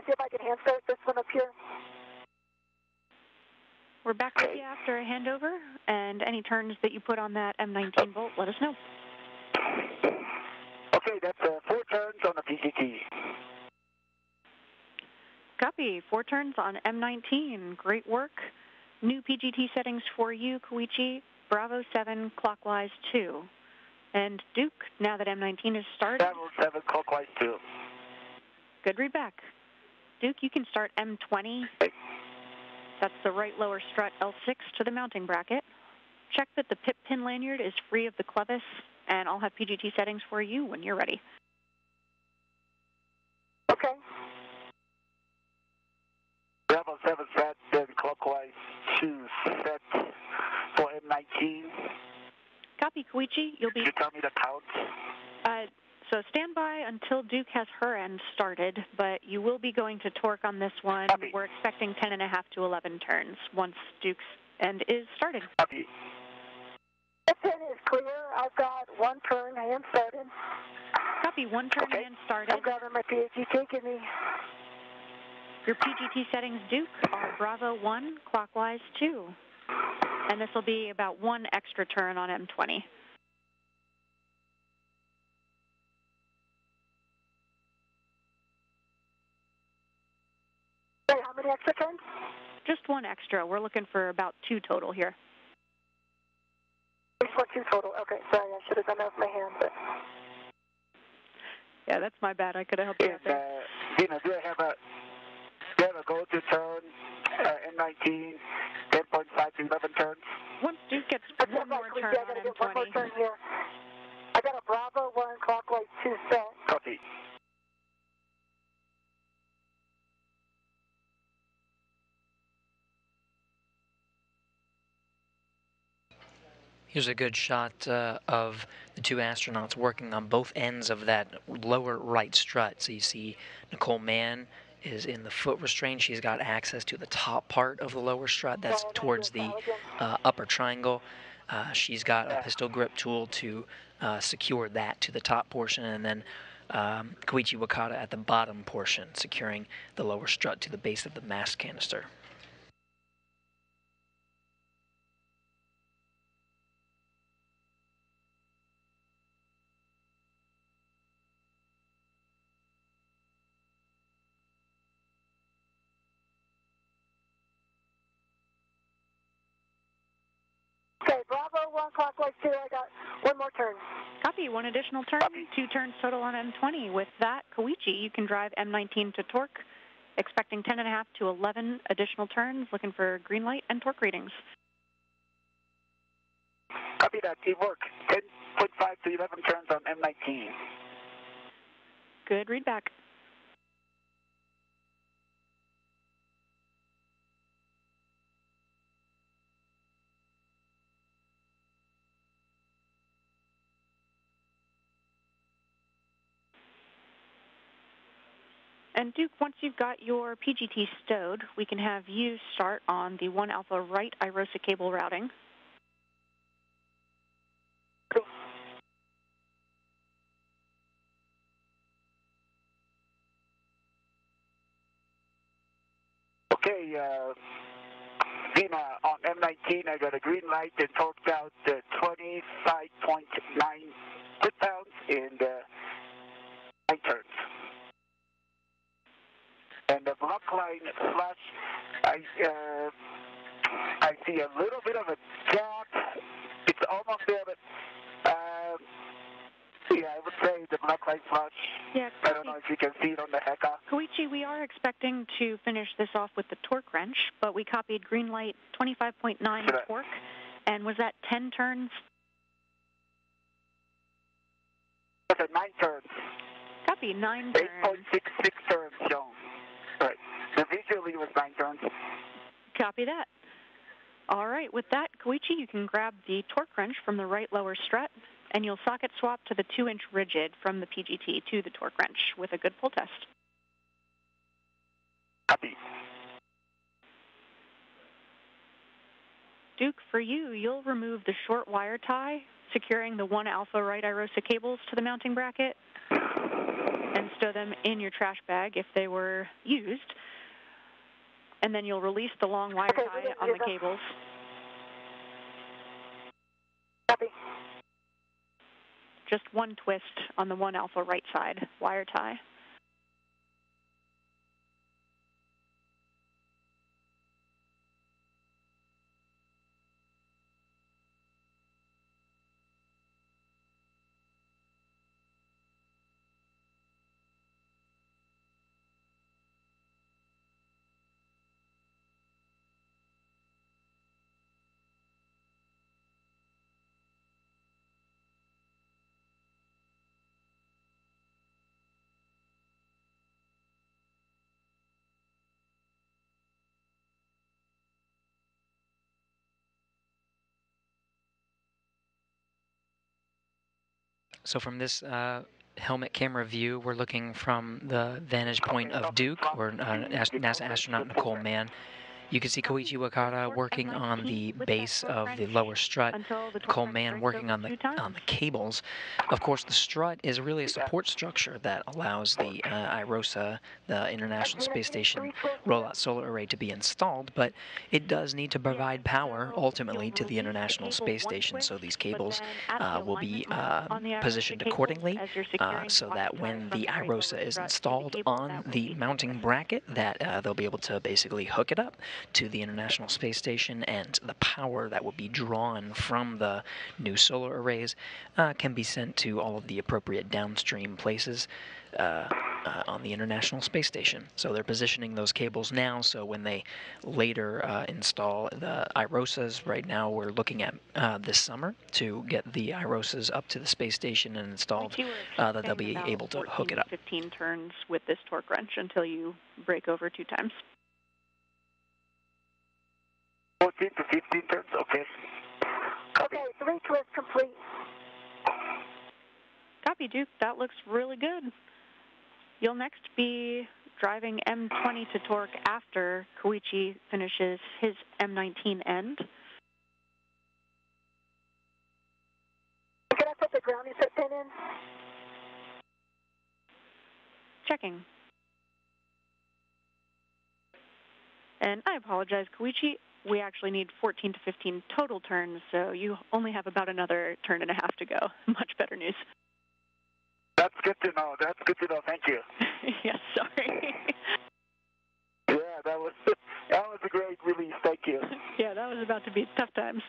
see if I can hand start this one up here. We're back with you after a handover, and any turns that you put on that M19 Volt, let us know. Okay, that's 4 turns on the PGT. Copy. 4 turns on M19. Great work. New PGT settings for you, Koichi. Bravo 7, clockwise 2. And Duke, now that M19 is started. Bravo 7, clockwise 2. Good read back. Duke, you can start M20. That's the right lower strut L6 to the mounting bracket. Check that the pip pin lanyard is free of the clevis, and I'll have PGT settings for you when you're ready. Okay. Bravo 7 set, then clockwise 2 set for M19. Copy, Koichi. You'll be... Can you tell me the count? So stand by until Duke has her end started, but you will be going to torque on this one. Copy. We're expecting 10.5 to 11 turns once Duke's end is started. Copy. This end is clear. I've got 1 turn hand started. Copy. 1 turn hand started. I'm grabbing my PGT. Give me. Your PGT settings, Duke, are Bravo 1, clockwise 2. And this will be about 1 extra turn on M20. Wait, how many extra turns? Just 1 extra. We're looking for about 2 total here. Just 1, 2 total. Okay, sorry, I should have done that with my hand, but... Yeah, that's my bad. I could have helped you out there. Dina, do I have a go-to turn, M19, 10.5 to 11 turns? Once Duke gets 1 more turn on M20. One more turn here. I got a Bravo 1, clockwise 2 set. Copy. Here's a good shot of the 2 astronauts working on both ends of that lower right strut. So you see Nicole Mann is in the foot restraint. She's got access to the top part of the lower strut. That's towards the upper triangle. She's got a pistol grip tool to secure that to the top portion, and then Koichi Wakata at the bottom portion, securing the lower strut to the base of the mast canister. Okay, Bravo 1, clockwise 2. I got 1 more turn. Copy. 1 additional turn. 2 turns total on M20. With that, Koichi, you can drive M19 to torque. Expecting 10.5 to 11 additional turns. Looking for green light and torque readings. Copy that. Teamwork. 10.5 to 11 turns on M19. Good read back. And Duke, once you've got your PGT stowed, we can have you start on the 1 Alpha right IROSA cable routing. Okay, Dina, on M19, I got a green light and torqued out 25.9 foot-pounds in 9 turns. And the block line flash, I see a little bit of a gap. It's almost there, but yeah, I would say the block line flash. Yeah, I don't know if you can see it on the HECA. Koichi, we are expecting to finish this off with the torque wrench, but we copied green light 25.9 torque. And was that 10 turns? That's a 9 turns. Copy, 9 turns. 8.66 turns shown. Right. The visually was 9 turns. Copy that. All right, with that, Koichi, you can grab the torque wrench from the right lower strut, and you'll socket swap to the 2-inch rigid from the PGT to the torque wrench with a good pull test. Copy. Duke, for you, you'll remove the short wire tie, securing the 1 Alpha right IROSA cables to the mounting bracket, and stow them in your trash bag if they were used. And then you'll release the long wire tie on the cables. Copy. Just one twist on the 1 Alpha right side wire tie. So from this helmet camera view, we're looking from the vantage point of Duke, or NASA astronaut Nicole Mann. You can see Koichi Wakata working on the base of the lower strut, Nicole Mann working on the cables. Of course, the strut is really a support structure that allows the IROSA, the International Space Station Rollout Solar Array, to be installed, but it does need to provide power ultimately to the International Space Station, so these cables will be positioned accordingly so that when the IROSA is installed on the mounting bracket, that they'll be able to basically hook it up to the International Space Station, and the power that will be drawn from the new solar arrays can be sent to all of the appropriate downstream places on the International Space Station. So they're positioning those cables now, so when they later install the IROSAs, right now we're looking at this summer to get the IROSAs up to the space station and installed, that they'll be able to hook it up. 15 turns with this torque wrench until you break over 2 times. 14 to 15 turns, okay. Okay, 3 twists complete. Copy, Duke. That looks really good. You'll next be driving M20 to torque after Koichi finishes his M19 end. Can I put the grounding set pin in? Checking. And I apologize, Koichi. We actually need 14 to 15 total turns, so you only have about another turn and a half to go. Much better news. That's good to know. That's good to know. Thank you. Yes, sorry. Yeah, that was a great release. Thank you. Yeah, that was about to be tough times.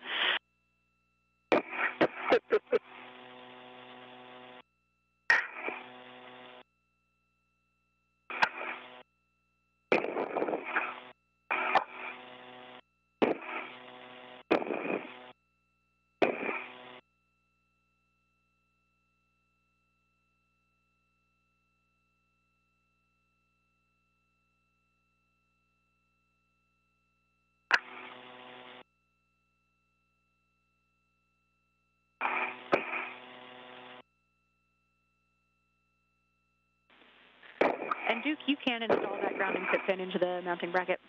And Duke, you can install that grounding pit pin into the mounting bracket.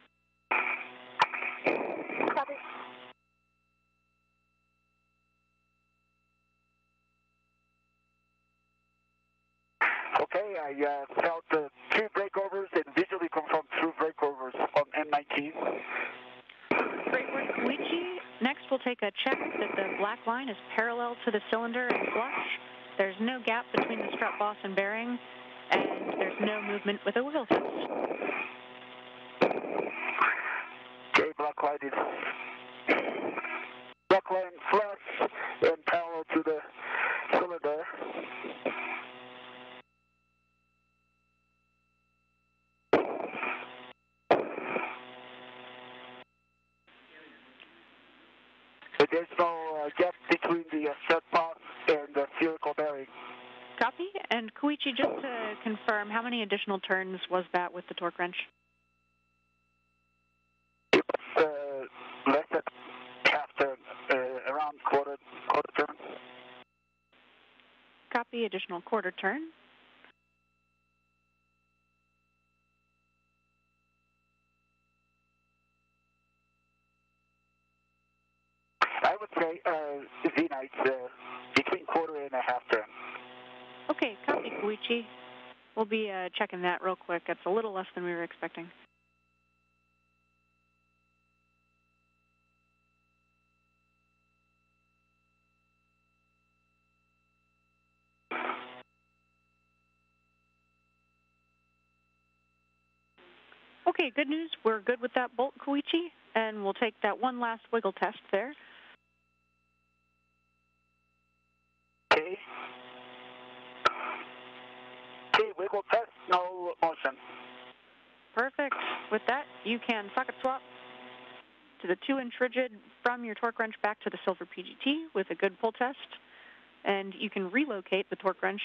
Copy. Okay, I felt 2 breakovers and visually confirmed 2 breakovers on M19. Great work, Koichi. Next, we'll take a check that the black line is parallel to the cylinder and flush. There's no gap between the strut boss and bearing, and there's no movement with a wheel fence. Okay, black line flush and parallel to the cylinder. But there's no gap between the strut boss and the spherical bearing. Copy. And Koichi, just to confirm, how many additional turns was that with the torque wrench? It was less than half turn, around quarter turn. Copy. Additional quarter turn. I would say Z-nights between quarter and a half turn. Okay, copy, Koichi. We'll be checking that real quick. It's a little less than we were expecting. Okay, good news. We're good with that bolt, Koichi, and we'll take that one last wiggle test there. Okay. Okay, wiggle test, no motion. Perfect. With that, you can socket swap to the 2-inch rigid from your torque wrench back to the silver PGT with a good pull test, and you can relocate the torque wrench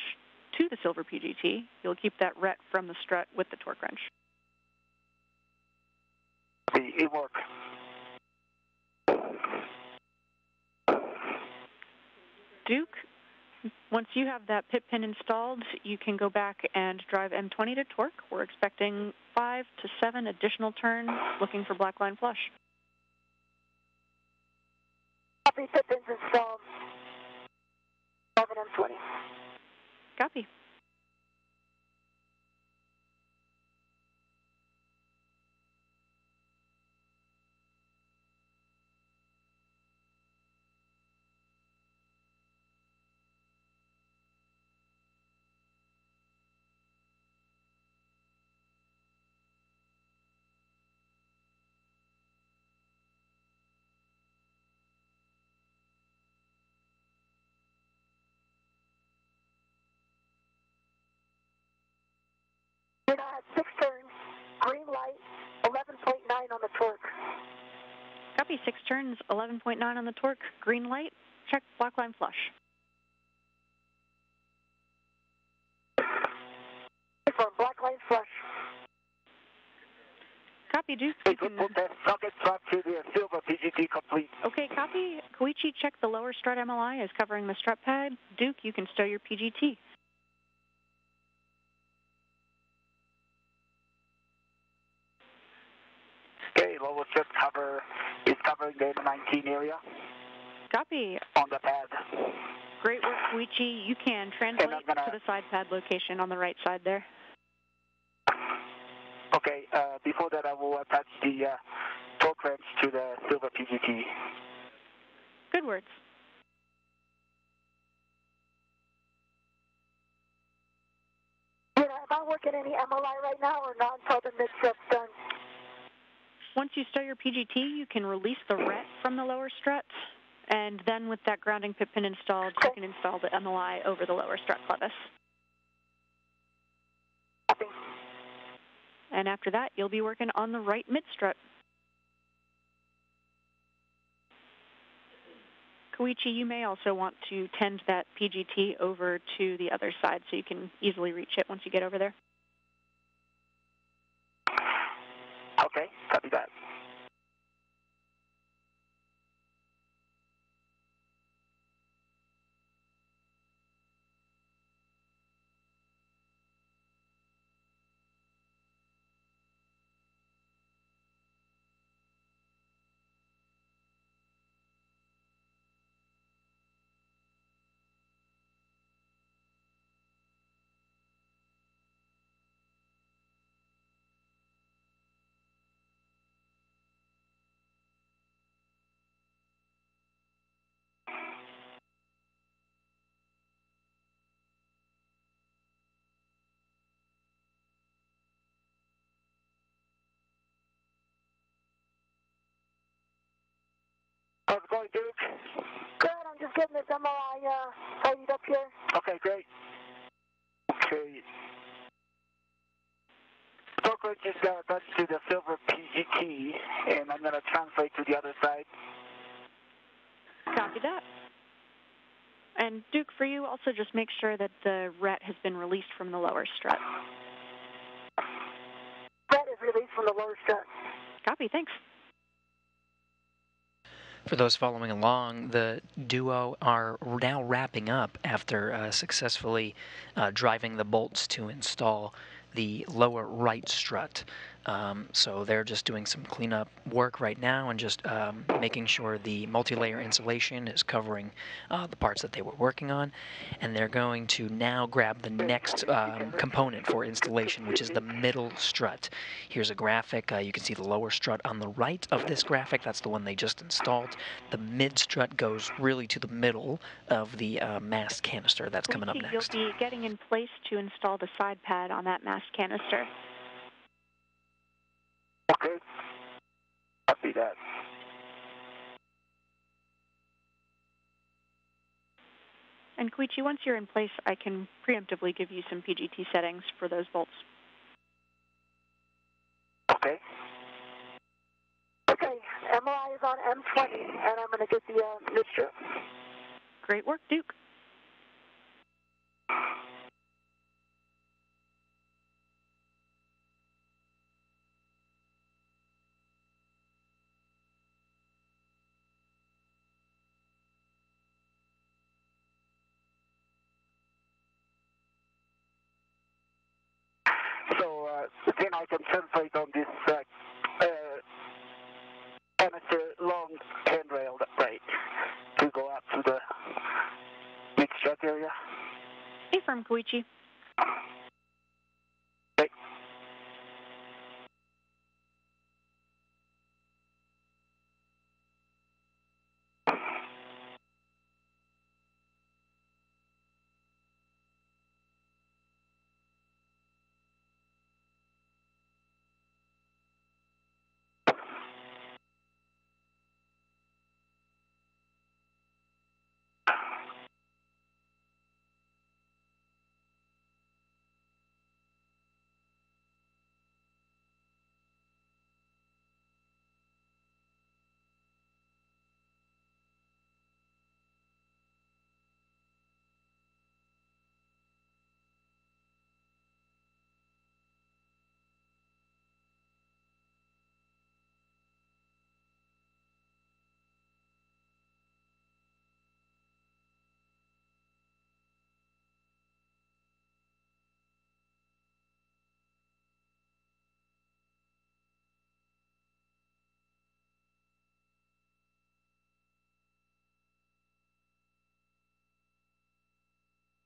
to the silver PGT. You'll keep that ret from the strut with the torque wrench. It worked. Duke, once you have that pit pin installed, you can go back and drive M20 to torque. We're expecting 5 to 7 additional turns, looking for black line flush. Copy, pit pins installed. 11 M20. Copy. You're now at 6 turns, green light, 11.9 on the torque. Copy, 6 turns, 11.9 on the torque, green light, check black line flush. For black line flush. Copy, Duke. Hey, good pull test, socket swap to the silver PGT complete. Okay, copy. Koichi, check the lower strut MLI is covering the strut pad. Duke, you can stow your PGT. Okay, lower strip cover is covering the M19 area Copy. on the pad. Great work, Koichi. You can translate to the side pad location on the right side there. Okay, before that I will attach the torque wrench to the silver PGT. Good words. Am I working any MLI right now or not until the mid-strut's done? Once you stow your PGT, you can release the ret from the lower strut, and then with that grounding pit pin installed, you can install the MLI over the lower strut clevis. And after that, you'll be working on the right mid-strut. Koichi, you may also want to tend that PGT over to the other side so you can easily reach it once you get over there. Okay, copy that. How's it going, Duke? Good, I'm just getting this MLI tidied up here. Okay, great. Okay. Torque wrench is attached to the silver PGT, and I'm going to translate to the other side. Copy that. And Duke, for you, also just make sure that the ret has been released from the lower strut. Ret is released from the lower strut. Copy, thanks. For those following along, the duo are now wrapping up after successfully driving the bolts to install the lower right strut. So they're just doing some cleanup work right now and just making sure the multi-layer insulation is covering the parts that they were working on. And they're going to now grab the next component for installation, which is the middle strut. Here's a graphic. You can see the lower strut on the right of this graphic. That's the one they just installed. The mid strut goes really to the middle of the mast canister. That's coming up next. You'll be getting in place to install the side pad on that mast canister. Okay. Copy that. And Koichi, once you're in place, I can preemptively give you some PGT settings for those bolts. Okay. Okay, MRI is on M20, and I'm going to get the mixture. Great work, Duke. So then I can translate on this canister long handrail, right, to go up to the mid-strut area. Affirm, Koichi. Okay.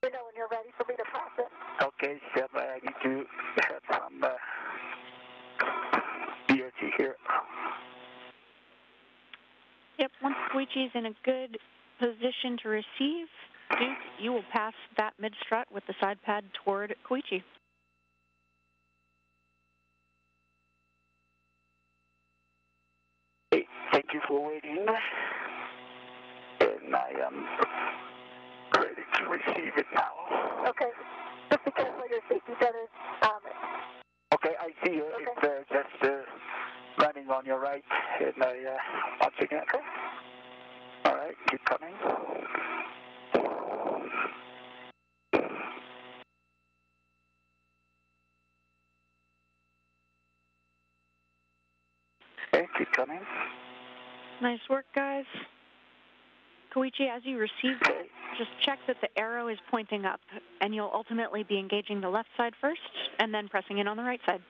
You know when you're ready for me to process. Okay, so I need to have some DRT here. Yep, once Koichi's in a good position to receive, Duke, you will pass that mid-strut with the side pad toward Koichi. Hey, thank you for waiting. And I am ready to receive it now. Okay, just because of your safety settings. Okay, I see you. Okay. It's just running on your right. And I, once again. Okay. All right, keep coming. Okay, keep coming. Nice work, guys. Koichi, as you receive it, just check that the arrow is pointing up, and you'll ultimately be engaging the left side first, and then pressing in on the right side.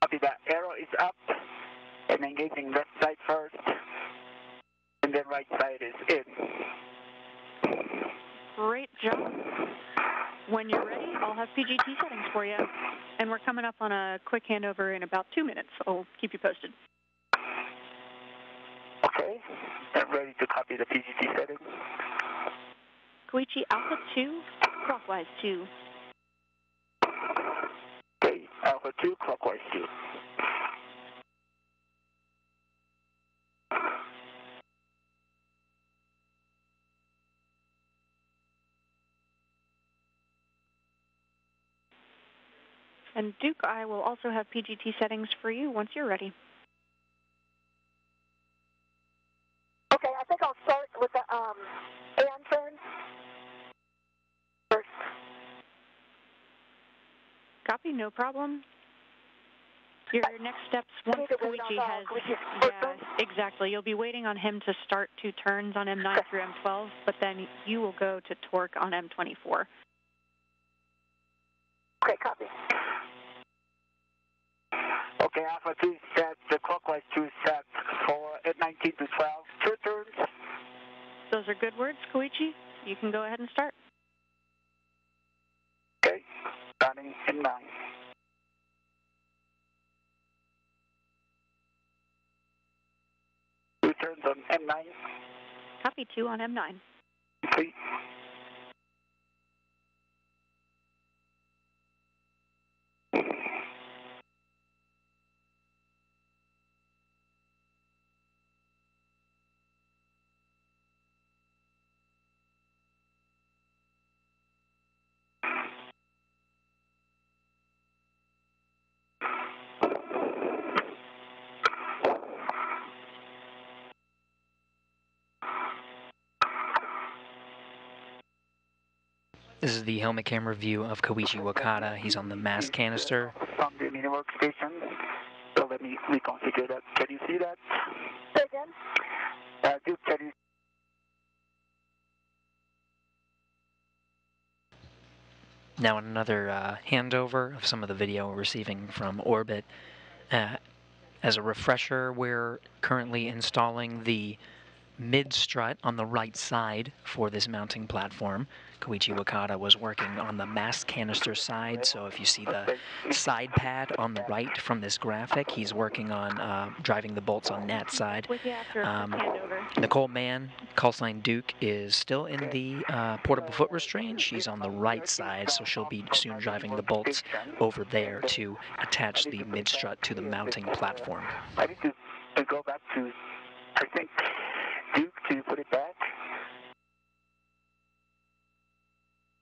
Copy that. Arrow is up and engaging left side first, and then right side is in. Great job. When you're ready, I'll have PGT settings for you. And we're coming up on a quick handover in about 2 minutes. I'll keep you posted. Okay, I'm ready to copy the PGT settings. Koichi, Alpha 2, clockwise 2. Okay, Alpha 2, clockwise 2. And Duke, I will also have PGT settings for you once you're ready. Okay, I think I'll start with the and turn first. Copy, no problem. Your next steps, once Koichi has... Yeah, exactly. You'll be waiting on him to start 2 turns on M9 through M12, but then you will go to torque on M24. Okay, copy. Okay, Alpha 2 set, the clockwise 2 set for at 19 to 12. 2 turns. Those are good words, Koichi. You can go ahead and start. Okay, starting in 9. Two turns on M9. Copy 2 on M9. Complete. This is the helmet camera view of Koichi Wakata. He's on the mast canister. On the mini workstation. So let me reconfigure that. Can you see that? Say again? Duke, can you? Now another handover of some of the video we're receiving from orbit. As a refresher, we're currently installing the mid-strut on the right side for this mounting platform. Koichi Wakata was working on the mast canister side, so if you see the side pad on the right from this graphic, he's working on driving the bolts on that side. With you after a quick handover. Nicole Mann, call sign Duke, is still in the portable foot restraint. She's on the right side, so she'll be soon driving the bolts over there to attach the mid-strut to the mounting platform. I need to go back to, I think, Duke to put it back.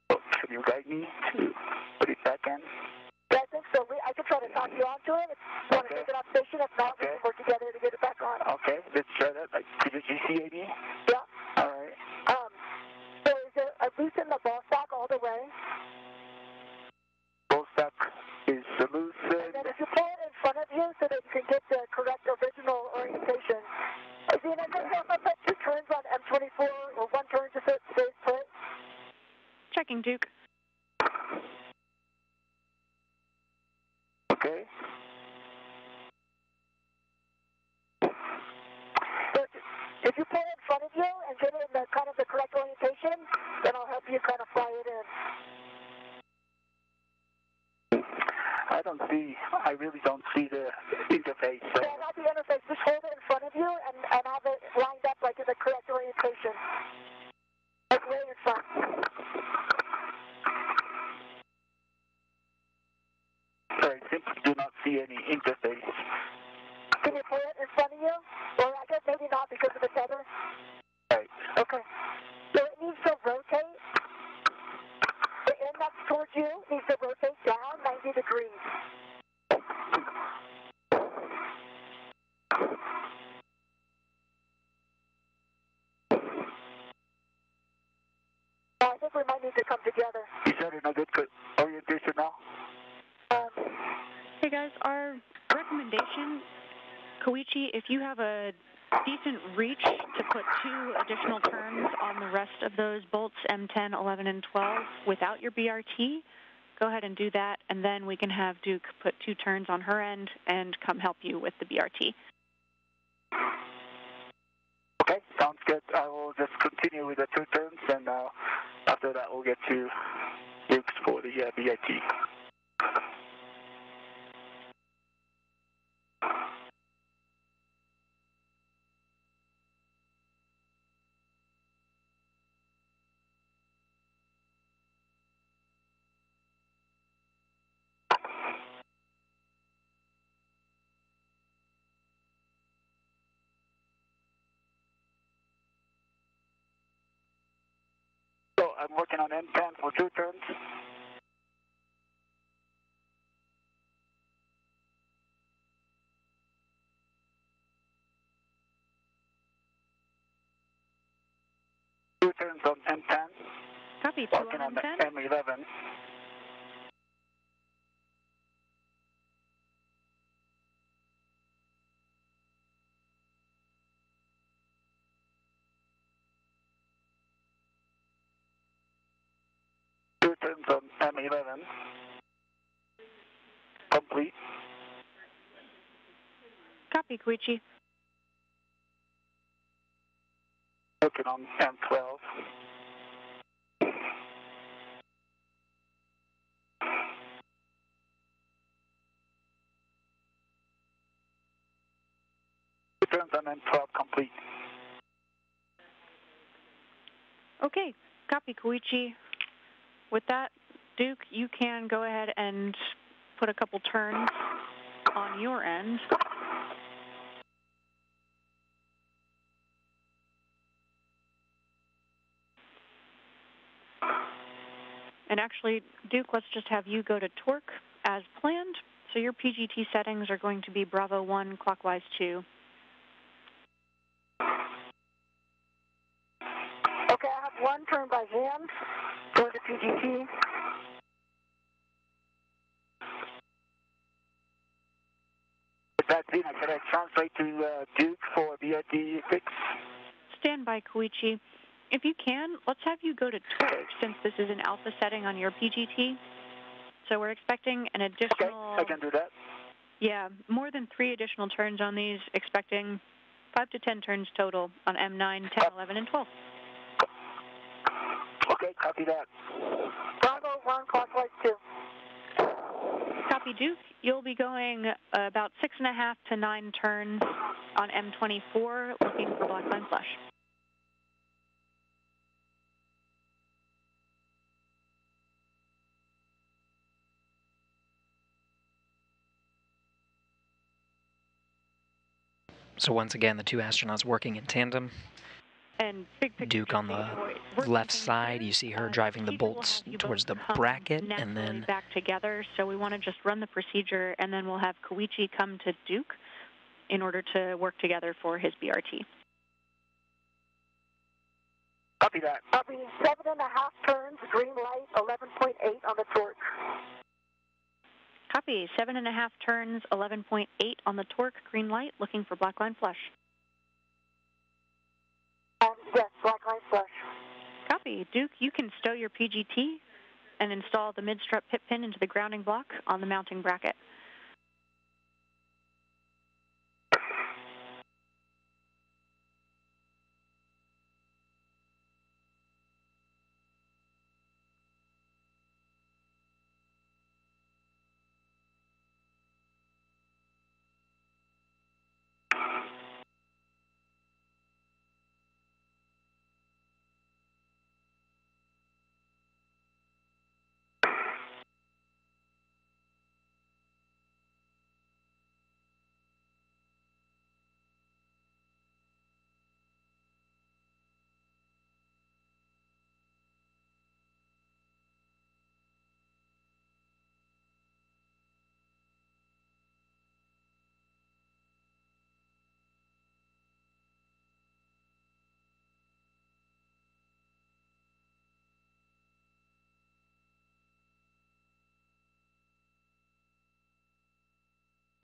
Oh, can you guide me to put it back in? Yeah, I think so. I can try to talk you onto it if you want to take it off station. If not, we can work together to get it back on. Okay, let's try that. Could you GCA me? Yeah. All right. So is it loosen the ball stock all the way? Ball stock is loose. And then if you pull it in front of you so that you can get the correct original orientation. Is it if I put 2 turns on M24 or 1 turn just so it stays put? Checking, Duke. Okay. So if you pull it in front of you and get it in the kind of the correct orientation, then I'll help you kind of fly it in. I really don't see the interface. So. Yeah, not the interface. Just hold it in front of you and have it lined up like in the correct orientation. Like way in front. I simply do not see any interface. Can you pull it in front of you? Or I guess maybe not because of the tether. Right. Okay. So it needs to rotate. The end that's towards you needs to rotate down 90 degrees. I think we might need to come together. Is that in a good orientation now? Hey guys, our recommendation, Koichi, if you have a decent reach to put 2 additional turns on the rest of those bolts, M10, 11, and 12, without your BRT, go ahead and do that, and then we can have Duke put 2 turns on her end and come help you with the BRT. Okay, sounds good. I will just continue with the 2 turns, and after that we'll get to Duke's for the BIT. So I'm working on M10 for 2 turns. Two turns on M10. Copy, 2 Working on on M10. M11. Two turns on M11. Complete. Copy, Koichi. Working on M12. Turns on M12 complete. Okay, copy, Koichi. With that, Duke, you can go ahead and put a couple turns on your end. And actually, Duke, let's just have you go to torque as planned. So your PGT settings are going to be Bravo 1, clockwise 2. Okay, I have one turn by hand, going to PGT. That's Zena. Can I translate to Duke for BRT 6? Stand by, Koichi. If you can, let's have you go to torque since this is an alpha setting on your PGT. So we're expecting an additional... Okay, I can do that. Yeah, more than 3 additional turns on these, expecting 5 to 10 turns total on M9, 10, 11, and 12. Okay, copy that. Bravo 1, clockwise 2. Copy, Duke. You'll be going about 6.5 to 9 turns on M24, looking for black line flush. So once again, the two astronauts working in tandem. And big picture, Duke on the left side, you see her driving the bolts towards the bracket, and then back together. So we want to just run the procedure, and then we'll have Koichi come to Duke in order to work together for his BRT. Copy that. Copy 7.5 turns, green light, 11.8 on the torque. Copy 7.5 turns, 11.8 on the torque, green light, looking for black line flush. Yes, black line flush. Copy. Duke, you can stow your PGT and install the mid-strut pit pin into the grounding block on the mounting bracket.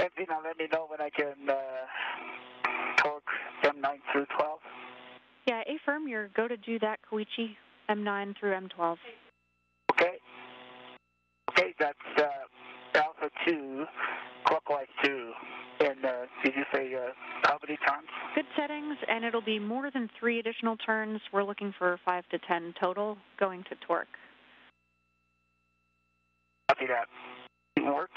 And Zena, let me know when I can torque M9 through 12. Yeah, affirm your go to do that, Koichi, M9 through M12. Okay. Okay, that's Alpha 2, clockwise 2. And did you say how many turns? Good settings, and it'll be more than 3 additional turns. We're looking for 5 to 10 total, going to torque. Copy that. Work.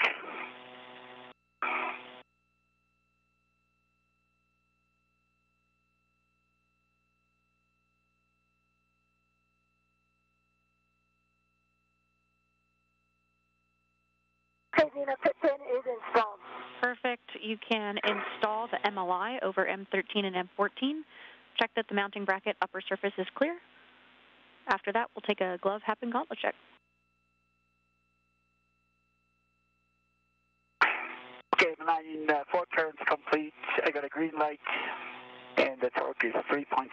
Okay, Zena, pit pin is installed. Perfect. You can install the MLI over M13 and M14. Check that the mounting bracket upper surface is clear. After that, we'll take a glove, hat, and gauntlet check. Okay, 4 turns complete. I got a green light, and the torque is 3.6.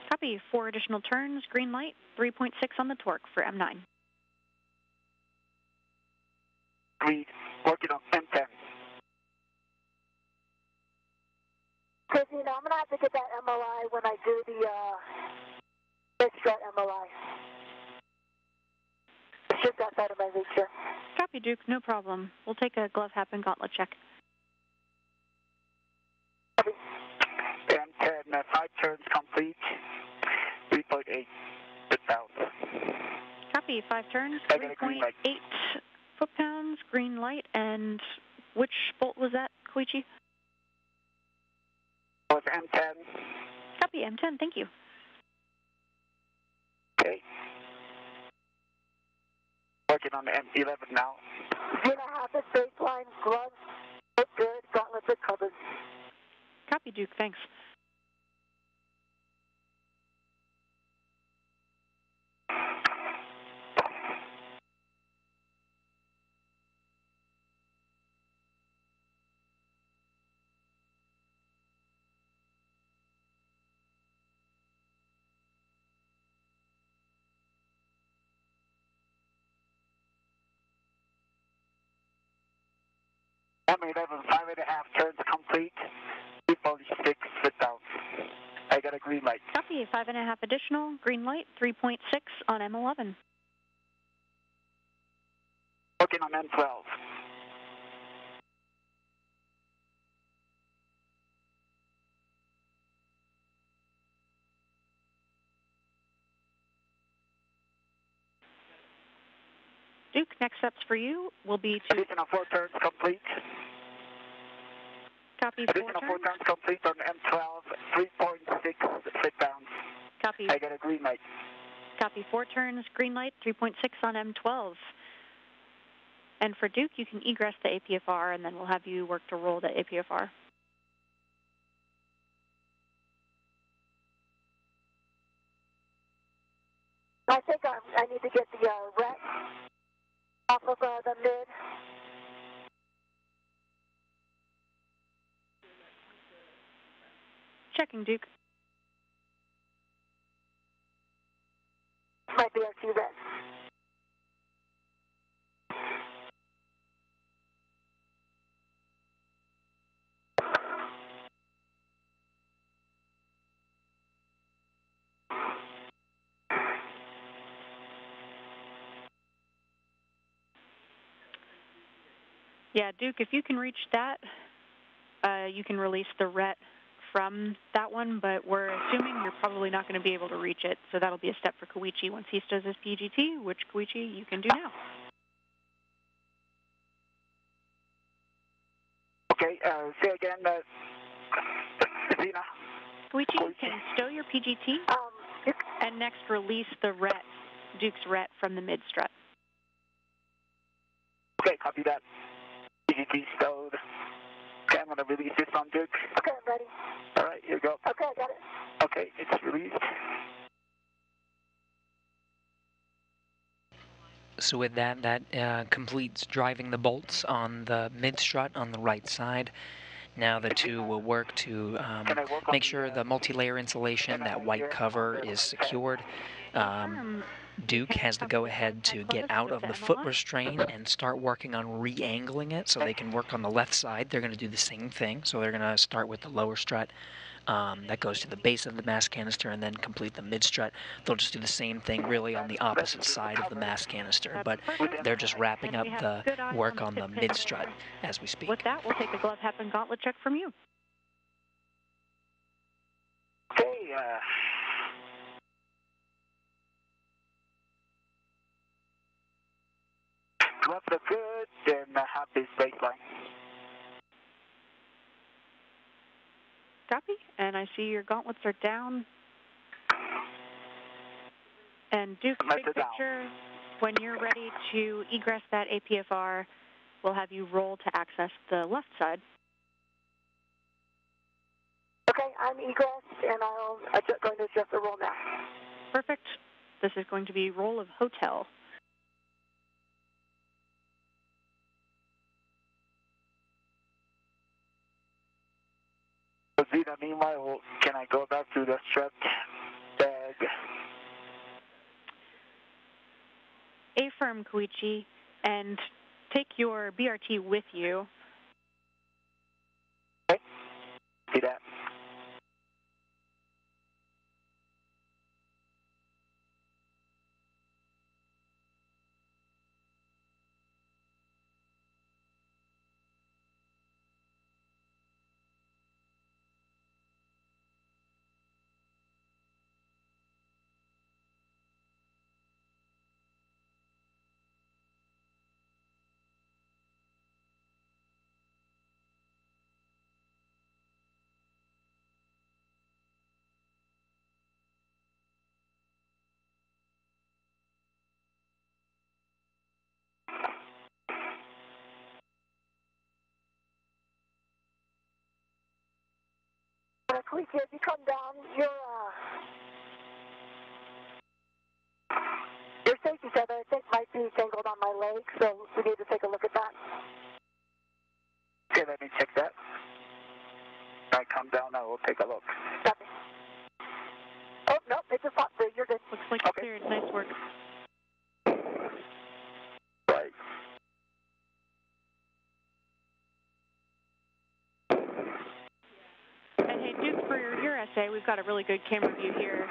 Copy. 4 additional turns, green light, 3.6 on the torque for M9. We working on M10. Okay, Zena, I'm going to have to get that MLI when I do the mid-strut MLI. It's just outside of my reach here. Copy, Duke. No problem. We'll take a glove, hat, and gauntlet check. and 5 turns complete, 3.8 foot-pounds. Copy, 5 turns, I got a green 3.8 light. foot-pounds, green light, and which bolt was that, Koichi? Oh, it's M10. Copy, M10, thank you. Okay. Working on the M11 now. Zena half at baseline, gloves look good, gauntlets are covered. Copy, Duke, thanks. M11, 5.5 turns complete, 3.6 foot-pounds. I got a green light. Copy, 5.5 additional, green light, 3.6 on M11. Working on M12. Duke, next steps for you will be to Additional 4 turns complete. copy 4 Additional 4 turns. turns complete on M12, 3.6 foot-pounds. Copy, I got a green light. copy 4 turns, green light, 3.6 on M12. And for Duke, you can egress the APFR, and then we'll have you work to roll the APFR. I think I need to get the ret off of the mid. Checking, Duke. Might be our ret. Yeah, Duke, if you can reach that, you can release the ret from that one, but we're assuming you're probably not going to be able to reach it, so that'll be a step for Koichi once he does his PGT, which, Koichi, you can do now. Okay, say again, Zena. Koichi, you can stow your PGT and next release the ret, Duke's ret, from the mid strut. Okay, copy that. PGT stowed. Okay, I'm going to release this on Duke. Okay, I'm ready. All right, here you go. Okay, I got it. Okay, it's released. So with that completes driving the bolts on the mid strut on the right side. Now the two will work to make sure the multi-layer insulation, that white cover, is secured. Duke has the go-ahead to get out of the foot restraint and start working on re-angling it so they can work on the left side. They're going to do the same thing. So they're going to start with the lower strut that goes to the base of the mass canister and then complete the mid strut. They'll just do the same thing really on the opposite side of the mass canister, but they're just wrapping up the work on the mid strut as we speak. With that, we'll take a glove, hat, and gauntlet check from you. Okay, gloves look good, and half is baseline. Copy. And I see your gauntlets are down. And Duke, big picture, when you're ready to egress that APFR, we'll have you roll to access the left side. Okay, I'm egressed, and I'm going to adjust the roll now. Perfect. This is going to be roll of hotel. Zena, meanwhile, can I go back to the strut bag? Affirm, Koichi, and take your BRT with you. Okay, see that. Koichi, as you come down, your safety tether, I think, might be tangled on my leg, so we need to take a look at that. Okay, let me check that. When I come down, I will take a look. Copy. Oh, no, it's a spot. You're good. Looks like it's cleared. Nice work. Right. And hey, Duke, for your essay, we've got a really good camera view here.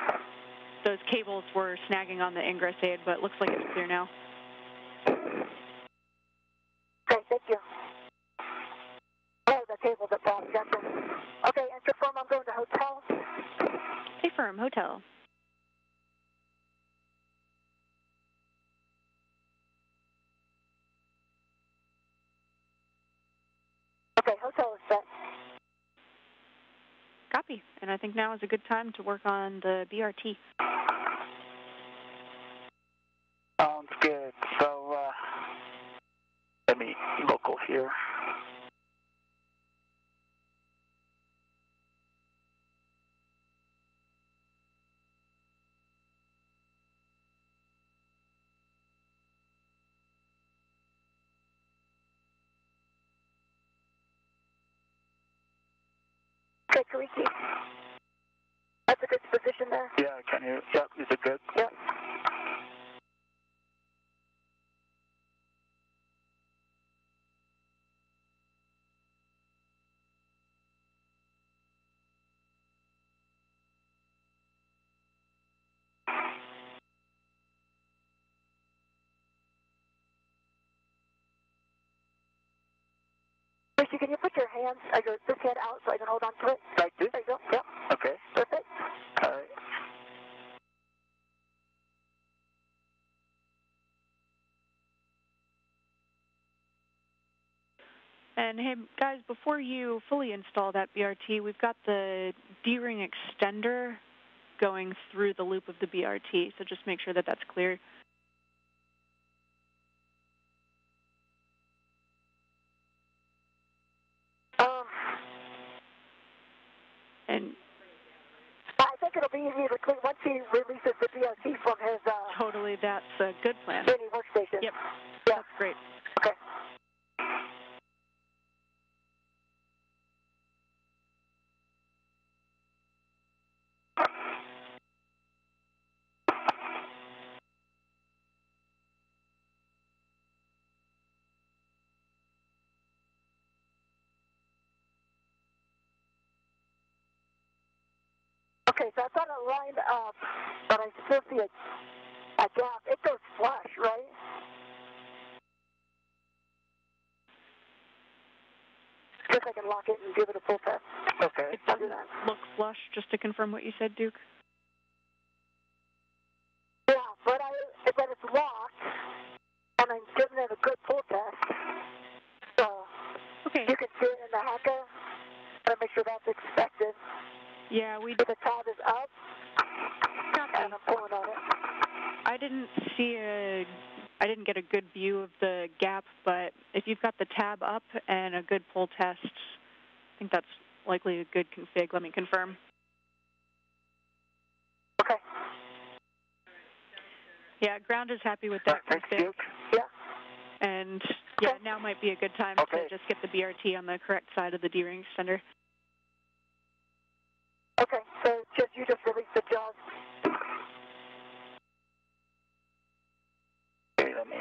Those cables were snagging on the ingress aid, but it looks like it's clear now. Okay, thank you. Oh, the cable's at bottom. Gotcha. Okay, enter firm. I'm going to hotel. Hey, firm, hotel. Okay, hotel is set. Copy. And I think now is a good time to work on the BRT. Sounds good. So, let me local here. Okay, Koichi. That's a good position there. Yeah, can you? Yep, is it good? Yep. Koichi, can you put your hands, this hand out so I can hold on to it? Like this? There you go. Yep. Okay. Perfect. All right. And hey, guys, before you fully install that BRT, we've got the D-ring extender going through the loop of the BRT, so just make sure that that's clear. And I think it'll be easy to clean once he releases the BRT from his totally, that's a good plan. mini workstation. Yep, Yeah. that's great. Okay. Okay, so I've got it lined up, but I still see a gap. It goes flush, right? See if I can lock it and give it a full test. Okay. It I'll do doesn't that. look flush, just to confirm what you said, Duke. Yeah, but it's locked, and I'm giving it a good pull test. So Okay. you can see it in the hacker. Gotta make sure that's expected. Yeah, The tab is up, Copy. and I'm pulling on it. I didn't get a good view of the gap, but if you've got the tab up and a good pull test, I think that's likely a good config. Let me confirm. Okay. Yeah, ground is happy with that Thanks, config. Duke. Yeah. And yeah, now might be a good time Okay. to just get the BRT on the correct side of the D-ring extender. Okay, so you just released the jaws. Okay, let me.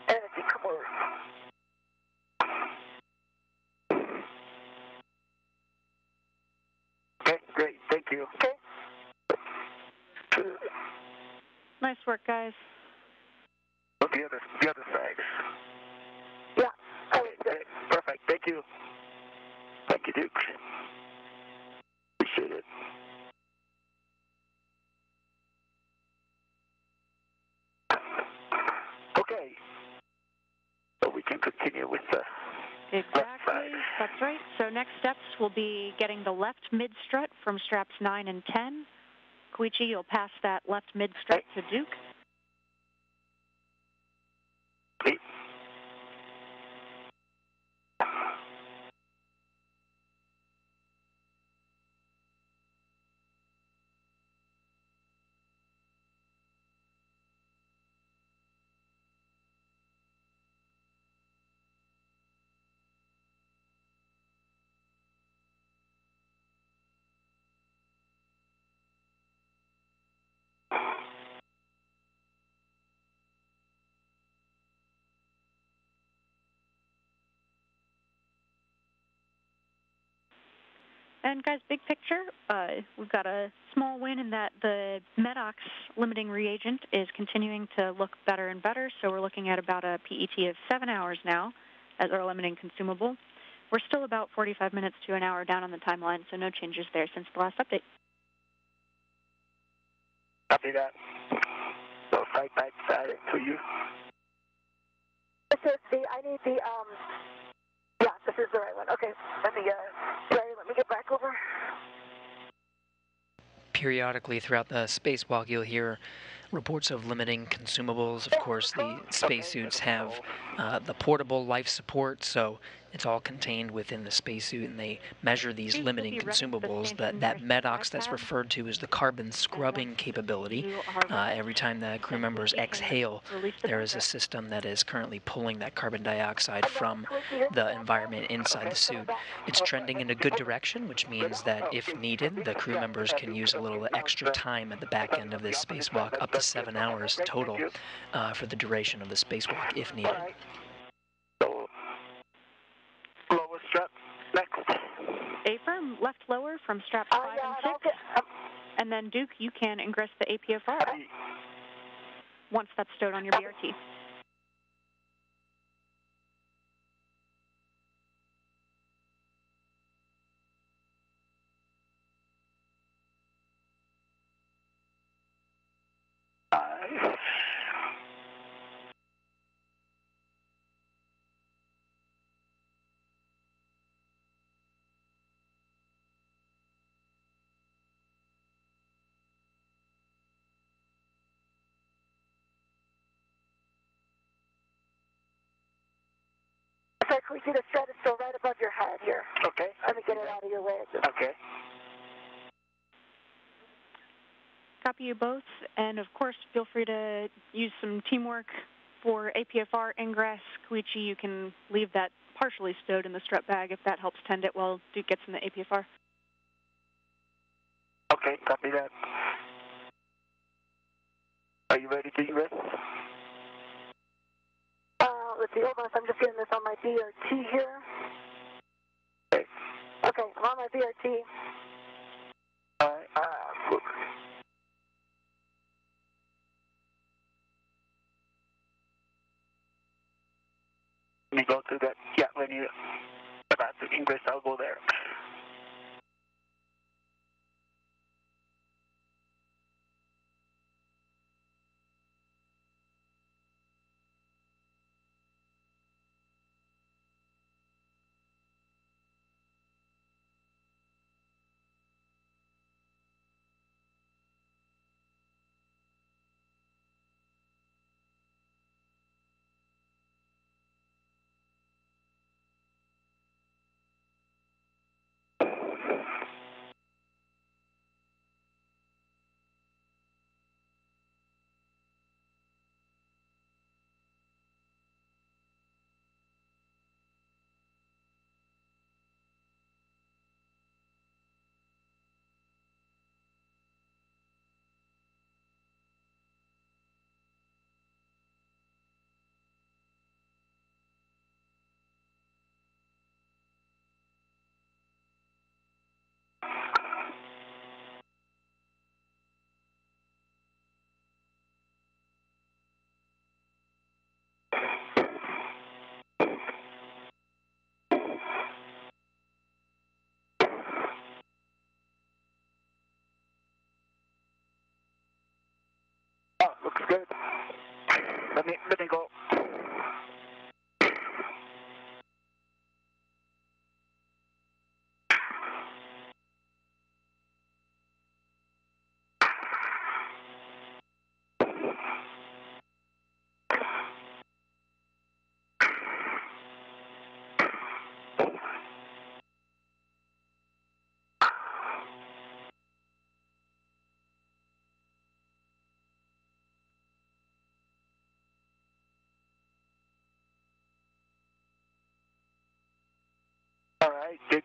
And it's decoupled. Okay, great. Thank you. Okay. Nice work, guys. The other side. Yeah. Okay, great. Perfect. Thank you. Thank you, Duke. Appreciate it. Okay. So we can continue with the Exactly. left side. That's right. So next steps will be getting the left mid strut from straps 9 and 10. Koichi, you'll pass that left mid strut to Duke. complete. And guys, big picture, we've got a small win in that the MEDOX limiting reagent is continuing to look better and better, so we're looking at about a PET of 7 hours now as our limiting consumable. We're still about 45 minutes to an hour down on the timeline, so no changes there since the last update. Copy that. So right back to you. This is I need the, yeah, this is the right one. Okay, let me get back over. Periodically throughout the spacewalk, you'll hear reports of limiting consumables. Of course, the spacesuits have the portable life support, so it's all contained within the spacesuit, and they measure these limiting consumables. That MEDOX that's referred to as the carbon scrubbing capability. Every time the crew members exhale, there is a system that is currently pulling that carbon dioxide from the environment inside the suit. It's trending in a good direction, which means that if needed, the crew members can use a little extra time at the back end of this spacewalk, up to 7 hours total for the duration of the spacewalk if needed. So, lower strap, next. A-firm, left lower from straps 5 and 6. And then Duke, you can ingress the APFR once that's stowed on your BRT. Sorry, Koichi, the strut is still right above your head here. Okay. Let me get it out of your way. Okay. Copy you both, and of course, feel free to use some teamwork for APFR ingress. Koichi, you can leave that partially stowed in the strut bag if that helps tend it while Duke gets in the APFR. Okay, copy that. Are you ready to ingress? Let's see, hold on, I'm just getting this on my BRT here. Okay. Okay, I'm on my BRT. All right, good. When you go to that, yeah, when you're about to ingress, I'll go there. right, Dick.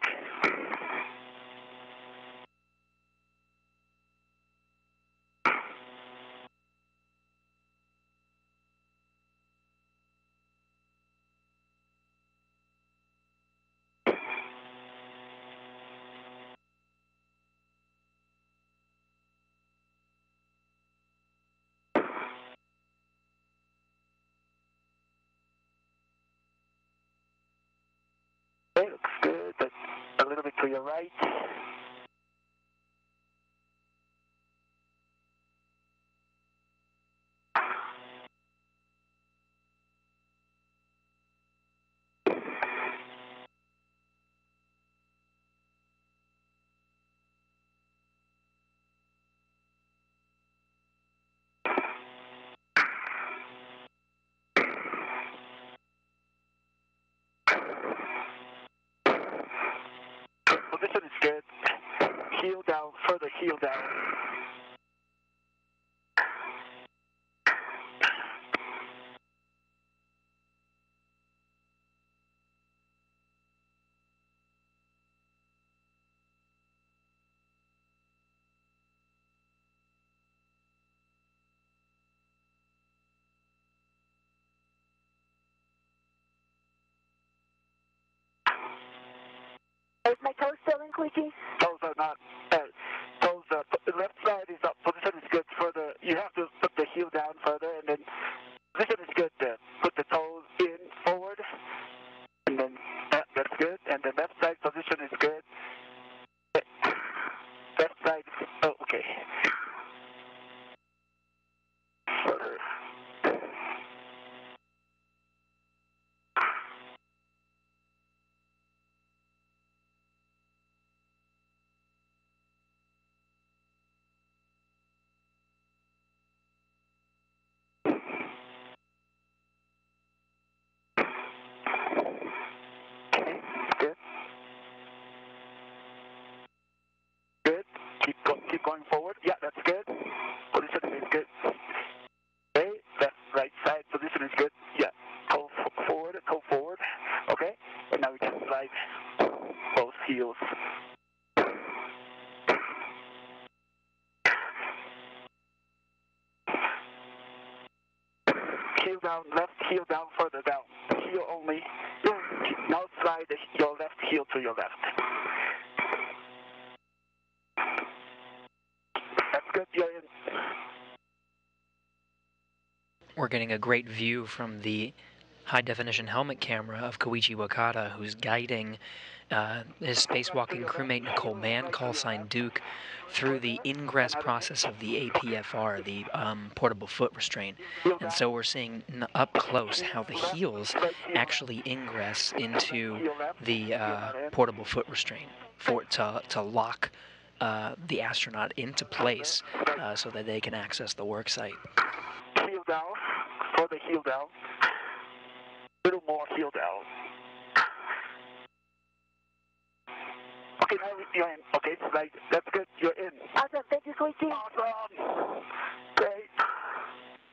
Okay, looks good, but a little bit to your right. Position is good. Heel down, further heel down. Is my toe still in, Koichi? Toes are not, toes, the left side is up, position is good, further, you have to put the heel down further, and then position is good, put the toes in, forward, and then, that's good, and the left side position is good, left side, oh, okay, further. Okay, good. Good. Keep going forward. Yeah, that's good. Position is good. Okay, left, right side position is good. Yeah, toe forward, toe forward. Okay, and now we can slide both heels. Heel down, left heel down, further down. Heel only. Now slide your left heel to your left. That's good, you're in. We're getting a great view from the high-definition helmet camera of Koichi Wakata, who's guiding his spacewalking crewmate Nicole Mann, callsign Duke, through the ingress process of the APFR, the portable foot restraint. And so we're seeing up close how the heels actually ingress into the portable foot restraint for it to lock the astronaut into place so that they can access the work site. Heel down, further heel down. Little more heel down. Okay, now you're in. Okay, slide. That's good. You're in. Awesome. Thank you, Koichi. Awesome. Great.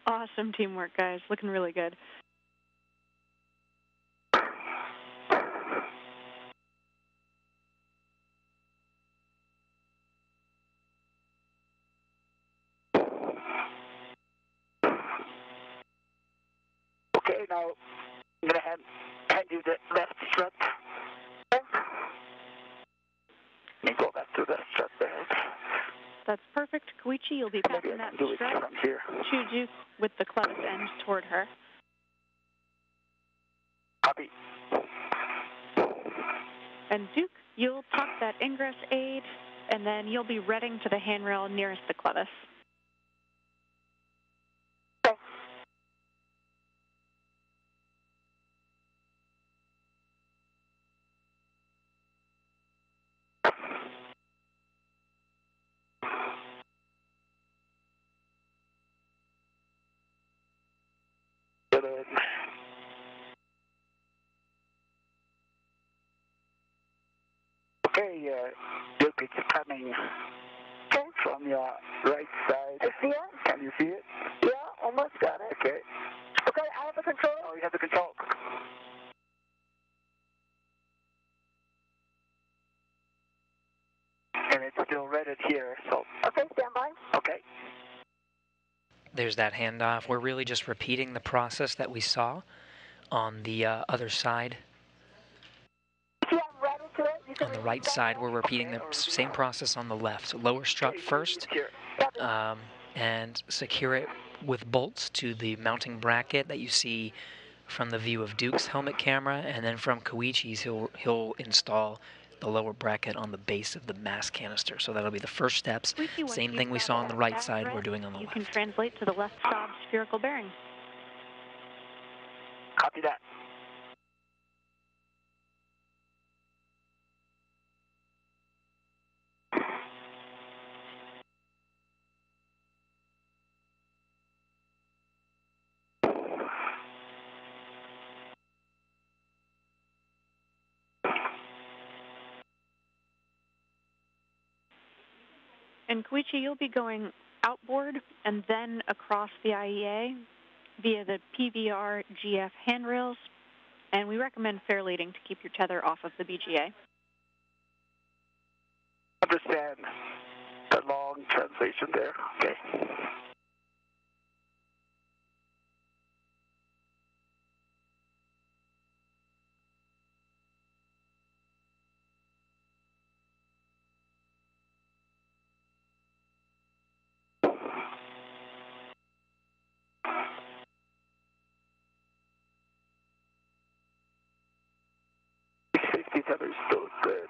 Awesome teamwork, guys. Looking really good. Okay, now I'm going to hand you the left strut. And go back to the strut there. That's perfect. Koichi, you'll be passing that do it strut from here. to Duke with the clevis end toward her. Copy. And Duke, you'll tuck that ingress aid, and then you'll be reading to the handrail nearest the clevis. Okay, Duke, it's coming from your right side. I see it. Can you see it? Yeah, almost got it. Okay. Okay, I have the control. Oh, you have the control. it's still rated here, so. Okay, stand by. Okay. There's that handoff. We're really just repeating the process that we saw on the other side. Yeah, I'm right into it. You can On the release right that side, now. we're repeating the same process on the left. Lower strut first, and secure it with bolts to the mounting bracket that you see from the view of Duke's helmet camera, and then from Koichi's, he'll install the lower bracket on the base of the mass canister. So that'll be the first steps. Koichi, Same thing we saw on the right side, we're doing on the you left. can translate to the left sub spherical bearing. Copy that. And Koichi, you'll be going outboard and then across the IEA via the PVR GF handrails, and we recommend fair leading to keep your tether off of the BGA. Understand the long translation there. Okay. Safety tether is still good.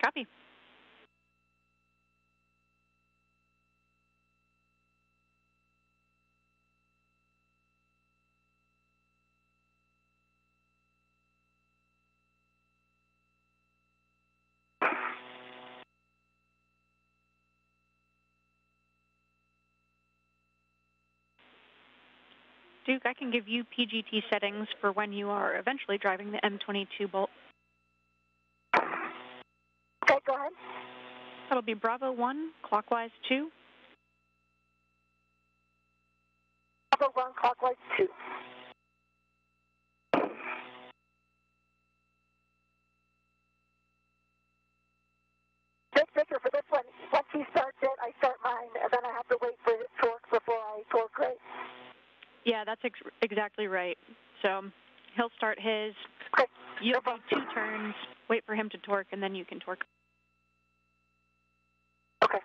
Copy. Duke, I can give you PGT settings for when you are eventually driving the M22 Bolt. Okay, go ahead. That'll be Bravo 1, clockwise 2. Bravo 1, clockwise 2. Just figure for this one, once he starts it, I start mine, and then I have to wait for his torque before I torque, right? Yeah, that's exactly right. So he'll start his. Okay. You'll do 2 turns, wait for him to torque, and then you can torque. Okay.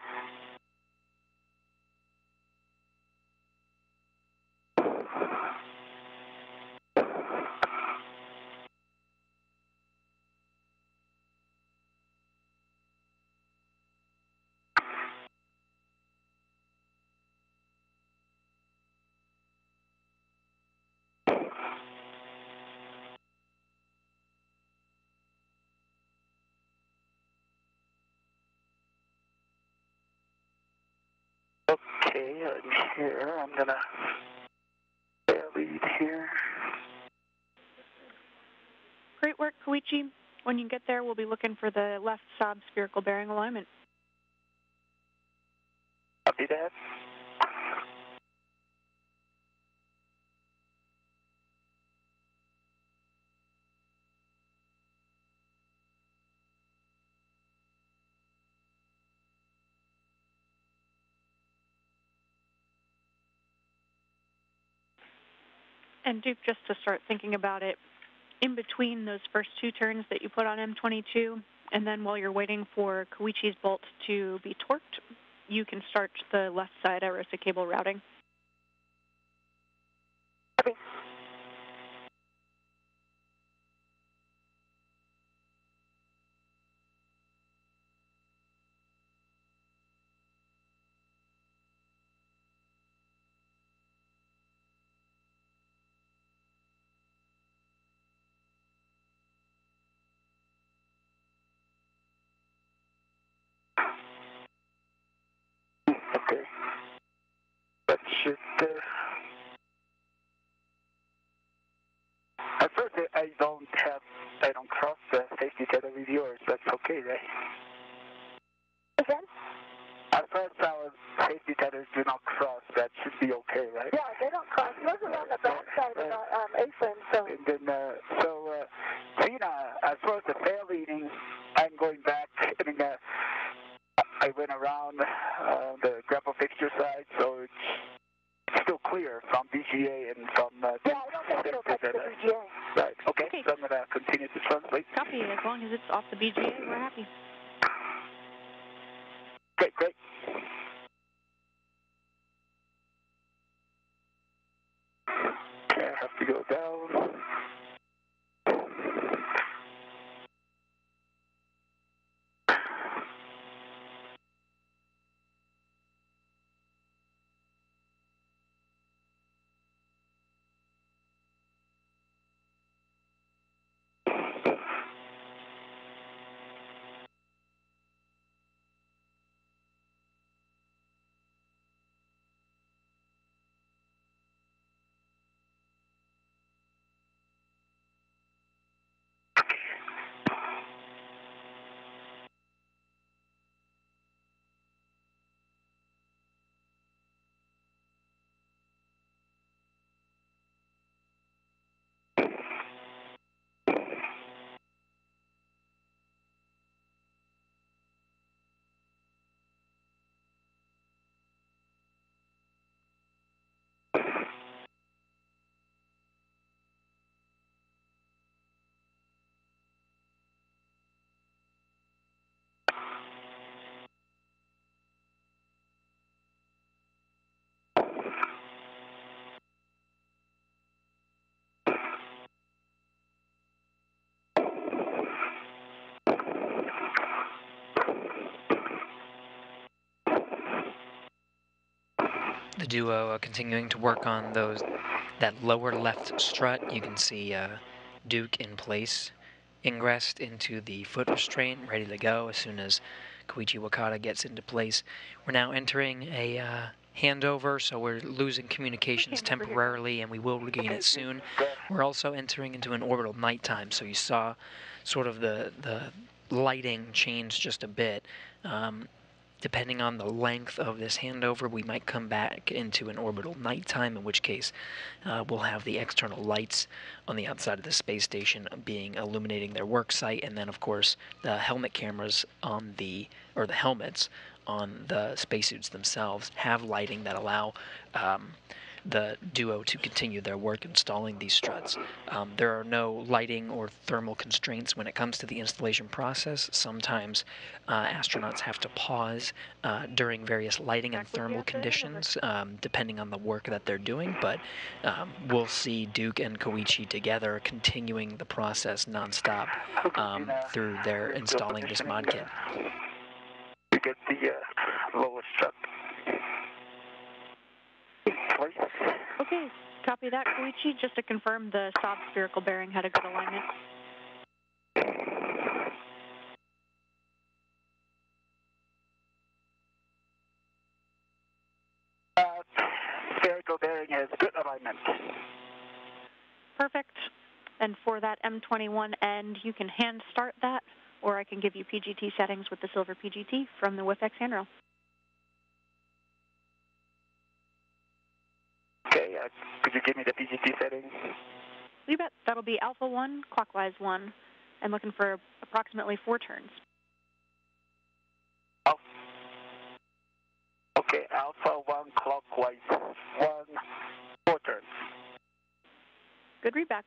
Okay, I'm here. I'm gonna lead here. Great work, Koichi. When you get there, we'll be looking for the left sub spherical bearing alignment. Copy that. And Duke, just to start thinking about it, in between those first 2 turns that you put on M22, and then while you're waiting for Koichi's bolt to be torqued, you can start the left side aerostat cable routing. Okay. Okay. That should. At first, I don't cross the safety tether with yours. That's okay, right? Again? as far as our safety tethers do not cross, that should be okay, right? Yeah, they don't cross. Those are on the back side of the A-frame, so... And then, Tina, as far as the tail leading, I'm going back. I mean, I went around the grapple fixture side, so it's still clear from BGA and from... yeah, I don't think it'll touch the BGA. Right, okay, so I'm going to continue to translate. Copy. As long as it's off the BGA, we're happy. Okay, great. Okay, I have to go down. The duo continuing to work on that lower left strut. You can see Duke in place, ingressed into the foot restraint, ready to go as soon as Koichi Wakata gets into place. We're now entering a handover, so we're losing communications temporarily, and we will regain it soon. We're also entering into an orbital nighttime, so you saw sort of the lighting change just a bit. Depending on the length of this handover, we might come back into an orbital nighttime, in which case we'll have the external lights on the outside of the space station illuminating their work site, and then of course the helmet cameras on the helmets on the spacesuits themselves have lighting that allow the duo to continue their work installing these struts. There are no lighting or thermal constraints when it comes to the installation process. Sometimes astronauts have to pause during various lighting and thermal conditions, depending on the work that they're doing, but we'll see Duke and Koichi together continuing the process nonstop through their installing this mod kit. To get the lower strut. Okay, copy that, Koichi. Just to confirm, the sob spherical bearing had a good alignment. Spherical bearing has good alignment. Perfect. And for that M21 end, you can hand start that, or I can give you PGT settings with the silver PGT from the WIFX handrail. Okay, could you give me the PGT settings? You bet. That'll be Alpha 1, clockwise 1, and looking for approximately 4 turns. Oh. Okay, Alpha 1, clockwise 1, 4 turns. Good readback.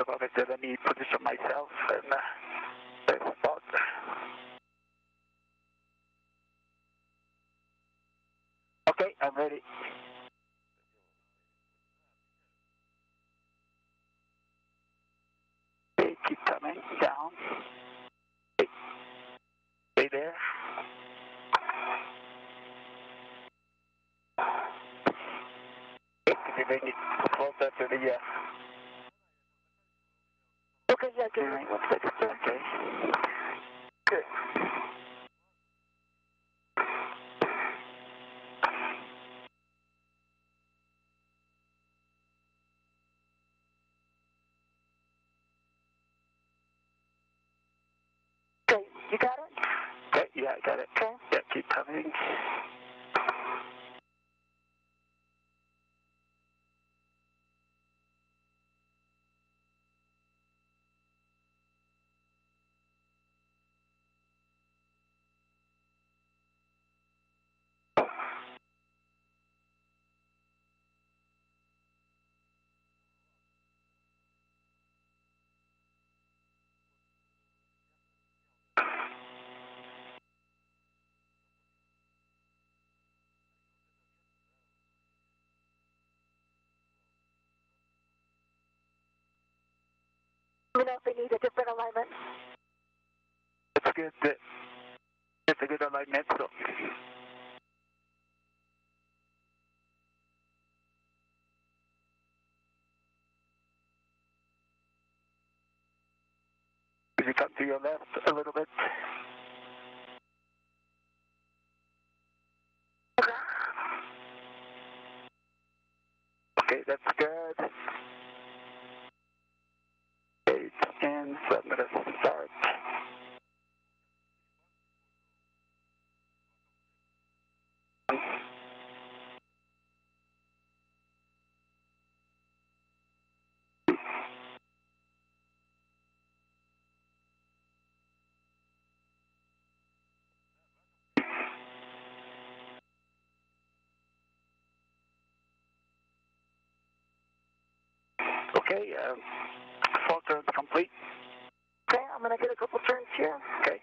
above it. Let me position myself and spot. Okay, I'm ready. Okay, keep coming down. Stay there. Okay, can you bring it closer to the Okay, yeah, give me 1 second, sir. Okay. Good. Okay, you got it? Okay, yeah, I got it. Okay. Yeah, keep coming. Let me know if they need a different alignment. It's good. It's a good alignment. So. Could you come to your left a little bit? Okay, that's good. Okay, and so I'm going to start. Okay, 4 turns complete. Okay, I'm going to get a couple turns here. Okay.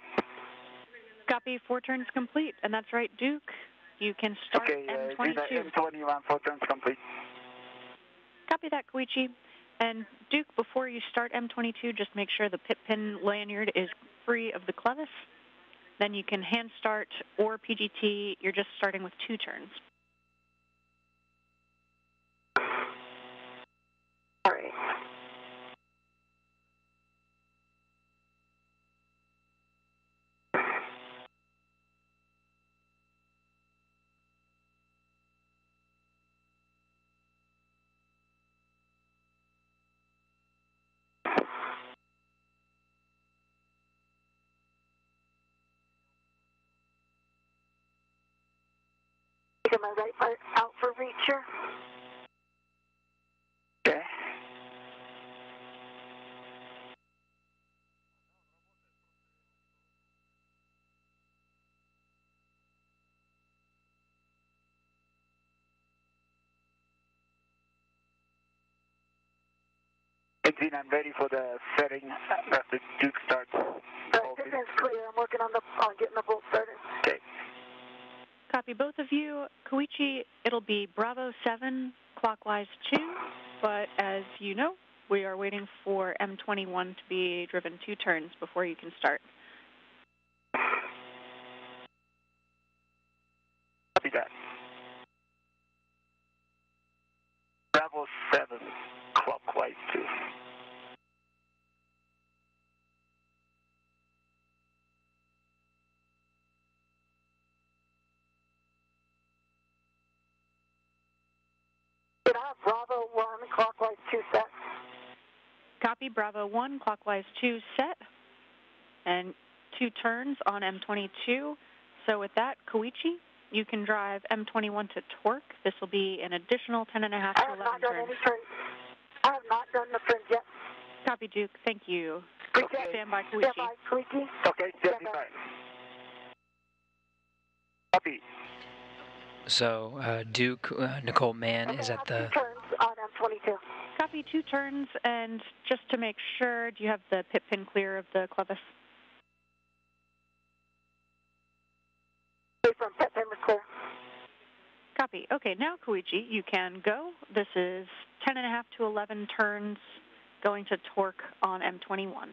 Copy, 4 turns complete, and that's right, Duke. You can start Okay, M22. M21, 4 turns complete. Copy that, Koichi. And Duke, before you start M22, just make sure the pit pin lanyard is free of the clevis. Then you can hand start or PGT. You're just starting with 2 turns. All right. Get my right part out for reach here. Okay. Exene, I'm ready for the setting after Duke starts. This is clear. I'm working on getting the bolt started. Okay. Copy both of you. Koichi, it'll be Bravo 7, clockwise 2, but as you know, we are waiting for M21 to be driven 2 turns before you can start. Copy that. Bravo 7, clockwise 2. Did I have Bravo 1, clockwise 2 set? Copy, Bravo 1, clockwise 2 set, and 2 turns on M22. So with that, Koichi, you can drive M21 to torque. This will be an additional 10.5 to 11 I have not done turns. any turns. I have not done the turns yet. Copy, Duke. Thank you. Okay. Stand by, Koichi. Stand by, Koichi. Okay, stand by. Copy. So Duke, Nicole Mann is I at have the 2 turns on M22. Copy, 2 turns, and just to make sure, do you have the pit pin clear of the clevis? From pit pin was clear. Copy. Okay, now Koichi, you can go. This is 10.5 to 11 turns going to torque on M21.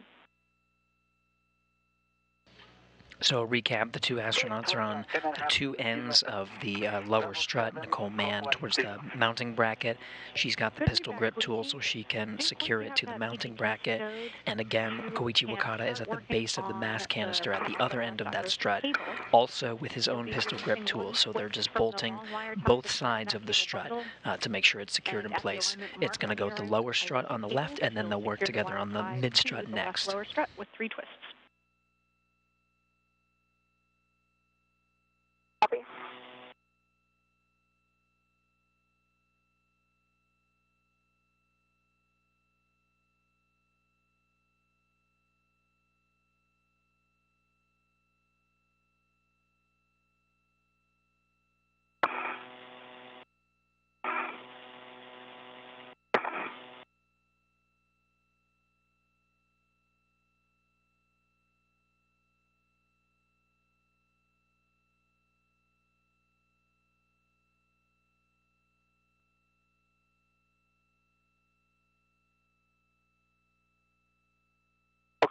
So recap, the 2 astronauts are on the 2 ends of the lower strut. Nicole Mann towards the mounting bracket. She's got the pistol grip tool so she can secure it to the mounting bracket. And again, Koichi Wakata is at the base of the mass canister at the other end of that strut, also with his own pistol grip tool. So they're just bolting both sides of the strut to make sure it's secured in place. It's going to go with the lower strut on the left, and then they'll work together on the mid strut next. Lower strut with 3 twists. Copy.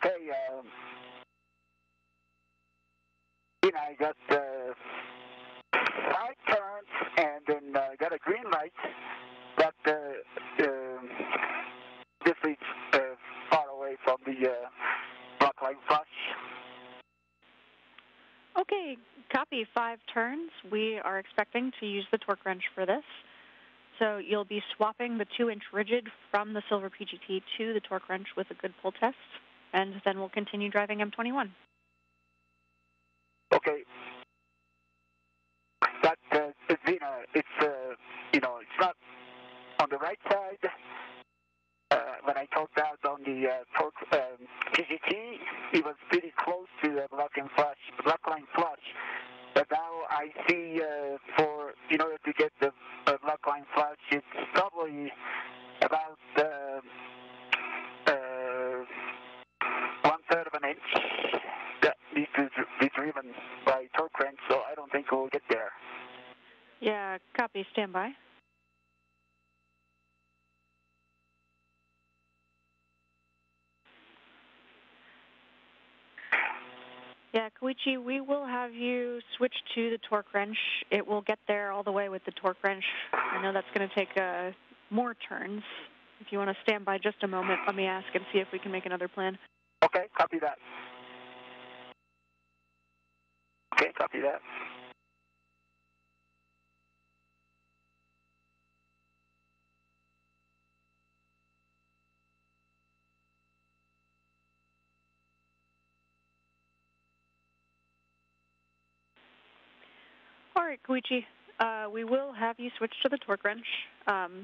Okay, I got 5 turns and then got a green light, but this is far away from the block line flush. Okay, copy, 5 turns. We are expecting to use the torque wrench for this. So you'll be swapping the 2-inch rigid from the silver PGT to the torque wrench with a good pull test, and then we'll continue driving M21. Okay. But, it's, it's not on the right side. When I talked out on the torque PGT, it was pretty close to the block line flush. But now I see in order to get the block line flush, it's probably about 1/3 of an inch that needs to be driven by torque wrench, so I don't think we'll get there. Yeah, copy, stand by. Yeah, Koichi, we will have you switch to the torque wrench. It will get there all the way with the torque wrench. I know that's going to take more turns. If you want to stand by just a moment, let me ask and see if we can make another plan. Okay, copy that. Okay, copy that. All right, Koichi, we will have you switch to the torque wrench.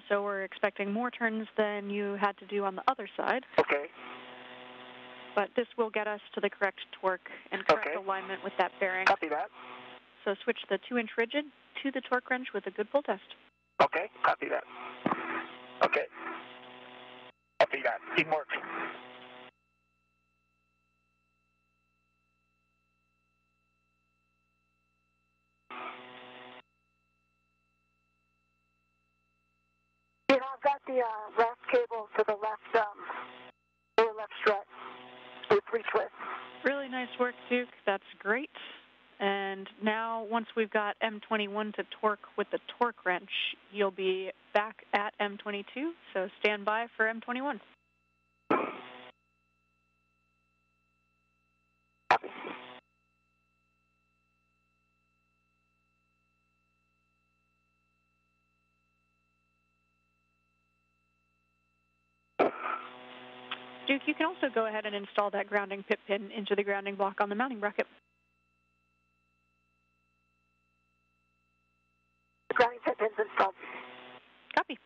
So we're expecting more turns than you had to do on the other side. Okay. But this will get us to the correct torque and correct alignment with that bearing. Copy that. So switch the 2-inch rigid to the torque wrench with a good pull test. Okay, copy that. Okay. Copy that. It works. I've got the left cable to the left, lower left strut with 3 twists. Really nice work, Duke. That's great. And now, once we've got M21 to torque with the torque wrench, you'll be back at M22. So stand by for M21. Duke, you can also go ahead and install that grounding pit pin into the grounding block on the mounting bracket. The grounding pit pin's installed. Copy.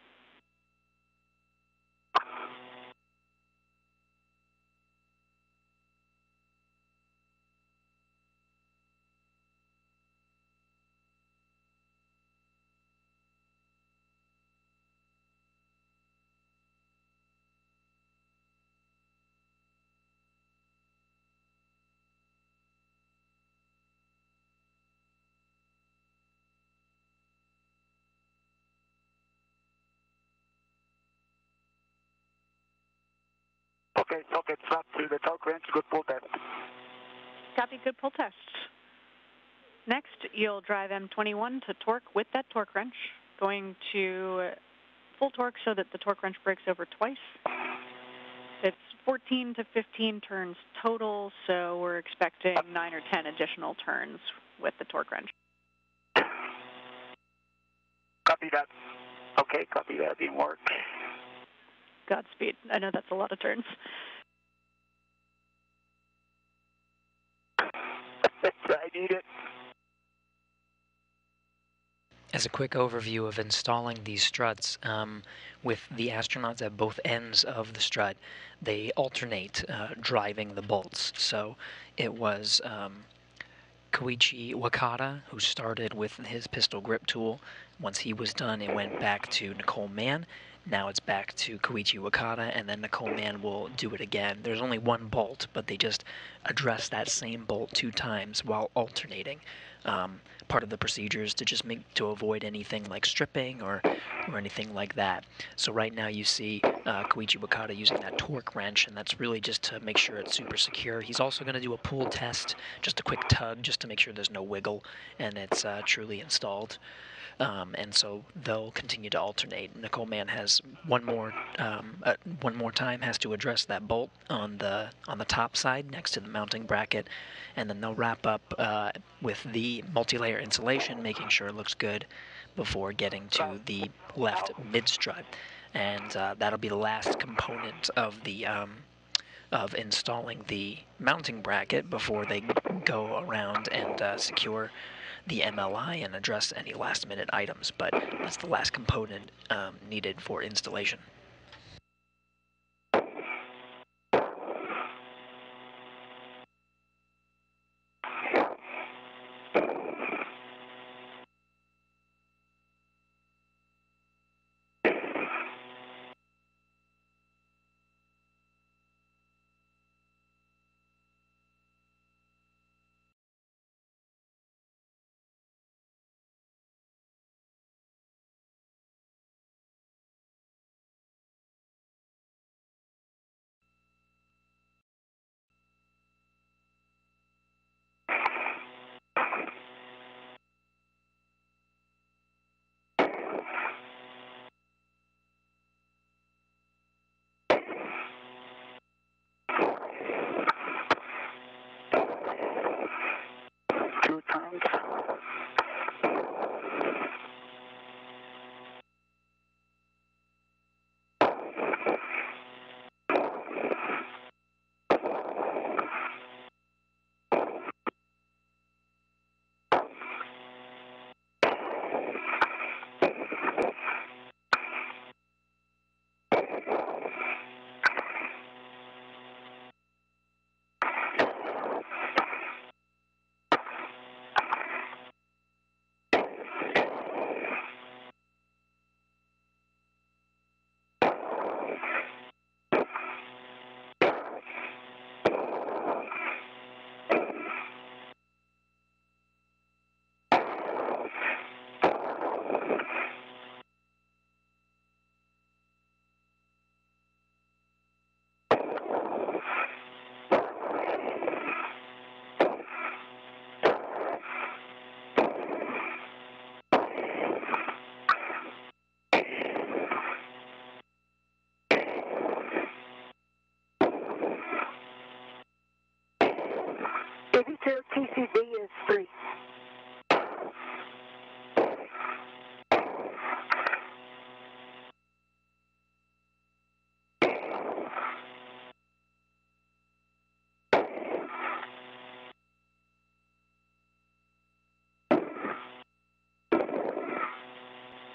Okay, socket swap to the torque wrench, good pull test. Copy, good pull test. Next, you'll drive M21 to torque with that torque wrench, going to full torque so that the torque wrench breaks over twice. It's 14 to 15 turns total, so we're expecting 9 or 10 additional turns with the torque wrench. Copy that. Okay, copy that, didn't work. Godspeed. I know that's a lot of turns. I need it. As a quick overview of installing these struts, with the astronauts at both ends of the strut, they alternate driving the bolts. So it was Koichi Wakata who started with his pistol grip tool. Once he was done, it went back to Nicole Mann. Now it's back to Koichi Wakata, and then Nicole Mann will do it again. There's only one bolt, but they just address that same bolt 2 times while alternating. Part of the procedures to avoid anything like stripping or anything like that. So right now you see Koichi Wakata using that torque wrench, and that's really just to make sure it's super secure. He's also going to do a pull test, just a quick tug, just to make sure there's no wiggle and it's truly installed. And so they'll continue to alternate. Nicole Mann has one more time has to address that bolt on the top side next to the mounting bracket, and then they'll wrap up with the multi-layer insulation, making sure it looks good before getting to the left mid strut, and that'll be the last component of the of installing the mounting bracket before they go around and secure the MLI and address any last-minute items, but that's the last component needed for installation. TCV is 3.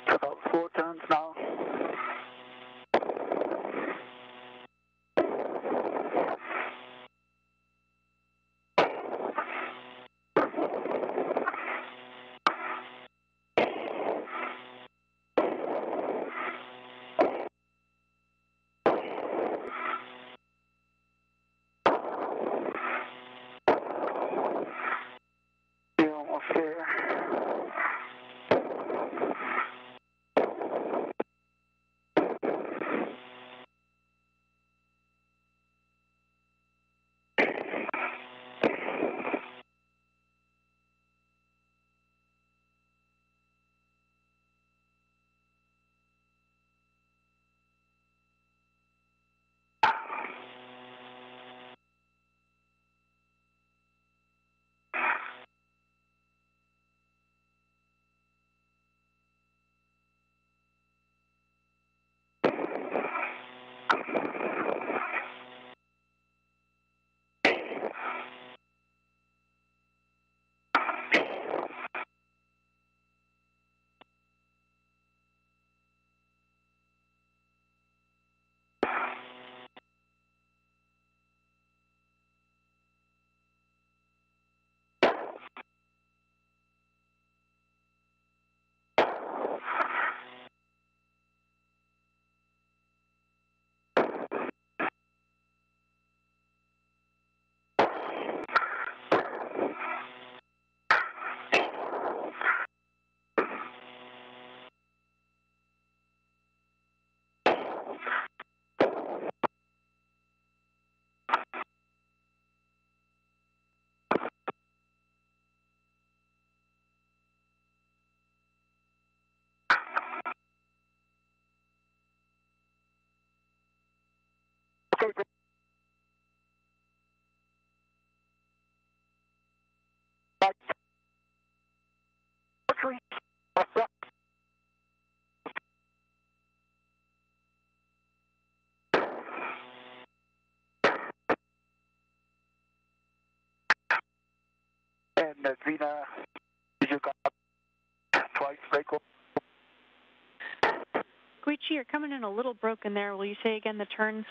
About 4 turns now. But and Zena, did you got twice break over? Koichi, you're coming in a little broken there. Will you say again the turns?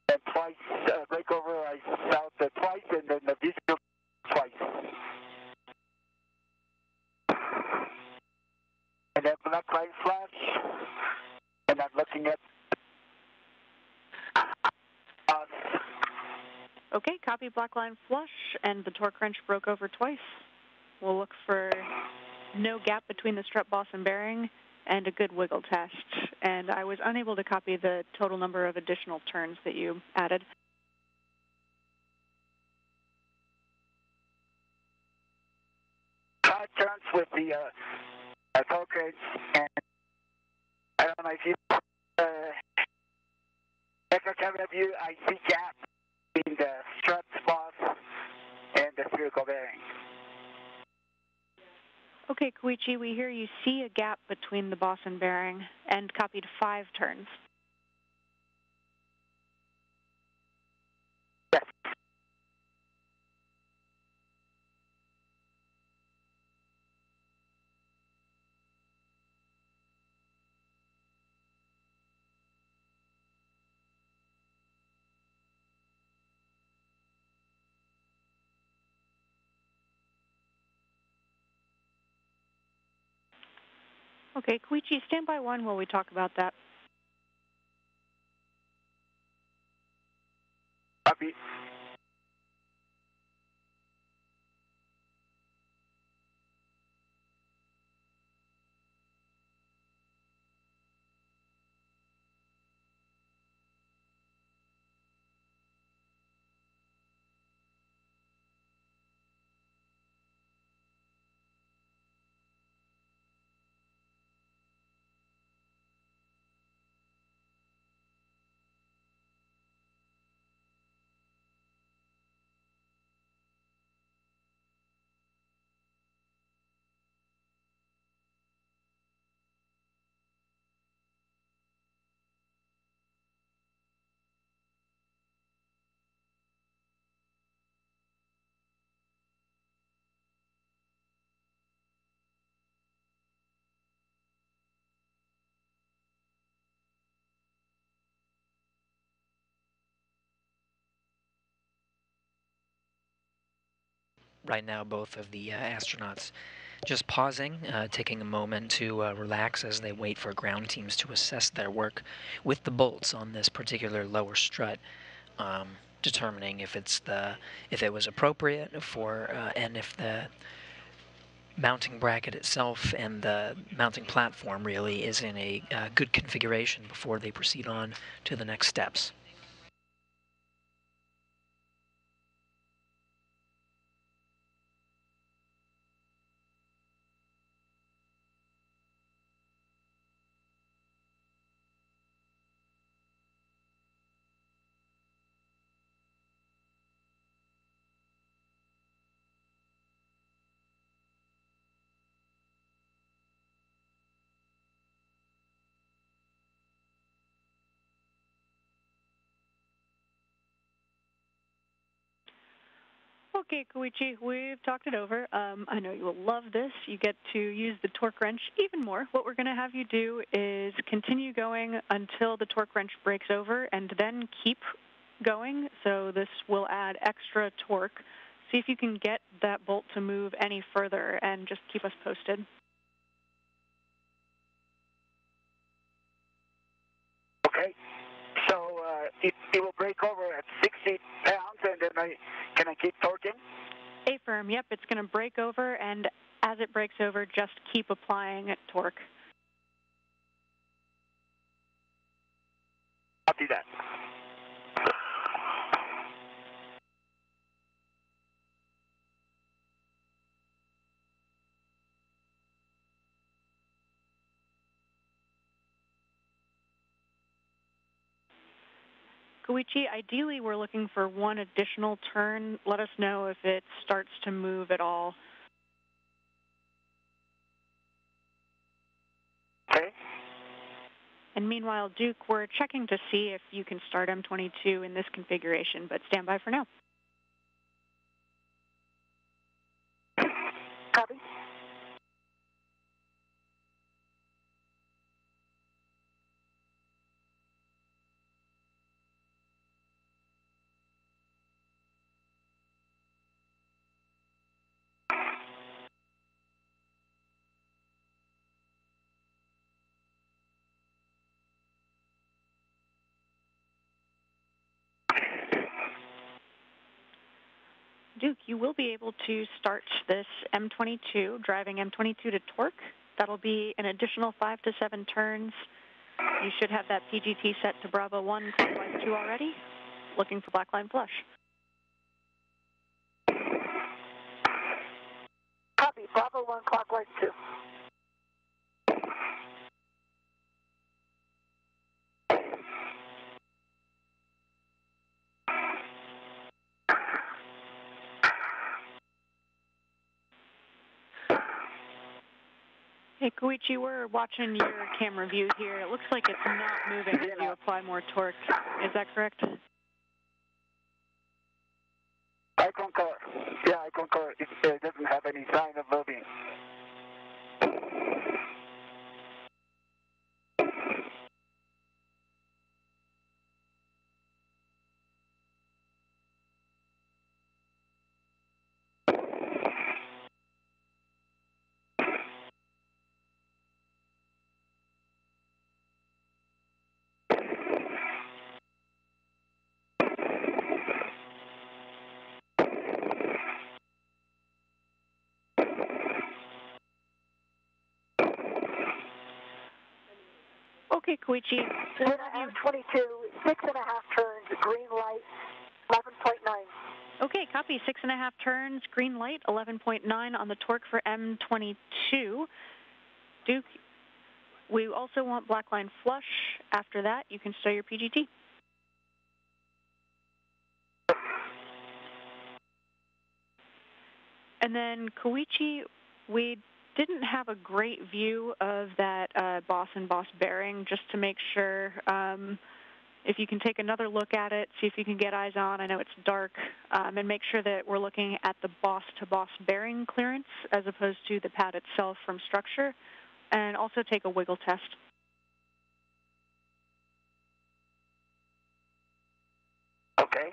And twice break over, I south twice, and then the visual twice. And then black light flash, and I'm looking at us. Okay, copy black line flush, and the torque wrench broke over twice. We'll look for no gap between the strut boss and bearing, and a good wiggle test. And I was unable to copy the total number of additional turns that you added. Five turns with the torque wrench, and I don't know if you extra camera view, I see gap between the strut boss and the spherical bearing. Okay, Koichi, we hear you see a gap between the boss and bearing, and copied 5 turns. Yes. Okay, Koichi, stand by 1 while we talk about that. Copy. Right now, both of the astronauts just pausing, taking a moment to relax as they wait for ground teams to assess their work with the bolts on this particular lower strut, determining if it was appropriate for and if the mounting bracket itself and the mounting platform really is in a good configuration before they proceed on to the next steps. Okay, Koichi, we've talked it over. I know you will love this. You get to use the torque wrench even more. What we're going to have you do is continue going until the torque wrench breaks over and then keep going. So this will add extra torque. See if you can get that bolt to move any further and just keep us posted. Okay. So it will break over at 60 pounds, and then can I keep torquing? A-firm, yep, it's going to break over, and as it breaks over, just keep applying torque. Copy that. Koichi, ideally we're looking for one additional turn. Let us know if it starts to move at all. Okay. And meanwhile, Duke, we're checking to see if you can start M22 in this configuration, but stand by for now. Copy. Duke, you will be able to start this M22, driving M22 to torque. That'll be an additional 5 to 7 turns. You should have that PGT set to Bravo 1, clockwise 2 already. Looking for black line flush. Copy. Bravo 1, clockwise 2. Hey, Koichi, we're watching your camera view here. It looks like it's not moving as you apply more torque. Is that correct? I concur. Yeah, I concur. It doesn't have any sign of moving. Okay, Koichi. We're at M22, 6.5 turns, green light, 11.9. Okay, copy. 6.5 turns, green light, 11.9 on the torque for M22. Duke, we also want black line flush. After that, you can stow your PGT. And then, Koichi, we didn't have a great view of that boss and boss bearing, just to make sure if you can take another look at it, see if you can get eyes on. I know it's dark, and make sure that we're looking at the boss-to-boss bearing clearance as opposed to the pad itself from structure, and also take a wiggle test. Okay.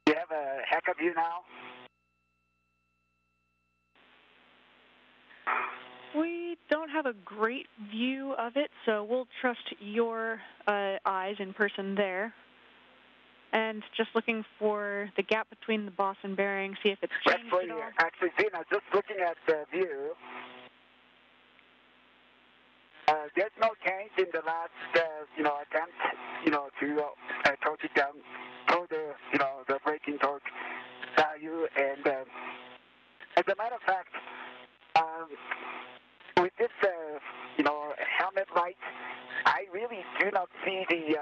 You have a heck of view now? We don't have a great view of it, so we'll trust your eyes in person there. And just looking for the gap between the boss and bearing, see if it's changed at all. Actually, Zena, just looking at the view, there's no change in the last, attempt, to torque it down, throw the braking torque value. And as a matter of fact, with this, helmet light, I really do not see the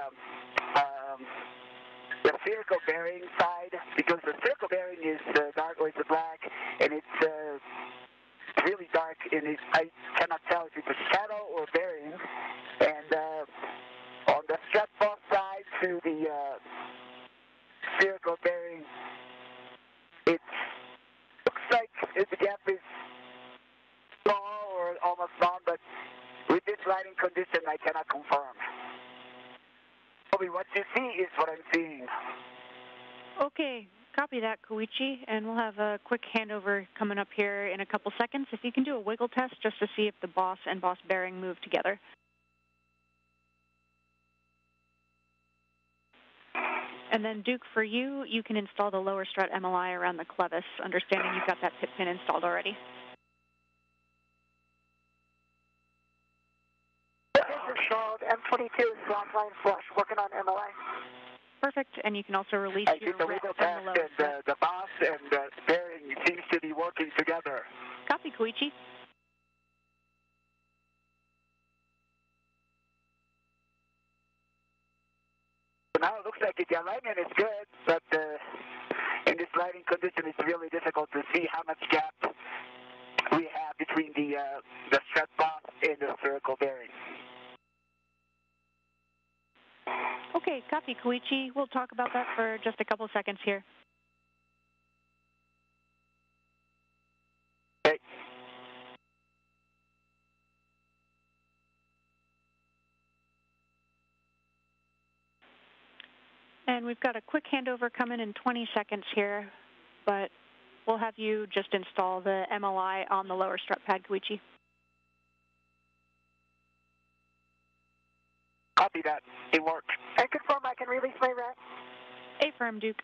spherical bearing side, because the spherical bearing is dark or it's black, and it's really dark, and I cannot tell if it's a shadow or bearing. And on the strut boss side to the spherical bearing, it looks like the gap is small or almost gone, but with this lighting condition, I cannot confirm. Probably what you see is what I'm seeing. Okay, copy that, Koichi, and we'll have a quick handover coming up here in a couple seconds. If you can do a wiggle test just to see if the boss and boss bearing move together. And then, Duke, for you, you can install the lower strut MLI around the clevis, understanding you've got that pit pin installed already. Installed. M22 is black line flush, working on MLI. Perfect, and you can also release I your did the wrist wiggle from test, the lower strut. and the boss and the bearing seems to be working together. Copy, Koichi. like it. The alignment is good, but in this lighting condition, it's really difficult to see how much gap we have between the strut box and the spherical bearing. Okay, copy, Koichi. We'll talk about that for just a couple seconds here. Okay. And we've got a quick handover coming in 20 seconds here, but we'll have you just install the MLI on the lower strut pad, Koichi. Copy that. It worked. And confirm I can release my rack. Affirm, Duke.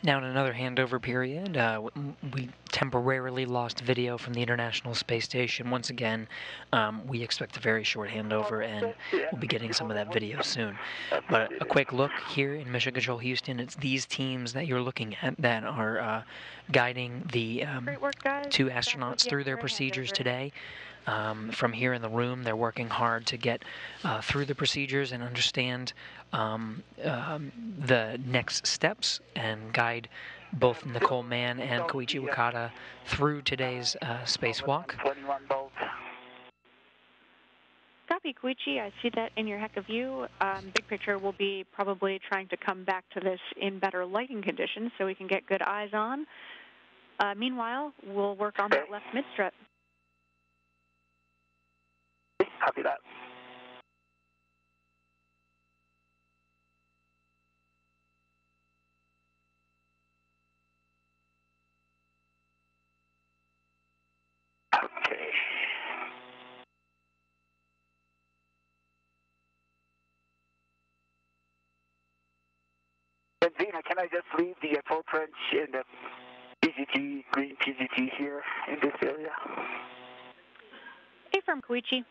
Now in another handover period, we temporarily lost video from the International Space Station. Once again, we expect a very short handover, and we'll be getting some of that video soon. But a quick look here in Mission Control Houston, it's these teams that you're looking at that are guiding the Great work, guys. 2 astronauts through their procedures today. From here in the room, they're working hard to get through the procedures and understand the next steps and guide both Nicole Mann and Koichi Wakata through today's spacewalk. 21 volts. Copy, Koichi. I see that in your heck of view. Big picture will be probably trying to come back to this in better lighting conditions so we can get good eyes on. Meanwhile, we'll work on that left mid-strut. Copy that. Okay. And Zena, can I just leave the torque wrench in the PGT, green PGT here in this area? Affirm, Koichi.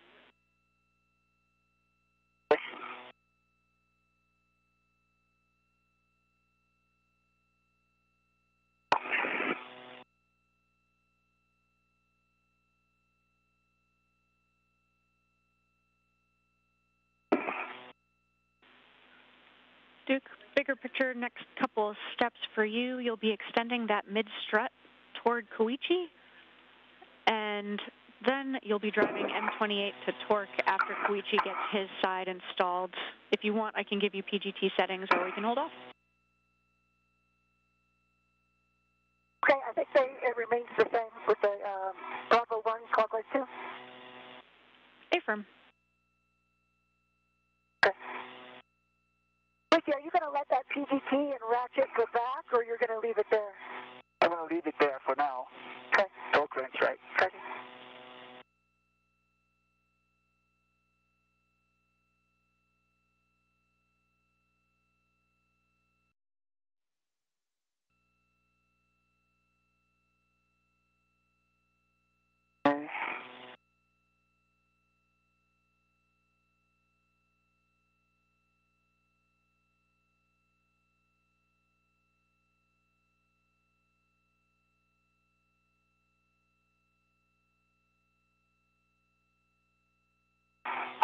Duke, bigger picture, next couple of steps for you. You'll be extending that mid-strut toward Koichi, and then you'll be driving M28 to torque after Koichi gets his side installed. If you want, I can give you PGT settings, or we can hold off. Okay, I think it remains the same with the Bravo 1 clockwise 2. Affirm. Okay. Ricky, are you going to let that PGT and ratchet go back, or you're going to leave it there? I'm going to leave it there for now. Okay. Torque wrench, right? Okay.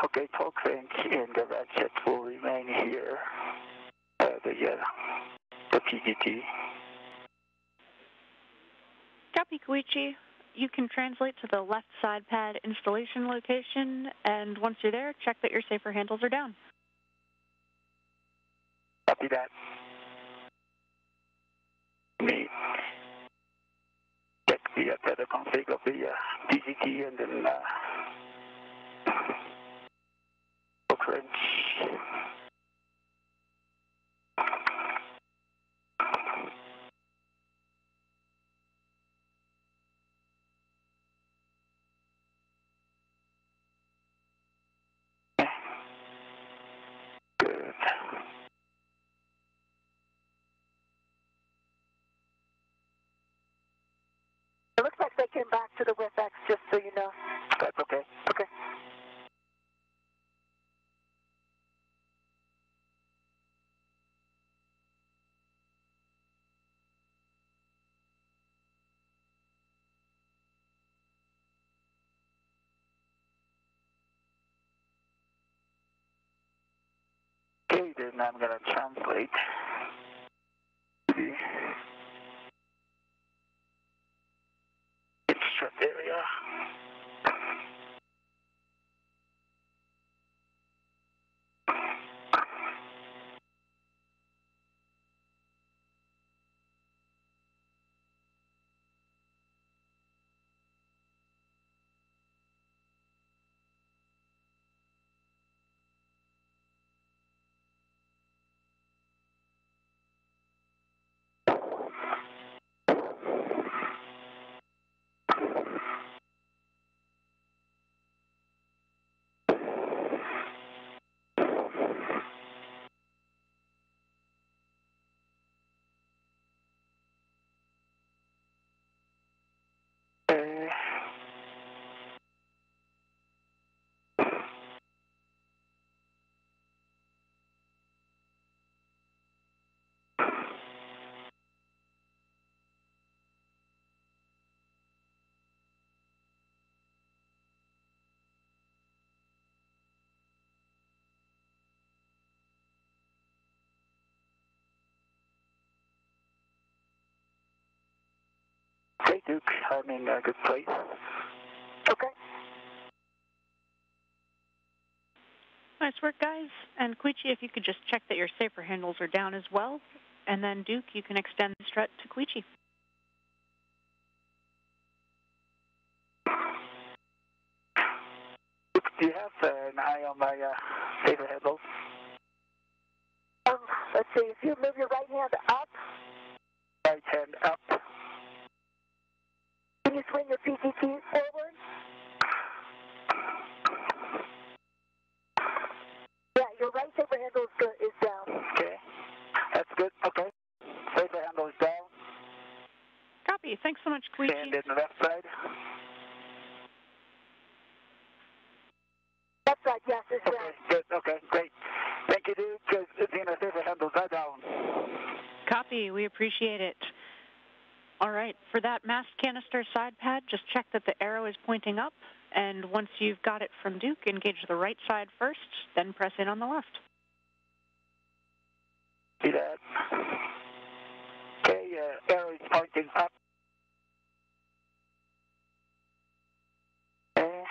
Okay, torque wrench and the ratchet will remain here. The PGT. Copy, Koichi. You can translate to the left side pad installation location, and once you're there, check that your safer handles are down. Copy that. Me check the tether config of the PGT and then torque wrench. Good. It looks like they came back to the WIFX, just so you know. That's okay. Okay. Okay, then I'm going to translate. Strut area. Okay, Duke, I'm in a good place. Okay. Nice work, guys. And Koichi, if you could just check that your safer handles are down as well. And then Duke, you can extend the strut to Koichi. Duke, do you have an eye on my safer handles? Let's see, if you move your right hand up, Right hand up. can you swing your PCT forward? Yeah, your right saber handle is down. Okay, that's good. Okay, safer handle is down. Copy. Thanks so much, Koichi. And in the left side. Left side, yes, is down. Okay, good. Okay, great. Thank you, Duke. Zena, safer handles are down. Copy. We appreciate it. All right. For that mast canister side pad, just check that the arrow is pointing up. And once you've got it from Duke, engage the right side first, then press in on the left. See that? Okay, arrow is pointing up. Okay.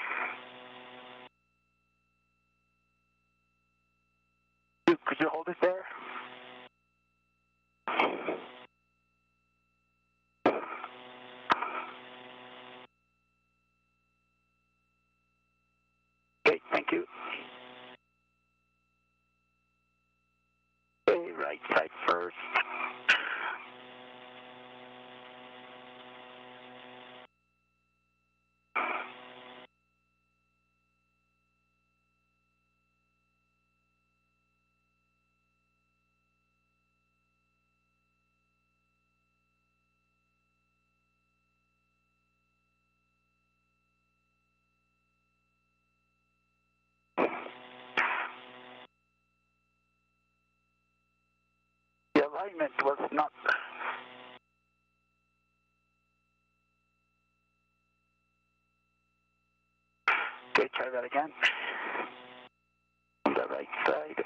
Duke, could you hold it there? Okay, thank you. Okay, right side first. The alignment was not. Okay, try that again. On the right side.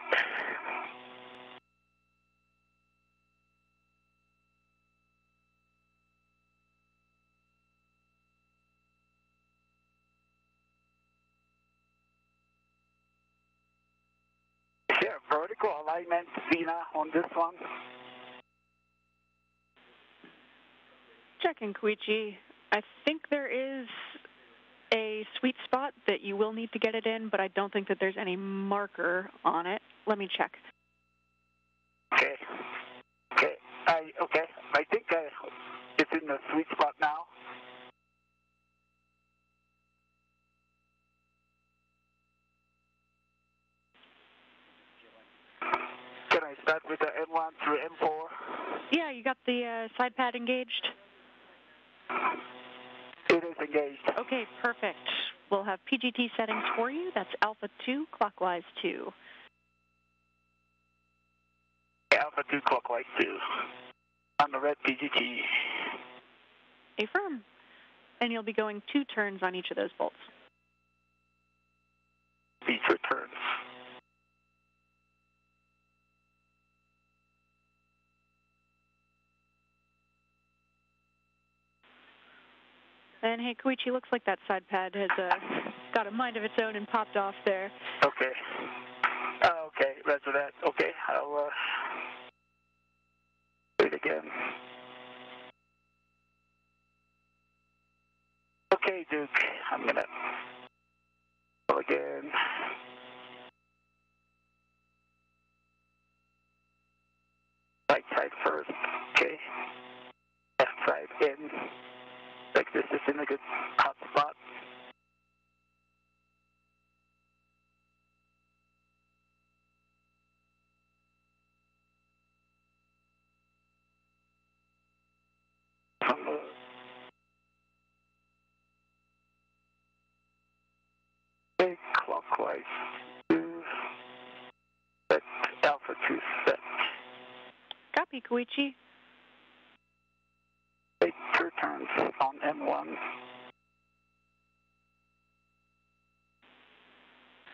Is there a vertical alignment, Zena, on this one? Checking, Koichi. I think there is a sweet spot that you will need to get it in, but I don't think that there's any marker on it. Let me check. Okay. Okay. I think it's in the sweet spot now. Can I start with the M1 through M4? Yeah, you got the side pad engaged? It is engaged. Okay, perfect. We'll have PGT settings for you. That's Alpha 2, clockwise 2. Alpha 2, clockwise 2. On the red PGT. Affirm. And you'll be going 2 turns on each of those bolts. Each returns. And hey, Koichi, looks like that side pad has got a mind of its own and popped off there. Okay. Okay, roger that. Okay, I'll do it again. Okay, Duke, I'm gonna go again. Right side first, okay. Left side in. Like this is in a good hot spot. Okay, clockwise 2. Set Alpha 2 set. Copy, Koichi. Take 2 turns on M1.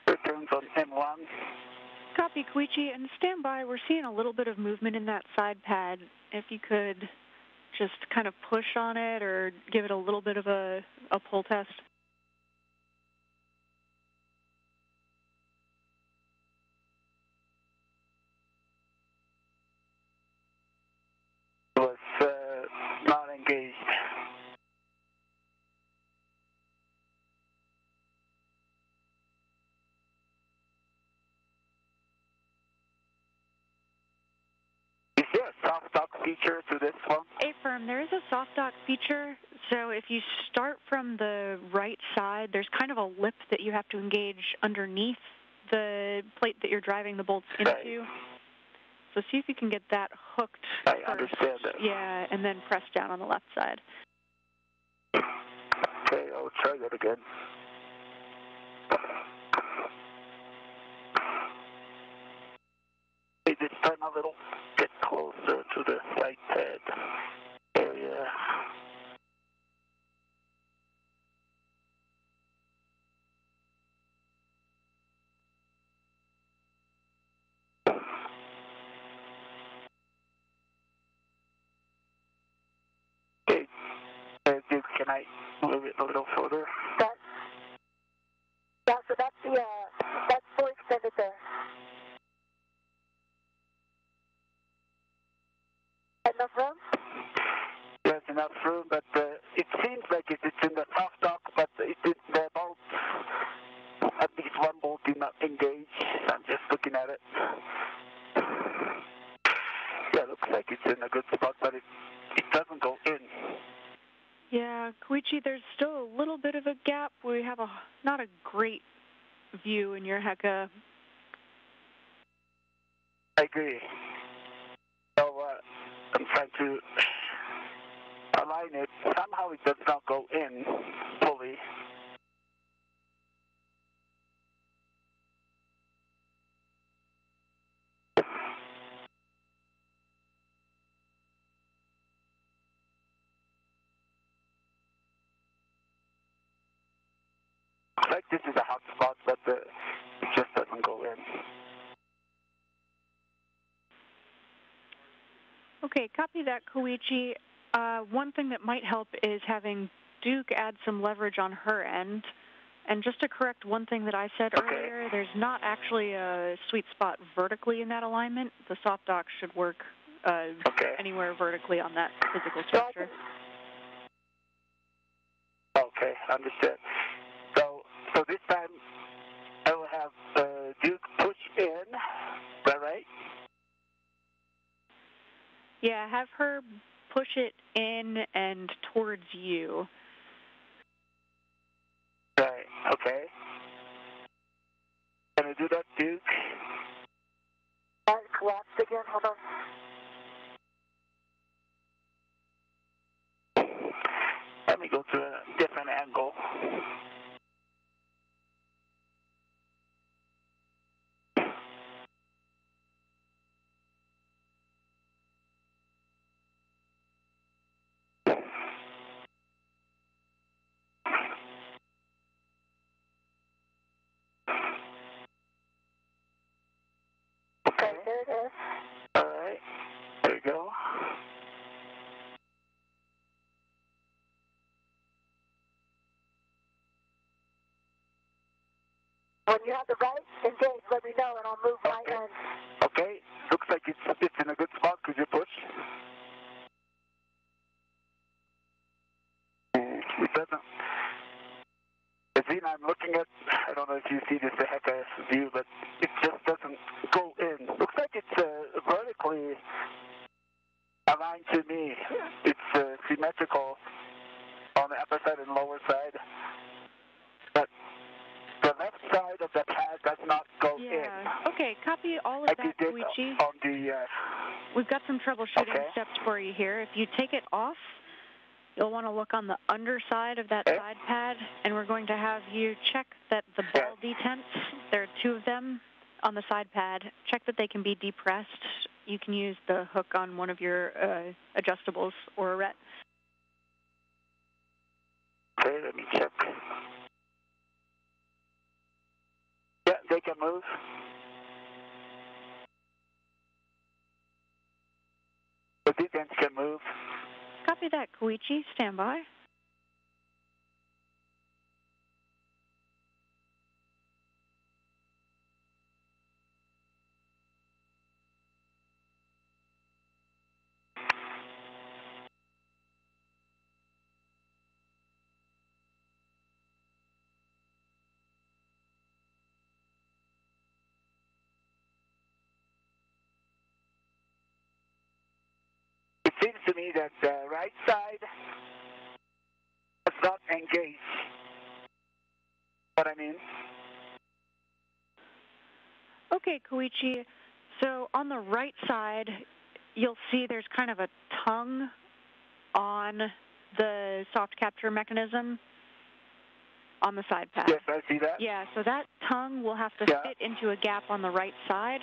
2 turns on M1. Copy, Koichi, and stand by. We're seeing a little bit of movement in that side pad. If you could just kind of push on it or give it a little bit of a pull test. Was not engaged. Is there a soft dock feature to this one? Affirm, there is a soft dock feature. So if you start from the right side, there's kind of a lip that you have to engage underneath the plate that you're driving the bolts into. Right. So see if you can get that hooked I first. understand that. Yeah, and then press down on the left side. Okay, I'll try that again. Hey, this time a little get closer to the right pad area. Okay, Duke, can I move it a little further? Yeah, so that's fully extended there. Enough room? There's enough room, but it seems like it's in the soft dock, but the bolt, at least one bolt did not engage. I'm just looking at it. Yeah, looks like it's in a good spot, but it doesn't go in. Yeah, Koichi, there's still a little bit of a gap. We have not a great view in your Heka. I agree. So I'm trying to align it. Somehow it does not go in fully. Looks like this is a hot spot, but it just doesn't go in. Okay, copy that, Koichi. One thing that might help is having Duke add some leverage on her end. And just to correct one thing that I said earlier, there's not actually a sweet spot vertically in that alignment. The soft dock should work anywhere vertically on that physical structure. Okay, understood. So this time I will have Duke push in, is that right? Yeah, have her push it in and towards you. Right, okay. Can I do that, Duke? Collapsed again, hold on. Let me go to a different There it is. All right. There you go. When you have the right engage, let me know and I'll move my end. Okay. Looks like it's in a good spot. Could you push? It doesn't. I'm looking at, I don't know if you see this the Heka view, but it just doesn't go in. Looks like it's vertically aligned to me. It's symmetrical on the upper side and lower side. But the left side of the pad does not go in. Okay, copy all of that, Koichi. On the, We've got some troubleshooting steps for you here. If you take it off, you'll want to look on the underside of that side pad, and we're going to have you check that the ball detents, there are two of them on the side pad, check that they can be depressed. You can use the hook on one of your adjustables or a ret. Okay, let me check. Yeah, they can move. The detents can move. Copy that, Koichi. Stand by. It seems to me that the right side does not engage. What I mean? Okay, Koichi. So on the right side, you'll see there's kind of a tongue on the soft capture mechanism on the side pad. Yes, I see that. Yeah, so that tongue will have to fit into a gap on the right side.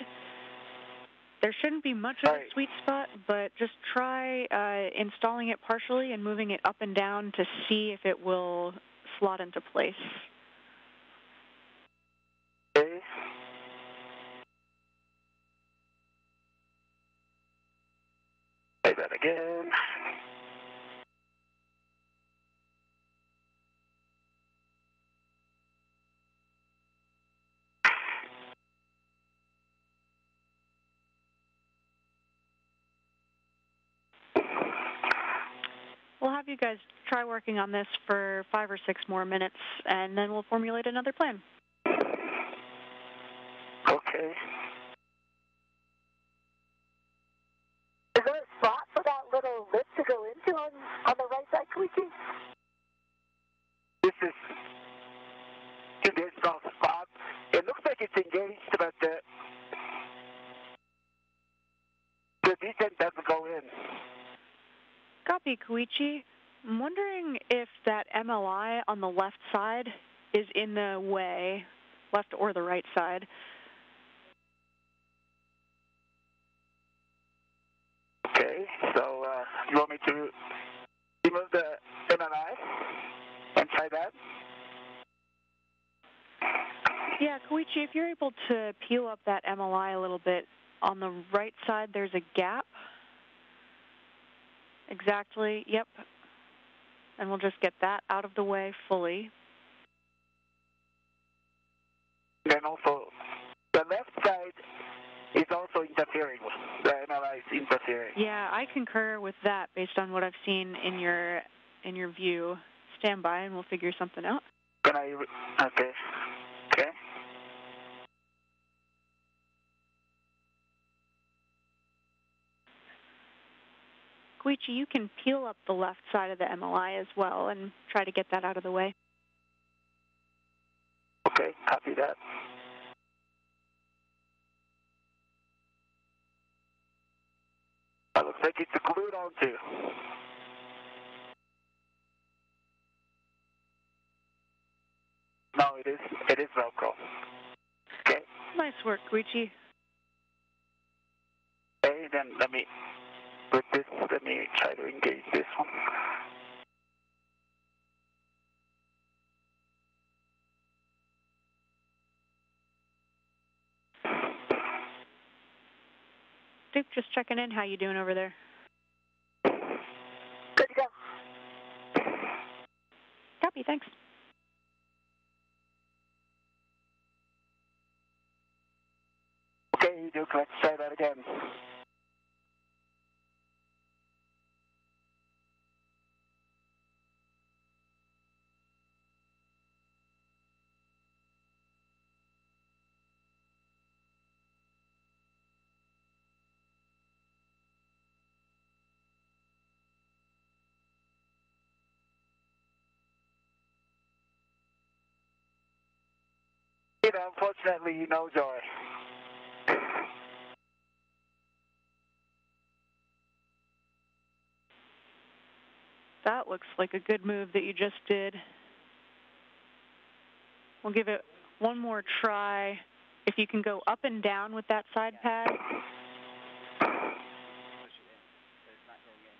There shouldn't be much of a sweet spot, but just try installing it partially and moving it up and down to see if it will slot into place. Okay. Say that again. We'll have you guys try working on this for 5 or 6 more minutes, and then we'll formulate another plan. Okay. Is there a spot for that little lip to go into on the right side, Koichi? This is in the install spot. It looks like it's engaged, but the detent doesn't go in. Copy, Koichi. I'm wondering if that MLI on the left side is in the way, left or the right side. Okay, so you want me to remove the MLI and try that? Yeah, Koichi, if you're able to peel up that MLI a little bit, on the right side there's a gap. Exactly, yep. And we'll just get that out of the way fully. Then also, the left side is also interfering. The MLI is interfering. Yeah, I concur with that based on what I've seen in your view. Stand by and we'll figure something out. Can I? Okay. Okay. Koichi, you can peel up the left side of the MLI as well and try to get that out of the way. Okay, copy that. Looks like it's glued on too. No, it is Velcro. Okay. Nice work, Koichi. Okay, then let me try to engage this one. Duke, just checking in. How you doing over there? Good to go. Copy, thanks. Okay, Duke, let's try that again. Unfortunately, no joy. That looks like a good move that you just did. We'll give it one more try. If you can go up and down with that side pad.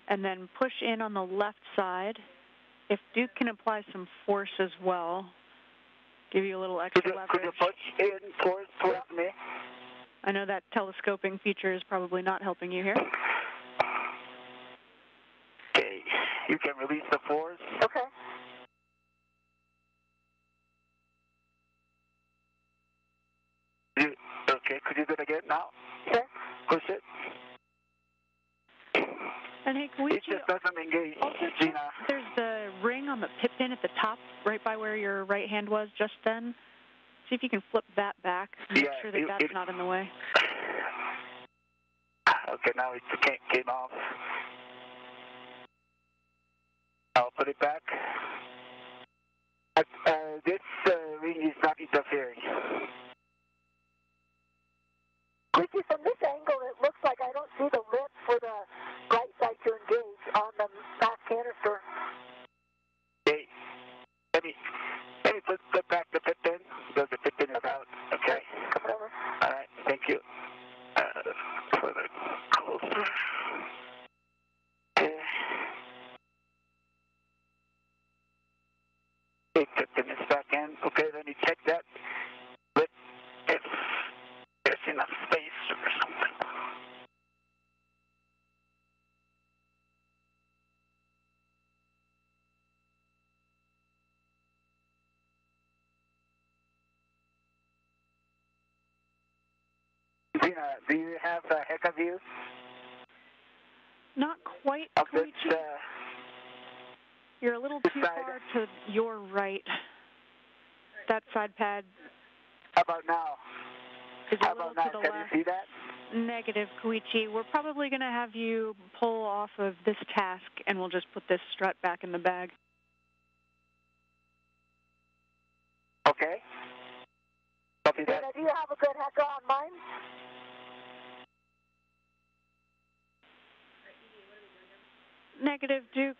And then push in on the left side. If Duke can apply some force as well, give you a little extra leverage. Could you push in towards me? I know that telescoping feature is probably not helping you here. Okay, you can release the force. Okay. Okay, could you do it again now? Okay. Push it. And hey, Koichi, It just doesn't engage, also Gina. there's the ring on the pit pin at the top, right by where your right hand was just then. See if you can flip that back. Make sure that that's not in the way. Okay, now it came off. I'll put it back. This ring is not interfering. Koichi, from this angle, it looks like I don't see the lip for the right side to engage on the back canister. Okay, let me put back the pit pin. The pit pin is out. Okay. Come over. All right, thank you. Further closer. Okay. Okay, pit pin is back in. Okay, let me check that. If there's enough space or something. Gina, do you have a HECA view? Not quite, Of this, Koichi. You're a little too side. far to your right. That side pad How about now? is a How little about to now? the Can left. you see that? Negative, Koichi. We're probably going to have you pull off of this task, and we'll just put this strut back in the bag. Okay. Copy that. Dana, do you have a good HECA on mine? Negative, Duke.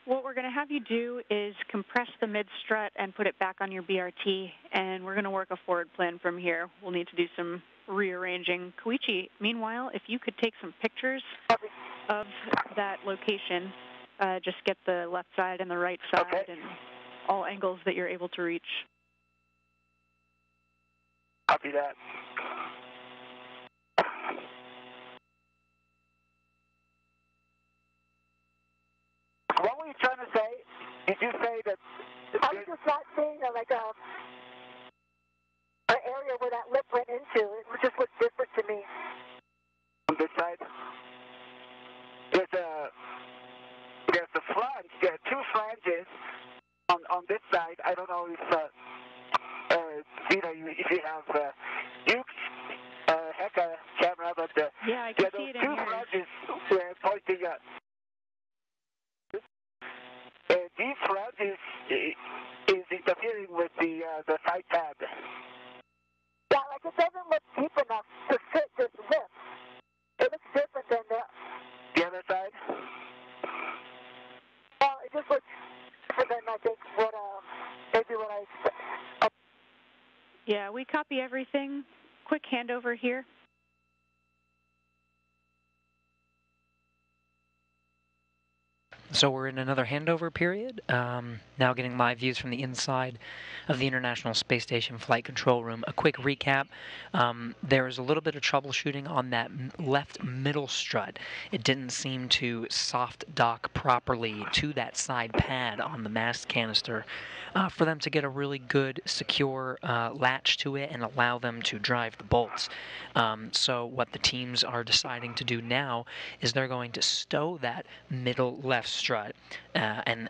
What we're going to have you do is compress the mid-strut and put it back on your BRT, and we're going to work a forward plan from here. We'll need to do some rearranging. Koichi, meanwhile, if you could take some pictures of that location, just get the left side and the right side and all angles that you're able to reach. Copy that. What were you trying to say? Did you say that? I was just not seeing an area where that lip went into. It just looked different to me. On this side? There's a flange. There are two flanges on this side. I don't know if if you have Duke's HECA camera, but yeah, I can see it in two yours. flanges were pointing up. These flanges is interfering with the side pad. Yeah, like it doesn't look deep enough to fit this lip. It looks different than The other side? well, it just looks different than I think what maybe what I expect. Yeah, we copy everything. Quick handover here. So we're in another handover period. Now getting live views from the inside of the International Space Station Flight Control Room. A quick recap, there was a little bit of troubleshooting on that left middle strut. It didn't seem to soft dock properly to that side pad on the mast canister for them to get a really good, secure latch to it and allow them to drive the bolts. So what the teams are deciding to do now is they're going to stow that middle left strut and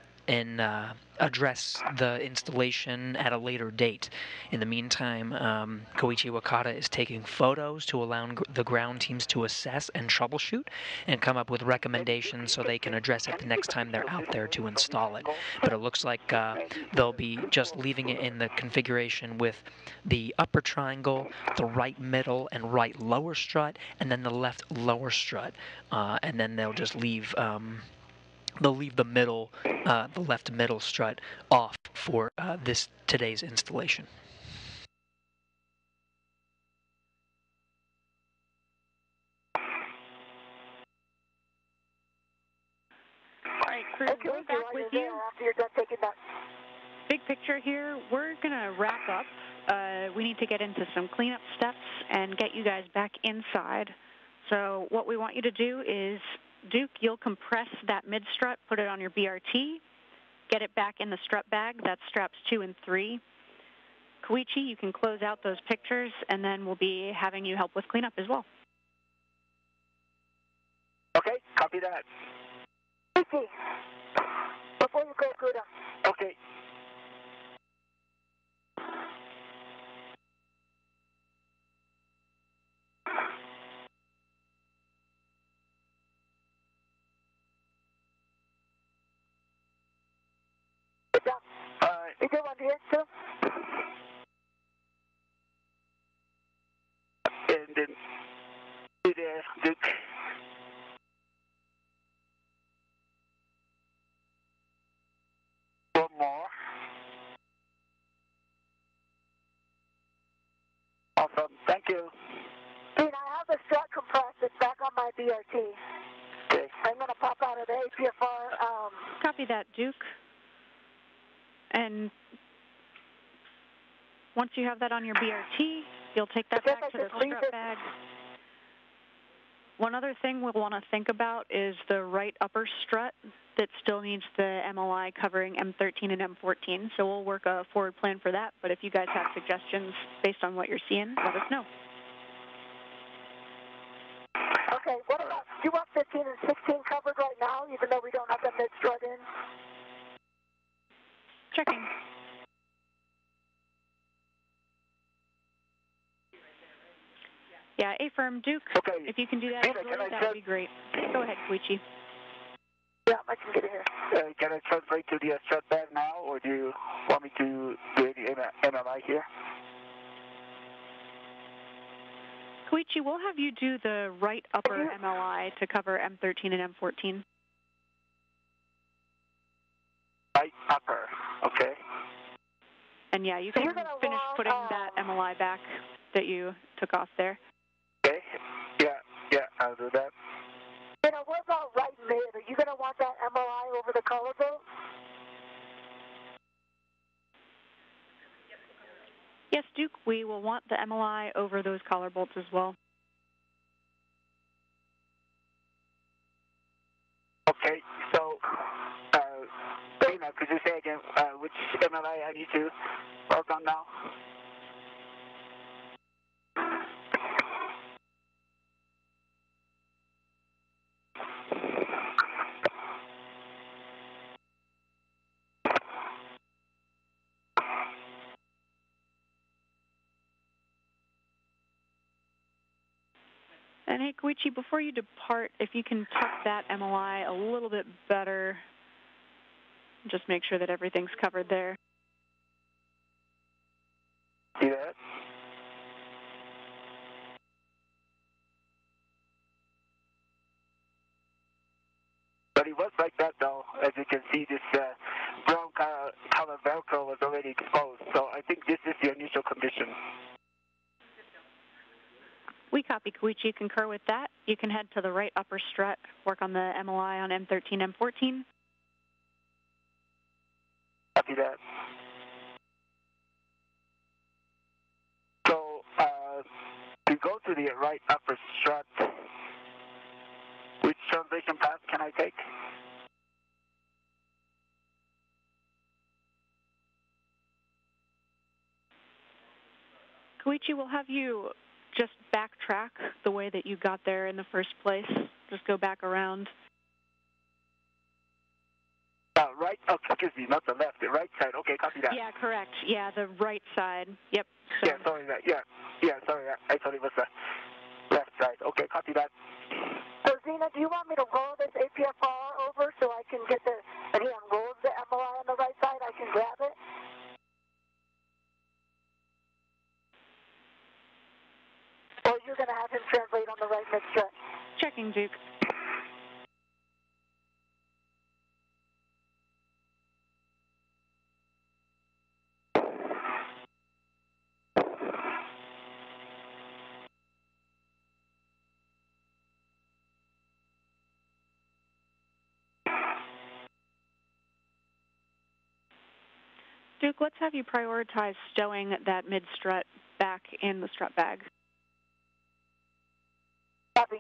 address the installation at a later date. In the meantime, Koichi Wakata is taking photos to allow the ground teams to assess and troubleshoot and come up with recommendations so they can address it the next time they're out there to install it. But it looks like they'll be just leaving it in the configuration with the upper triangle, the right middle and right lower strut, and then the left lower strut. And then they'll just leave the middle, the left middle strut off for today's installation. All right, crew, we're back with you. After you're done taking that. Big picture here, we're going to wrap up. We need to get into some cleanup steps and get you guys back inside. So what we want you to do is, Duke, you'll compress that mid-strut, put it on your BRT, get it back in the strut bag. That's straps 2 and 3. Koichi, you can close out those pictures, and then we'll be having you help with cleanup as well. Okay, copy that. Koichi, before you go, Kuda. Okay. Is there one here, too? And then be there, Duke. One more. Awesome, thank you. Dean, I have the strut compressed. It's back on my BRT. Okay. I'm going to pop out of the APFR. Copy that, Duke. And once you have that on your BRT, you'll take that back to the strut bag. One other thing we'll want to think about is the right upper strut that still needs the MLI covering M13 and M14. So we'll work a forward plan for that. But if you guys have suggestions based on what you're seeing, let us know. Okay, what about, do you want 15 and 16 covered right now, even though we don't have the mid-strut in? Checking. Yeah, A-firm, Duke, Okay. if you can do that, that would be great. Go ahead, Koichi. Yeah, I can get it here. Can I translate to the strut bag now, or do you want me to do the MLI here? Koichi, we'll have you do the right upper MLI to cover M13 and M14. Right upper, okay. And yeah, you can finish putting that MLI back that you took off there. Okay, yeah, I'll do that. You know, what about right mid? Are you going to want that MLI over the collarbone? Yes, Duke, we will want the MLI over those collar bolts as well. Okay, so, Dina, could you say again which MLI I need to work on now? And hey, Koichi, before you depart, if you can tuck that MLI a little bit better, just make sure that everything's covered there. See that? But it was like that though. As you can see, this brown color Velcro was already exposed. So I think this is the initial condition. We copy, Koichi, concur with that. You can head to the right upper strut, work on the MLI on M13, M14. Copy that. So, to go to the right upper strut, which translation path can I take? Koichi, we'll have you just backtrack the way that you got there in the first place. Just go back around. Right, oh, excuse me, not the left, the right side. Okay, copy that. Yeah, correct. Yeah, the right side. Yep. So. Yeah, sorry, sorry, I thought it was the left side. Okay, copy that. So, Zena, do you want me to roll this APFR over so I can get and he unrolls the MOI on the right side, I can grab it? Or you're going to have him translate on the right mid-strut? Checking, Duke. Duke, let's have you prioritize stowing that mid-strut back in the strut bag. Copy.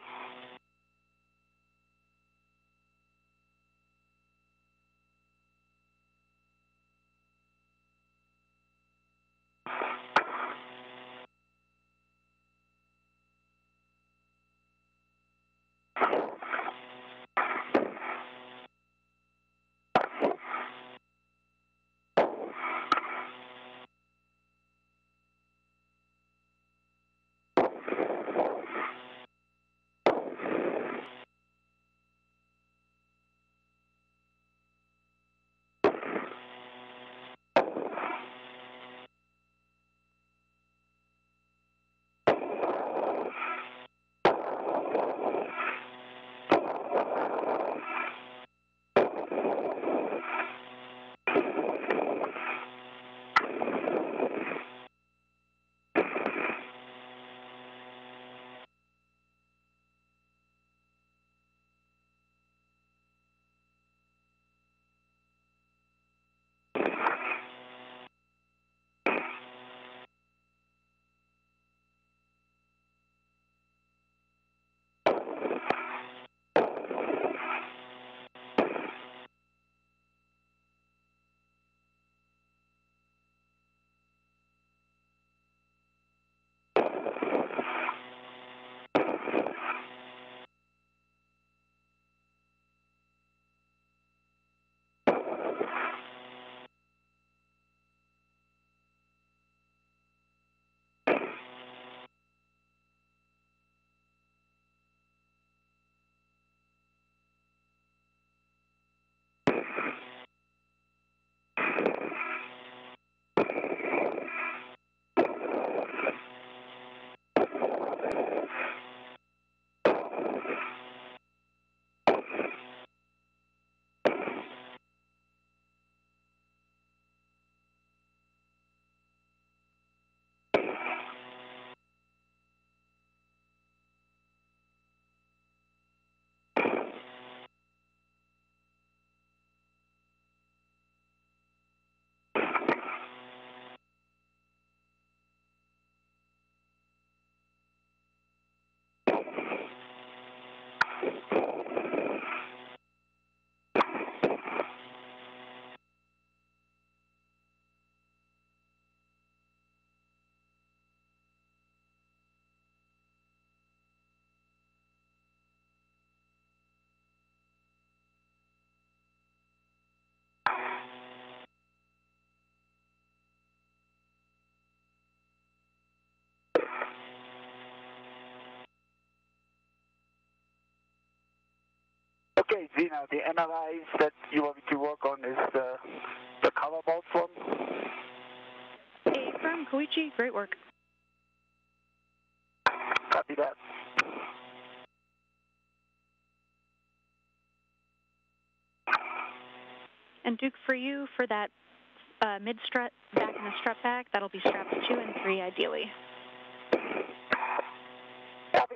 Okay, Zena, the analyze that you want me to work on is the color bolt one? Affirm, Koichi, great work. Copy that. And Duke, for you, for that mid-strut back in the strut bag, that'll be straps 2 and 3 ideally. Copy.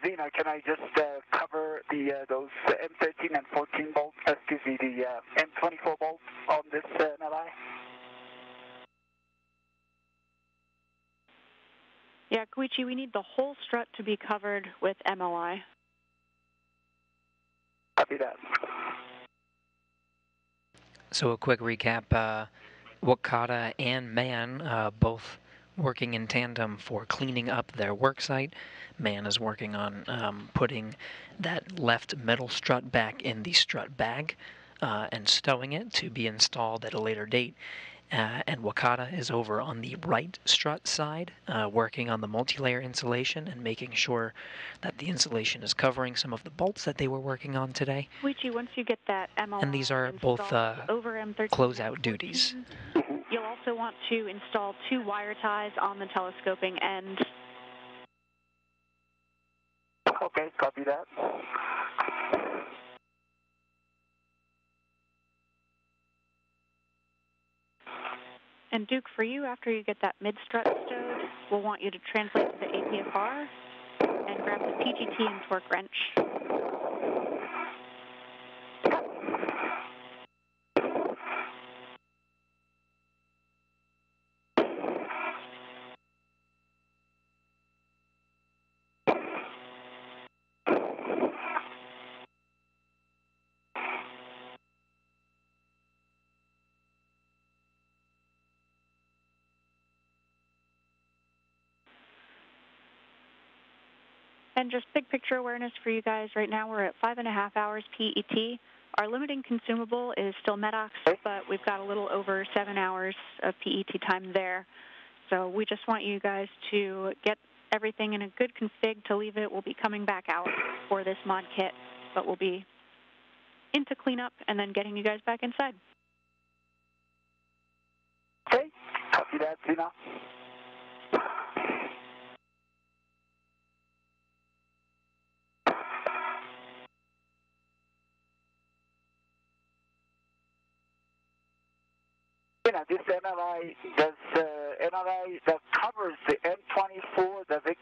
Zena, can I just cover those M13 and 14 bolts, excuse me, the M24 bolts on this MLI? Yeah, Koichi, we need the whole strut to be covered with MLI. Copy that. So a quick recap, Wakata and Mann both working in tandem for cleaning up their work site. Mann is working on putting that left middle strut back in the strut bag and stowing it to be installed at a later date. And Wakata is over on the right strut side, working on the multi-layer insulation and making sure that the insulation is covering some of the bolts that they were working on today. Koichi, once you get that MLI And these are both over M13 closeout duties. You'll also want to install 2 wire ties on the telescoping end. Okay, copy that. And Duke, for you, after you get that mid-strut stowed, we'll want you to translate to the APFR and grab the PGT and torque wrench. And just big picture awareness for you guys, right now we're at 5.5 hours PET. Our limiting consumable is still MEDOX, but we've got a little over 7 hours of PET time there. So we just want you guys to get everything in a good config to leave it. We'll be coming back out for this mod kit, but we'll be into cleanup and then getting you guys back inside. Okay, copy that, Zena. This NRI, does NRI that covers the M24, does it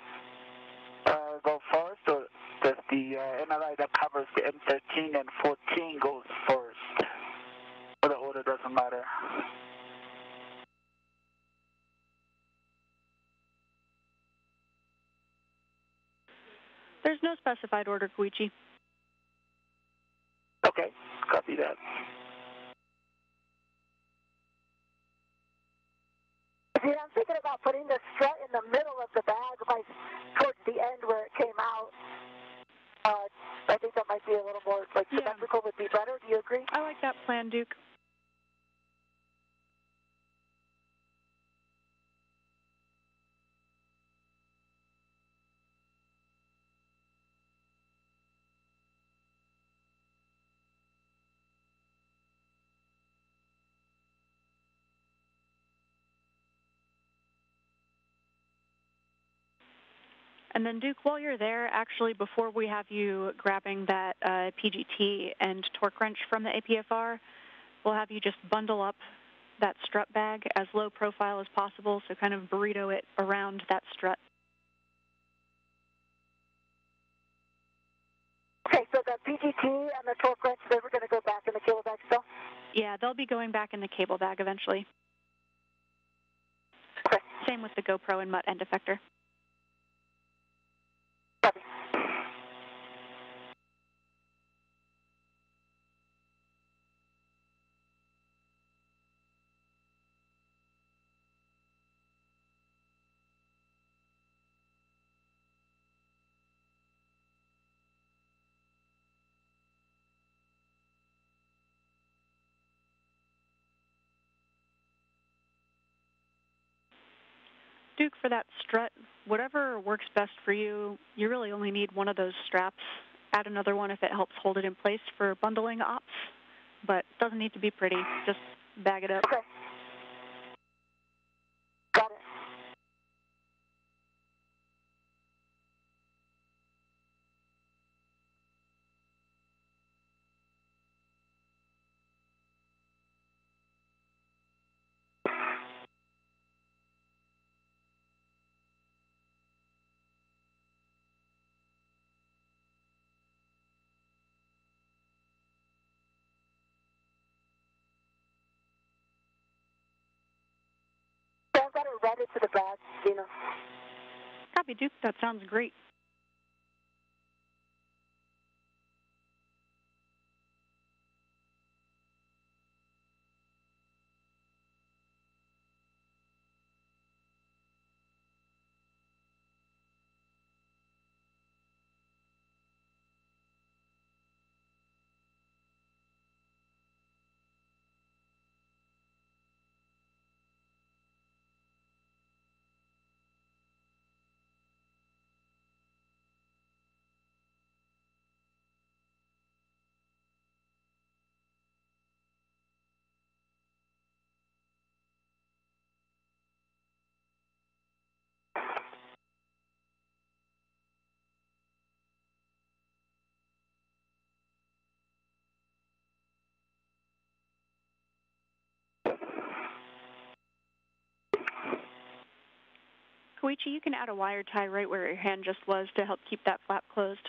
go first, or does the NRI that covers the M13 and 14 goes first? Or the order doesn't matter? There's no specified order, Koichi. Okay, copy that. Yeah, I'm thinking about putting the strut in the middle of the bag, like towards the end where it came out. I think that might be a little more symmetrical, would be better. Do you agree? I like that plan, Duke. And then, Duke, while you're there, actually, before we have you grabbing that PGT and torque wrench from the APFR, we'll have you just bundle up that strut bag as low profile as possible, so kind of burrito it around that strut. Okay, so the PGT and the torque wrench, they were going to go back in the cable bag still? Yeah, they'll be going back in the cable bag eventually. Okay. Same with the GoPro and mutt end effector. Copy. Duke, for that strut, whatever works best for you, you really only need one of those straps. Add another one if it helps hold it in place for bundling ops, but doesn't need to be pretty. Just bag it up. Okay. Got it. headed to the bag, Gina. Copy, Duke. That sounds great. Koichi, you can add a wire tie right where your hand just was to help keep that flap closed.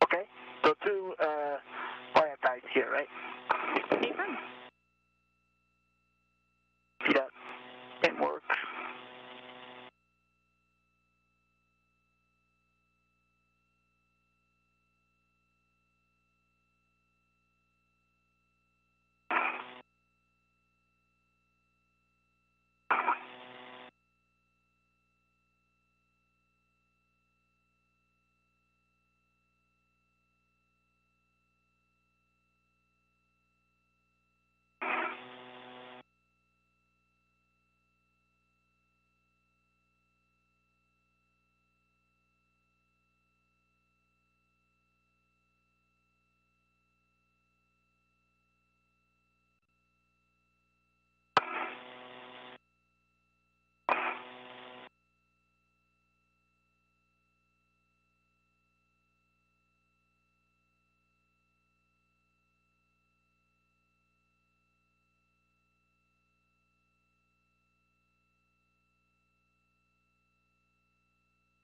Okay, so 2 wire ties here, right? Affirm. See that? It works.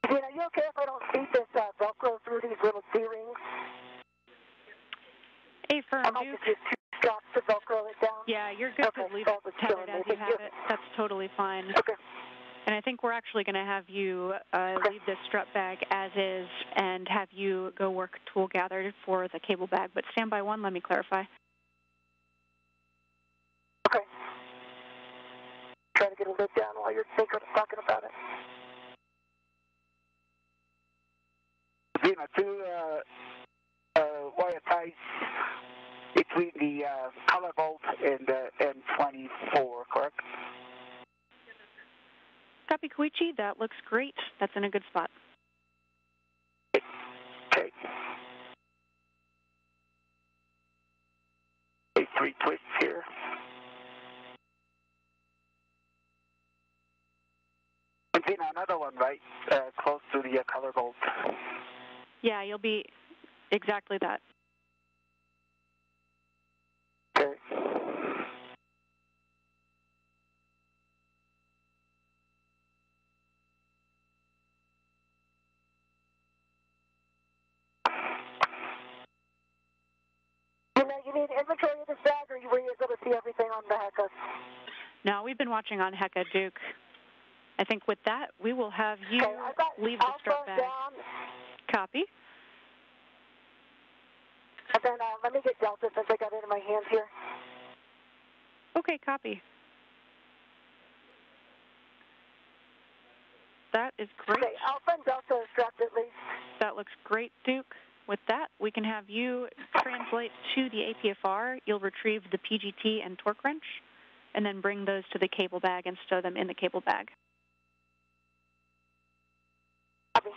Gina, are you okay if I don't feed this Velcro through these little D-rings? Affirm, I might Duke. just use 2 straps to Velcro it down. Yeah, you're good Okay, to leave that it was tethered killing me. as you have it. That's totally fine. Okay. And I think we're actually going to have you leave this strut bag as is and have you go work tool gather for the cable bag. But stand by one, let me clarify. Okay. Try to get a lid down while you're talking about it. Gina, 2 wire ties between the color bolt and the M24, correct? Copy, Koichi. That looks great. That's in a good spot. Okay. 3 twists here. And Gina, another one, right? Close to the color bolt. Yeah, you'll be exactly that. Okay. You need inventory of this bag, or were you able to see everything on the HECA? No, we've been watching on HECA, Duke. I think with that, we will have you Okay, I've got leave the Alpha strut bag. down, Copy. and then let me get Delta since I got it in my hands here. Okay, copy. That is great. Okay, Alpha and Delta are strapped at least. That looks great, Duke. With that, we can have you translate to the APFR. You'll retrieve the PGT and torque wrench, and then bring those to the cable bag and stow them in the cable bag. Copy.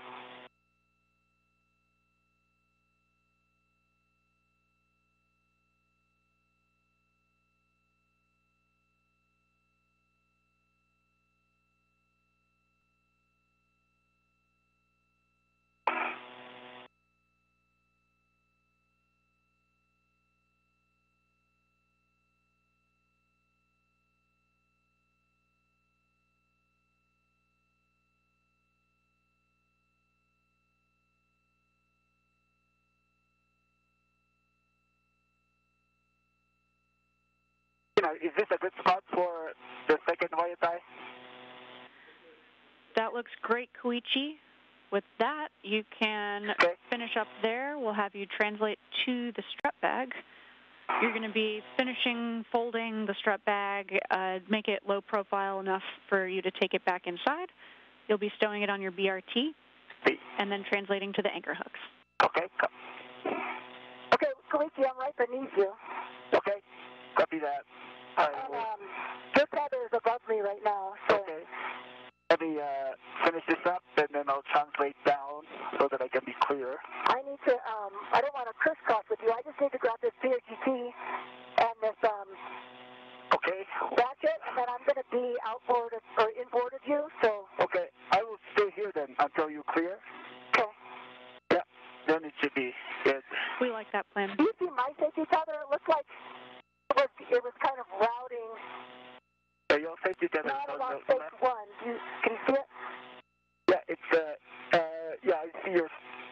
Is this a good spot for the second YSI. That looks great, Koichi. With that, you can finish up there. We'll have you translate to the strut bag. You're going to be finishing folding the strut bag, make it low profile enough for you to take it back inside. You'll be stowing it on your BRT and then translating to the anchor hooks. Okay. Okay, Koichi, I'm right beneath you. Okay, copy that. And your tether is above me right now. So. Okay. Let me finish this up, and then I'll translate down so that I can be clear. I need to, I don't want to crisscross with you. I just need to grab this PRGT and this okay. ratchet, and then I'm going to be outboarded or inboarded you, so. Okay, I will stay here then until you clear. Okay. Yeah, then it should be good. We like that plan. Do you see my safety tether? It looks like it was kind of routing. Your safety tether Not is on along the space left. one. Can you see it? Yeah, it's yeah, I see your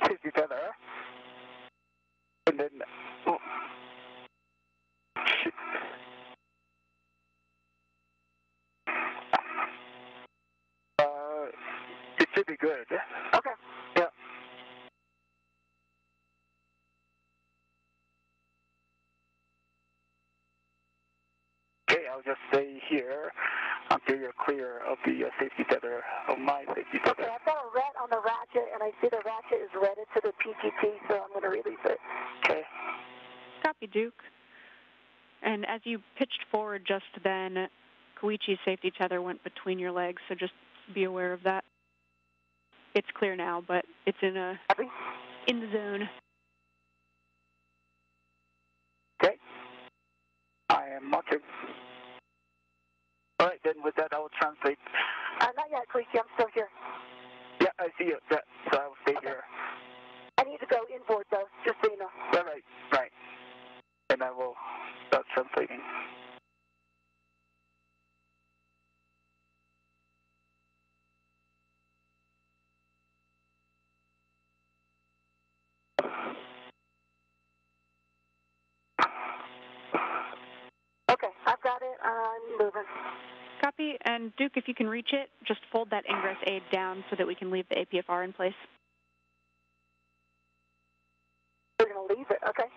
safety tether. And then, shit. It should be good. Okay. Yeah. Okay, I'll just stay here until you're clear of the safety tether, of my safety tether. Okay, I've got a red on the ratchet, and I see the ratchet is redded to the PGT, so I'm going to release it. Okay. Copy, Duke. And as you pitched forward just then, Koichi's safety tether went between your legs, so just be aware of that. It's clear now, but it's in the zone. Okay. I am watching. All right, then with that, I will translate. Not yet, Koichi. I'm still here. Yeah, I see it. Yeah, so I will stay here. I need to go inboard, though, just so you know. All right, right. And I will start translating. Okay, I've got it. I'm moving. Copy. And Duke, if you can reach it, just fold that ingress aid down so that we can leave the APFR in place. We're going to leave it, okay?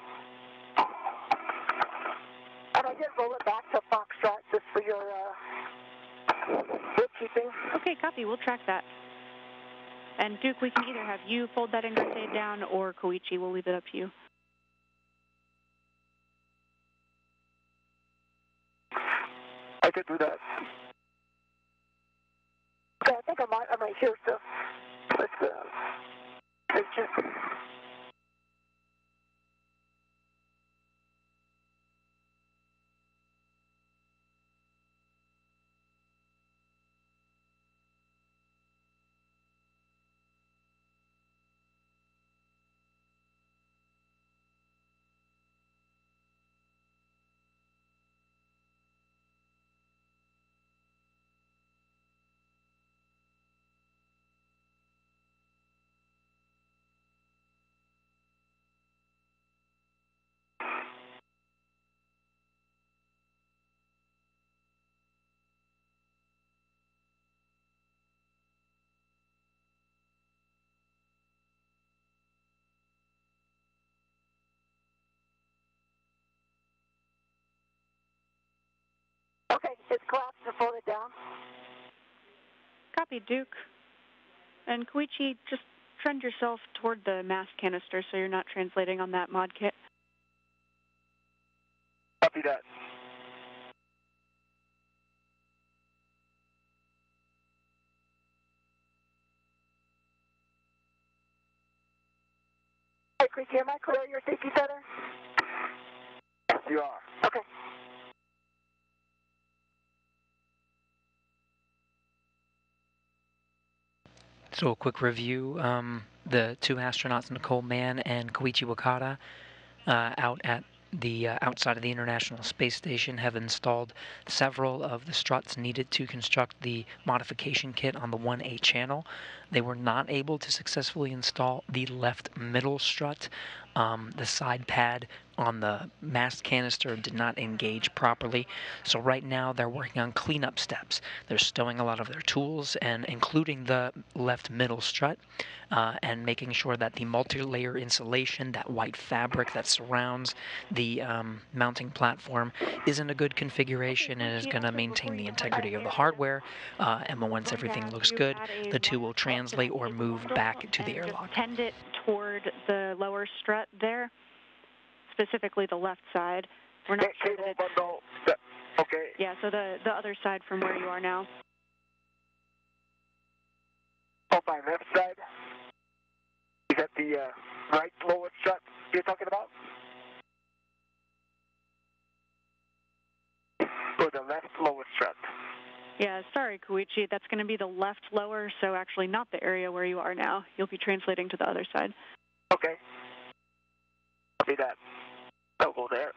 And I did roll it back to Foxtrot just for your bookkeeping. Okay, copy. We'll track that. And Duke, we can either have you fold that ingress aid down or Koichi. We'll leave it up to you. I can do that. Okay, I think I'm right here, so let's just... Okay, it's collapsed and folded down. Copy, Duke. And Koichi, just trend yourself toward the mass canister so you're not translating on that mod kit. Copy that. Hey, Koichi, am I clear your safety tether? Yes, you are. Okay. So a quick review. The two astronauts, Nicole Mann and Koichi Wakata, out at the outside of the International Space Station, have installed several of the struts needed to construct the modification kit on the 1A channel. They were not able to successfully install the left middle strut The side pad on the mast canister did not engage properly, so right now they're working on cleanup steps. They're stowing a lot of their tools, and including the left middle strut, and making sure that the multi-layer insulation, that white fabric that surrounds the mounting platform, is in a good configuration and is going to maintain the integrity of the hardware. And once everything looks good, the two will translate or move back to the airlock. Tend it toward the lower strut there, specifically the left side. We're not sure that it's... Okay. Yeah, so the other side from where you are now. On my left side? Is that the right lower strut you're talking about? Or the left lower strut? Yeah, sorry, Koichi. That's going to be the left lower, so actually not the area where you are now. You'll be translating to the other side. Okay. Copy that. I'll go there.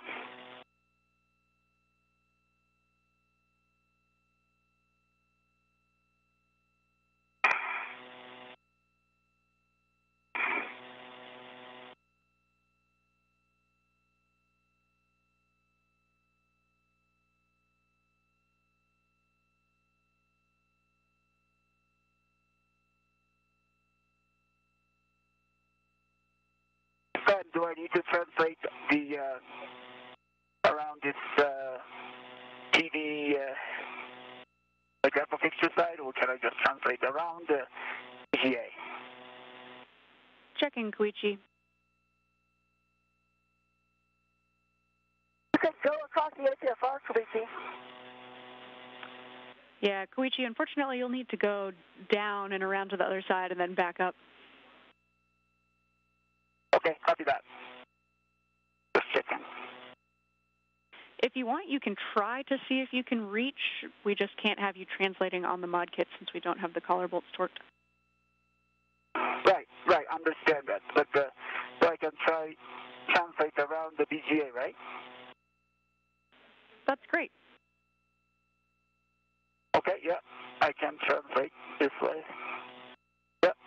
Do I need to translate the around this TV graphic fixture side, or can I just translate around the GA? Checking, Koichi. You can go across the APFR, Koichi. Yeah, Koichi, unfortunately you'll need to go down and around to the other side and then back up. Okay, copy that. Just checking. If you want, you can try to see if you can reach. We just can't have you translating on the mod kit since we don't have the collar bolts torqued. Right, understand that. But so I can try translate around the BGA, right? That's great. Okay, yeah, I can translate this way. Yep.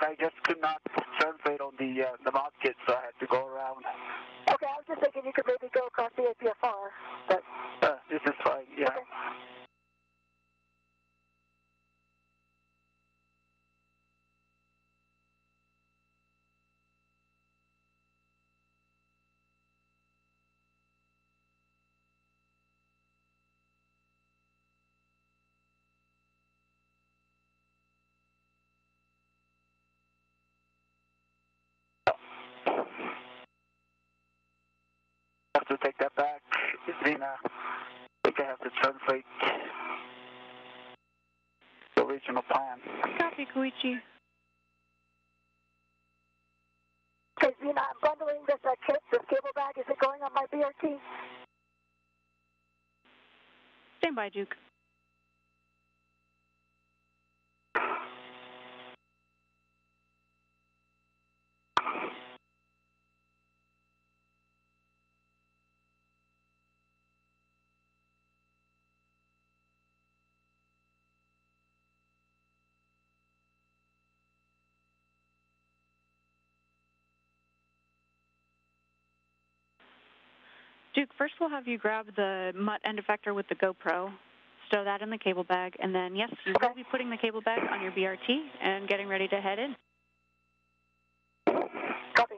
I just could not translate on the mod kit, so I had to go around. Okay, I was just thinking you could maybe go across the APFR, but... This is fine, yeah. Okay. Have to take that back. Zena, I think I have to translate the original plan. Copy, Koichi. Okay, Zena, I'm bundling this kit, this cable bag. Is it going on my BRT? Stand by, Duke. Duke, first we'll have you grab the mutt end effector with the GoPro, stow that in the cable bag, and then, yes, you will be putting the cable bag on your BRT and getting ready to head in. Copy.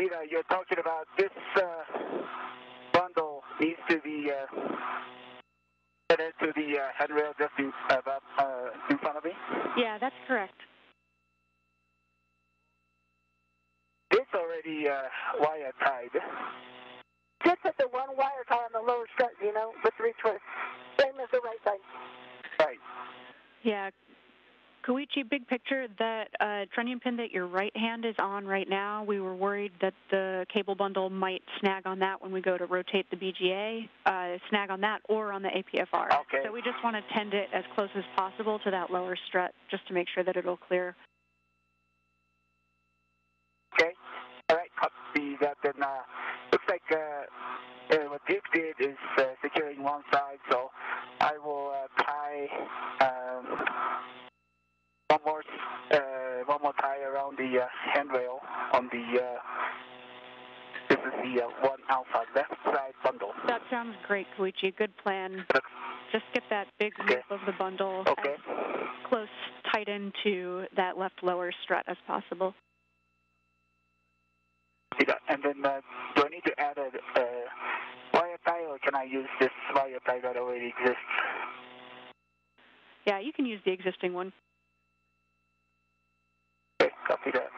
Zeta, you're talking about this bundle needs to be headed to the handrail just in front of me? Yeah, that's correct. It's already wire tied. Just at the one wire tie on the lower strut, you know, with three twists. Same as the right side. Right. Yeah. Koichi, big picture, that trunnion pin that your right hand is on right now, we were worried that the cable bundle might snag on that when we go to rotate the BGA, snag on that or on the APFR. Okay. So we just want to tend it as close as possible to that lower strut just to make sure that it'll clear. Okay. All right, copy that. Then looks like what Duke did is securing one side, so I will tie one more tie around the handrail on the this is the one alpha left side bundle. That sounds great, Koichi. Good plan. Just get that big loop of the bundle as close, tight into that left lower strut as possible. And then do I need to add a wire tie, or can I use this wire tie that already exists? Yeah, you can use the existing one. Okay, copy that.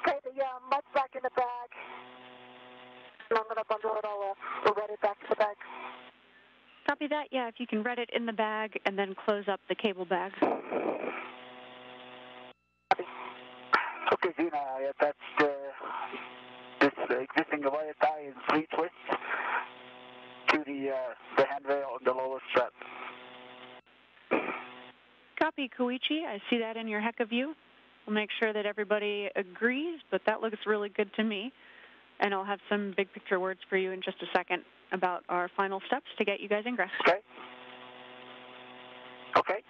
Okay, the mud's back in the bag. And I'm going to bundle it all up. We'll read it back to the bag. Copy that. Yeah, if you can read it in the bag and then close up the cable bag. Okay, Zena, I attached this existing wire tie in 3 twists to the handrail on the lower strut. Copy, Koichi. I see that in your HECA view. We'll make sure that everybody agrees, but that looks really good to me. And I'll have some big picture words for you in just a second about our final steps to get you guys ingress. Okay. Okay.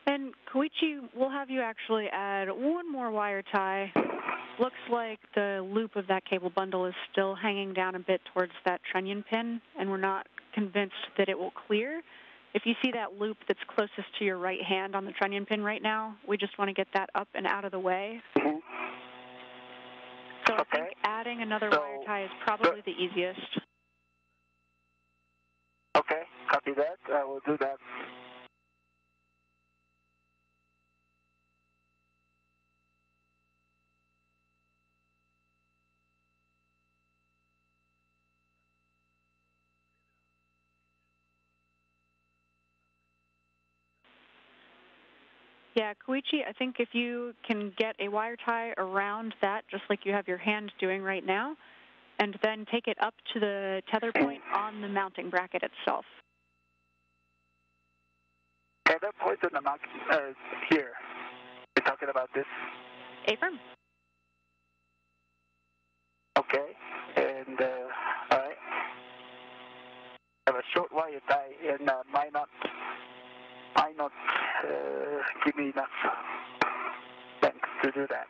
And Koichi, we'll have you actually add one more wire tie. Looks like the loop of that cable bundle is still hanging down a bit towards that trunnion pin, and we're not convinced that it will clear. If you see that loop that's closest to your right hand on the trunnion pin right now, we just want to get that up and out of the way. Mm-hmm. So I think adding another wire tie is probably the easiest. Okay, copy that. I will do that. Yeah, Koichi, I think if you can get a wire tie around that, just like you have your hand doing right now, and then take it up to the tether point on the mounting bracket itself. Tether point on the mounting, here. We're talking about this. Affirm. Okay, and, all right. I have a short wire tie, and might not give me enough length to do that.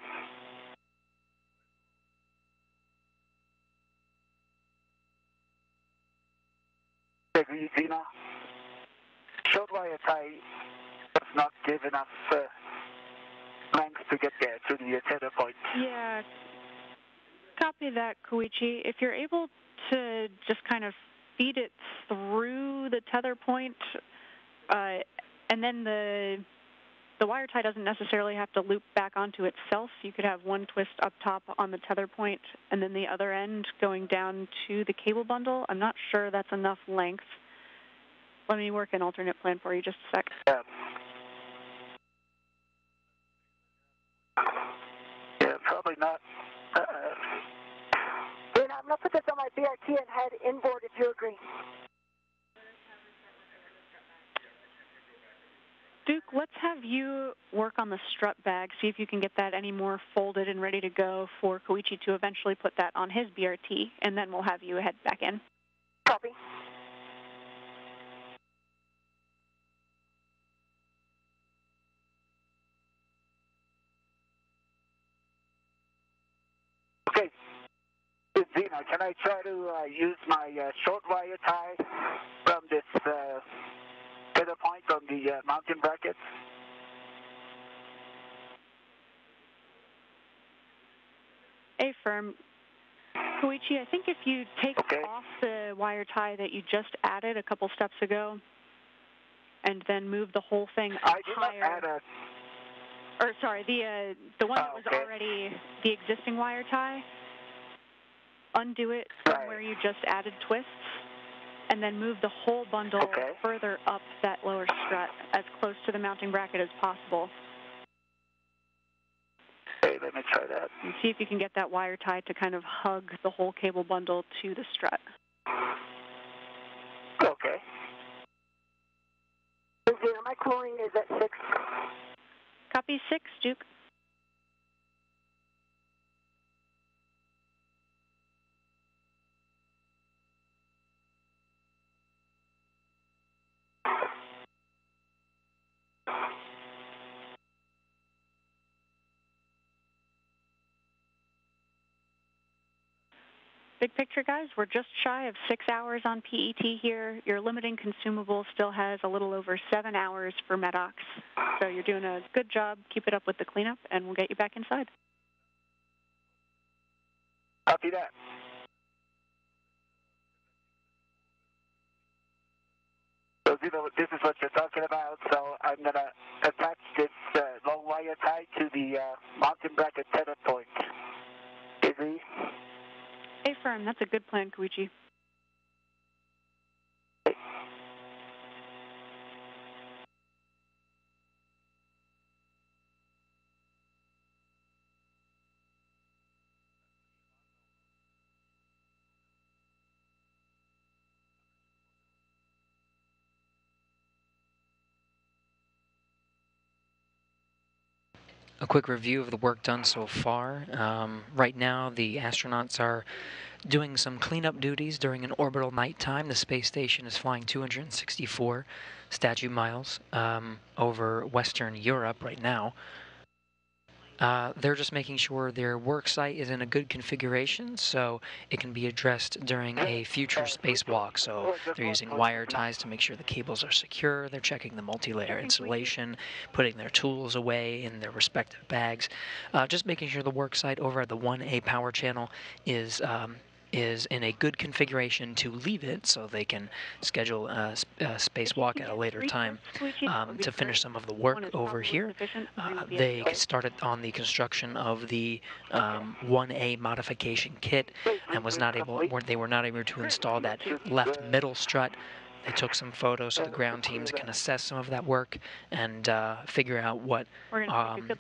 Zena, short wire tie does not give enough length to get there to the tether point. Yeah, copy that, Koichi. If you're able to just kind of feed it through the tether point, and then the wire tie doesn't necessarily have to loop back onto itself. You could have one twist up top on the tether point and then the other end going down to the cable bundle. I'm not sure that's enough length. Let me work an alternate plan for you just a sec. Yeah, probably not. I'm going to put this on my BRT and head inboard if you agree. Duke, let's have you work on the strut bag, see if you can get that any more folded and ready to go for Koichi to eventually put that on his BRT, and then we'll have you head back in. Copy. Okay. Zena, can I try to use my short wire tie from this tether point on the mounting bracket? Affirm. Koichi, I think if you take off the wire tie that you just added a couple steps ago and then move the whole thing up higher. I did not add or sorry, the one that was already the existing wire tie, undo it from where you just added twists, and then move the whole bundle further up that lower strut as close to the mounting bracket as possible. Okay, let me try that. And see if you can get that wire tie to kind of hug the whole cable bundle to the strut. Okay. My cooling is at 6. Copy 6, Duke. Big picture, guys, we're just shy of 6 hours on PET here. Your limiting consumable still has a little over 7 hours for MEDOX. So you're doing a good job. Keep it up with the cleanup, and we'll get you back inside. Copy that. So, this is what you're talking about. So I'm going to attach this long wire tie to the mounting bracket tether point. Easy? Affirm. That's a good plan, Koichi. A quick review of the work done so far. Right now, the astronauts are doing some cleanup duties during an orbital nighttime. The space station is flying 264 statute miles over Western Europe right now. They're just making sure their work site is in a good configuration so it can be addressed during a future spacewalk. So they're using wire ties to make sure the cables are secure. They're checking the multi-layer insulation, putting their tools away in their respective bags. Just making sure the work site over at the 1A power channel is in a good configuration to leave it so they can schedule a spacewalk at a later time to finish some of the work over here. They started on the construction of the 1A modification kit and they were not able to install that left middle strut They took some photos so the ground teams can assess some of that work and figure out what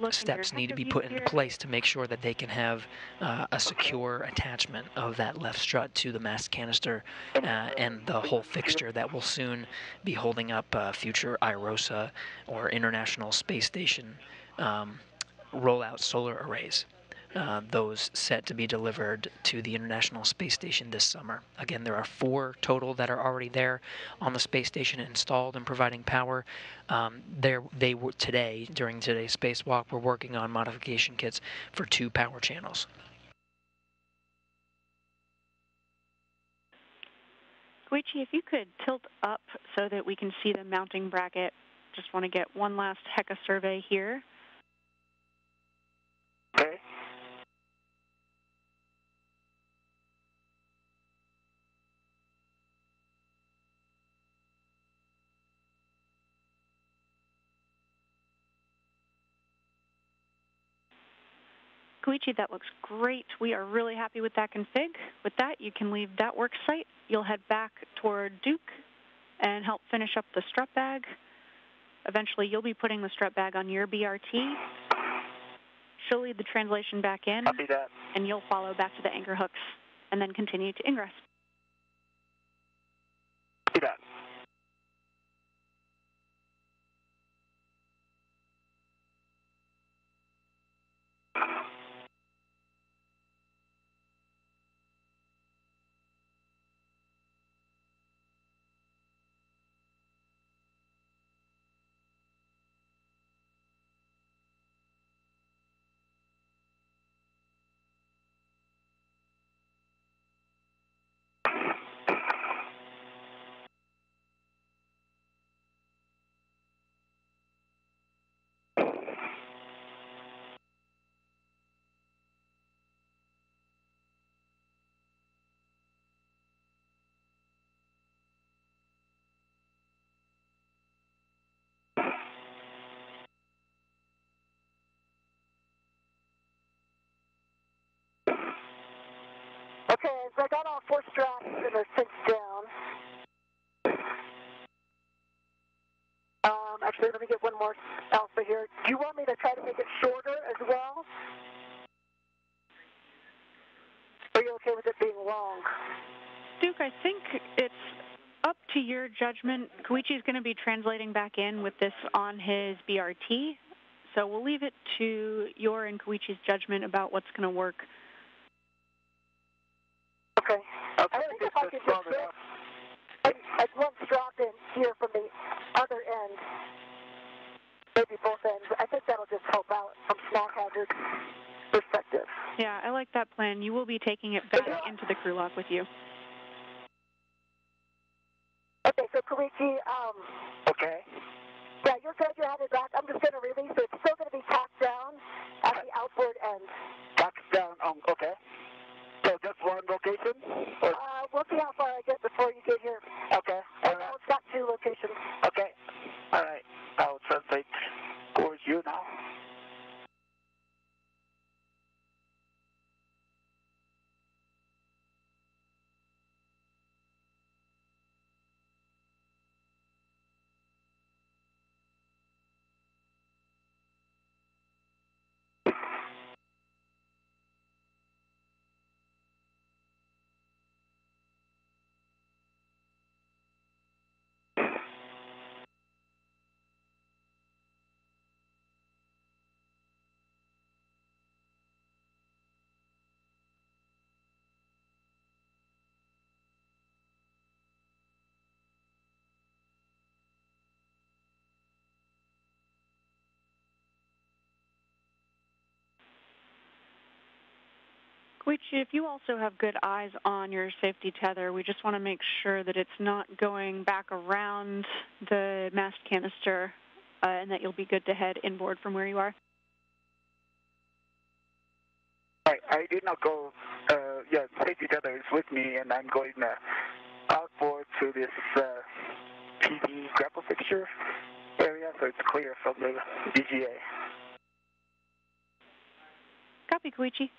steps need to be put into place to make sure that they can have a secure attachment of that left strut to the mast canister and the whole fixture that will soon be holding up future IROSA or International Space Station rollout solar arrays. Those set to be delivered to the International Space Station this summer. Again, there are 4 total that are already there on the space station installed and providing power. They were today, during today's spacewalk, we're working on modification kits for 2 power channels. Koichi, if you could tilt up so that we can see the mounting bracket. Just want to get one last HECA survey here. Okay. Koichi, that looks great. We are really happy with that config. With that, you can leave that work site. You'll head back toward Duke and help finish up the strut bag. Eventually, you'll be putting the strut bag on your BRT. She'll lead the translation back in, Copy that. and you'll follow back to the anchor hooks and then continue to ingress. Copy that. Okay, so I got all 4 straps and they're cinched down. Actually, let me get one more alpha here. Do you want me to try to make it shorter as well? Are you okay with it being long? Duke, I think it's up to your judgment. Koichi's going to be translating back in with this on his BRT, so we'll leave it to your and Koichi's judgment about what's going to work. Okay. I think if I could just get one strap in here from the other end, maybe both ends, I think that'll just help out from snack hazard perspective. Yeah, I like that plan. You will be taking it back into the crew lock with you. Okay, so Koichi, Okay. yeah, you're good, you're headed back. I'm just going to release it. It's still going to be tacked down at the outboard end. Tacked down, okay. So just one location? Or? We'll see how far I get before you get here. Okay. All Oh, right. it's got 2 locations. Okay. All right. I'll translate towards you now. Koichi, if you also have good eyes on your safety tether, we just want to make sure that it's not going back around the mast canister and that you'll be good to head inboard from where you are. I did not go, safety tether is with me, and I'm going outboard to this PD grapple fixture area, so it's clear from the DGA. Copy, Koichi.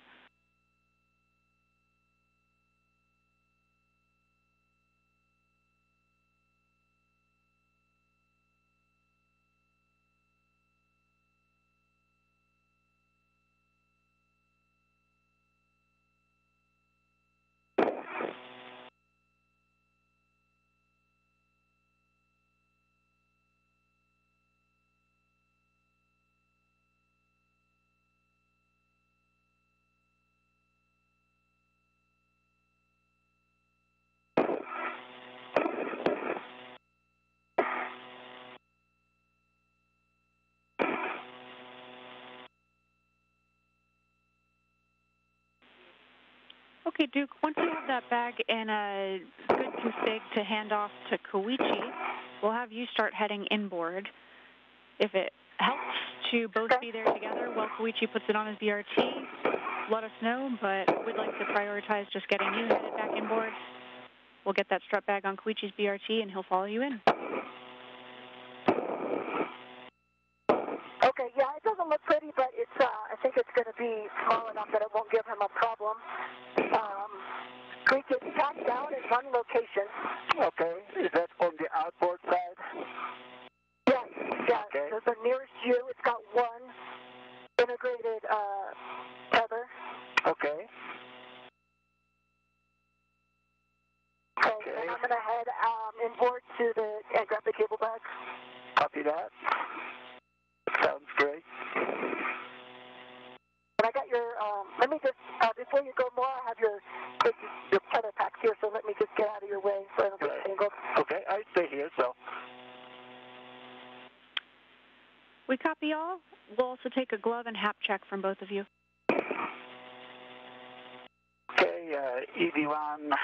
Okay, Duke, once you have that bag in a good config to hand off to Koichi, we'll have you start heading inboard. If it helps to both be there together while Koichi puts it on his BRT, let us know, but we'd like to prioritize just getting you headed back inboard. We'll get that strut bag on Koichi's BRT, and he'll follow you in. Okay, yeah, it doesn't look pretty, but it's, I think it's going to be small enough that it won't give him a problem. We can pack down in one location. Okay, is that on the outboard side? Yes, yes. Okay. So the nearest you, it's got one integrated tether. Okay. Okay, and I'm going to head inboard to and grab the cable bag. Copy that. Sounds great. And I got your, let me just, before you go more, I have your tether packs here, so let me just get out of your way so I don't get tangled. Okay, I stay here, so. We copy all. We'll also take a glove and hap check from both of you. Okay, ED1.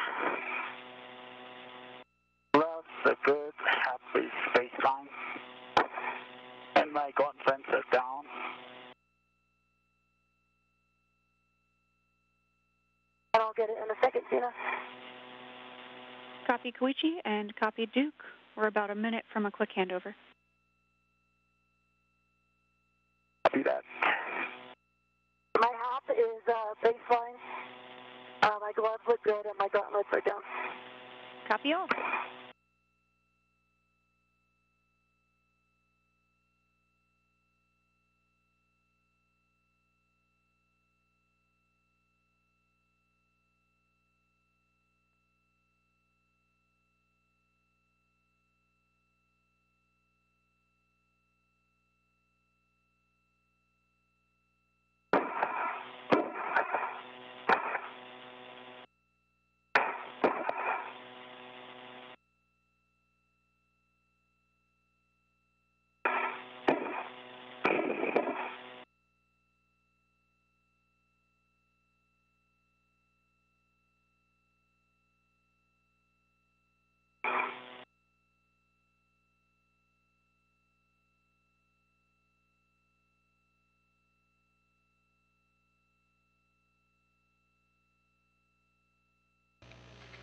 Gloves are good. Happy spaceline. And my gauntlets are down. And I'll get it in a second, Tina. Copy Koichi and copy Duke. We're about a minute from a quick handover. Copy that. My hap is baseline. My gloves look good and my gauntlets are down. Copy all.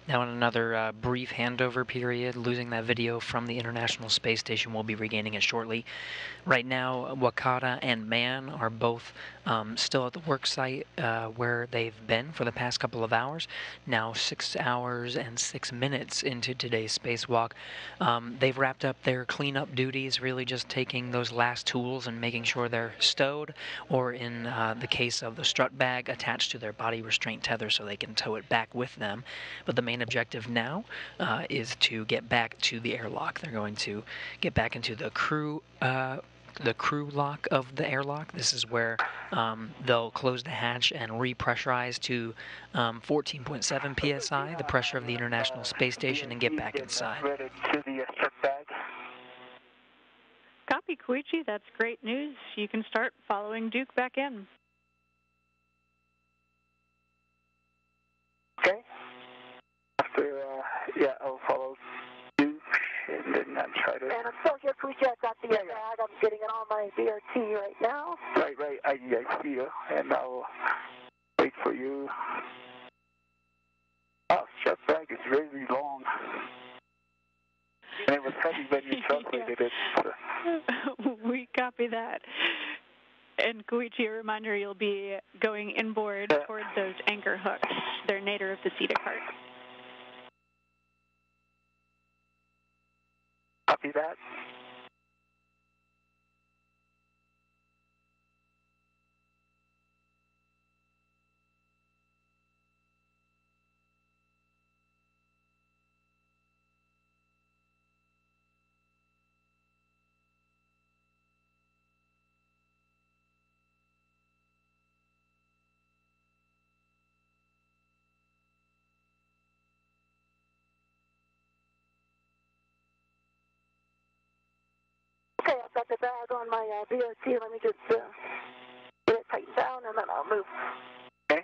Now in another brief handover period, losing that video from the International Space Station. We'll be regaining it shortly. Right now, Wakata and Mann are both still at the work site where they've been for the past couple of hours. Now 6 hours and 6 minutes into today's spacewalk. They've wrapped up their cleanup duties, really just taking those last tools and making sure they're stowed, or in the case of the strut bag, attached to their body restraint tether so they can tow it back with them. But the main objective now is to get back to the airlock. They're going to get back into the crew lock of the airlock. This is where they'll close the hatch and repressurize to 14.7 psi, the pressure of the International Space Station, and get back inside. Ready to the strut bag. Copy, Koichi. That's great news. You can start following Duke back in. Okay. After, yeah, I'll follow Duke, and then I'll try to... And I'm still here, Koichi. I've got the bag. I'm getting it on my BRT right now. Right, I see you, and I'll wait for you. Oh, strut bag is really long. And it was heavy when you translated it. So. We copy that. And Koichi, a reminder, you'll be going inboard toward those anchor hooks. They're nadir of the CETA cart. Copy that. Okay, I've got the bag on my BRT. Let me just get it tightened down, and then I'll move. Okay.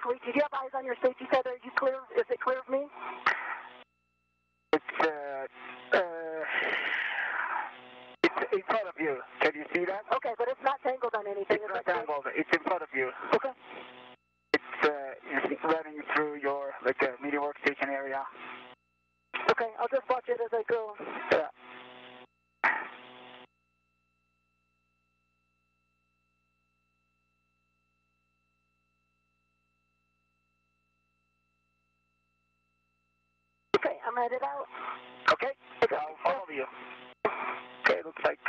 Koichi. Do you have eyes on your safety tether? Are you clear? Is it clear of me? It's in front of you. Can you see that? Okay, but it's not tangled on anything. It's not tangled. It's in front of you. Okay. It's running through your media workstation area. Okay, I'll just watch it as I go. Yeah. Okay, I'm headed out. Okay, I'll follow you. Okay, looks like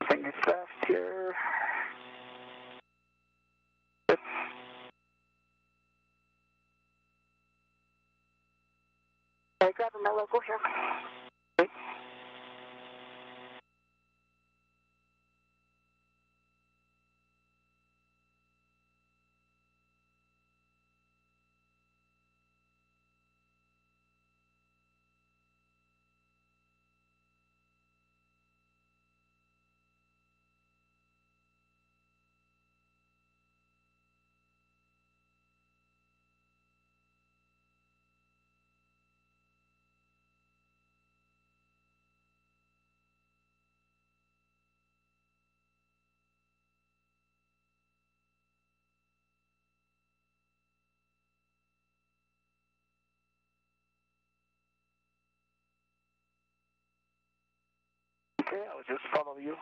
thing is left here. Okay, grabbing my local here. Okay. Okay, I'll just follow you.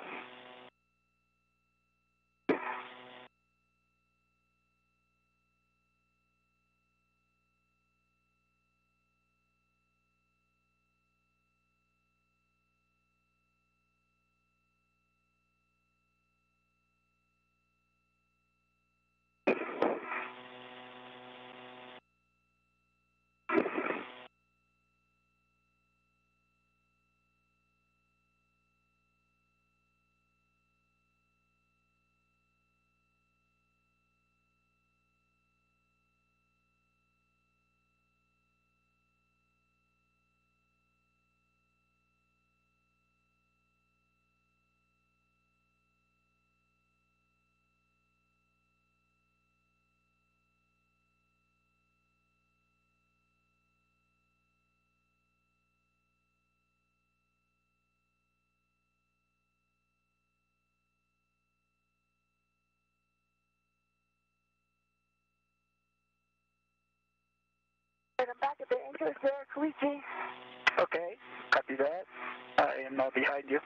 And I'm back at the anchors there, Koichi. Okay, copy that. I am now behind you.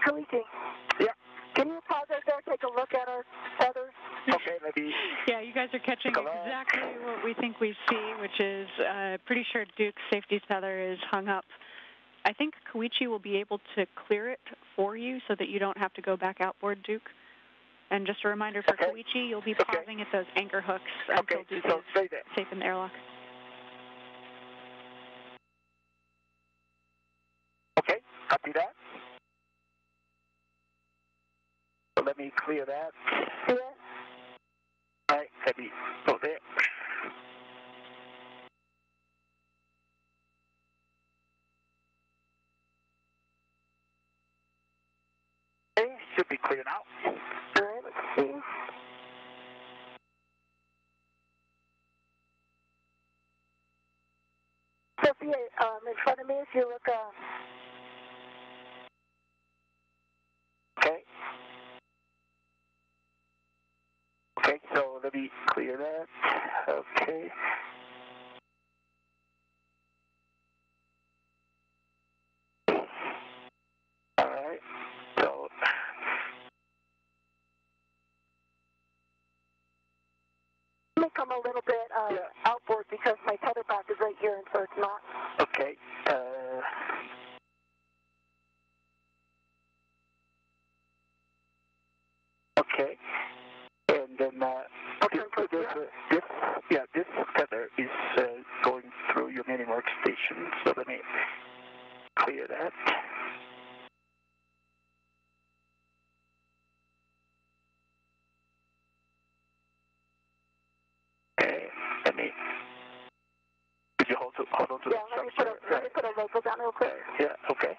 Koichi. Yeah. Can you pause right there, take a look at our feathers? Okay, maybe. Yeah, you guys are catching exactly what we think we see, which is pretty sure Duke's safety tether is hung up. I think Koichi will be able to clear it for you so that you don't have to go back outboard, Duke. And just a reminder for Koichi, you'll be pausing at those anchor hooks until Duke is safe in the airlock. Okay, copy that. So let me clear that. Yeah. All right, let me go there. Okay, should be clear now. All right, let's see. Sophia, in front of me, if you look, Okay. Okay, so let me clear that. Okay. All right. So let me come I'm a little bit outboard because my tether pack is right here, and so it's not. Okay. Okay. And then this tether is going through your mini workstation. So let me clear that. Okay. Could you hold on to the structure? Let me put a local down real quick. Yeah. Okay.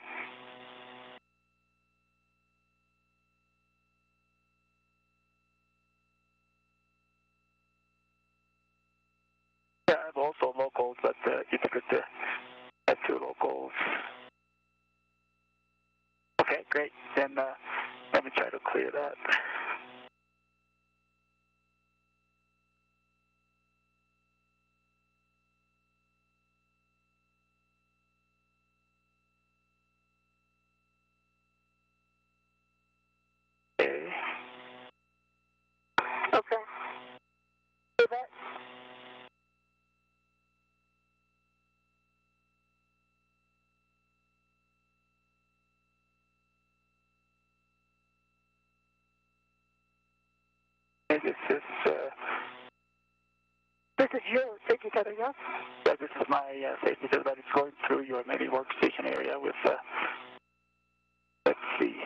Yeah, I have also locals, but it's good to have two locals. Okay, great. Then let me try to clear that. Okay. Okay. See that? And this is your safety tether, yes? Yeah, this is my safety tether, but it's going through your mini workstation area with, let's see,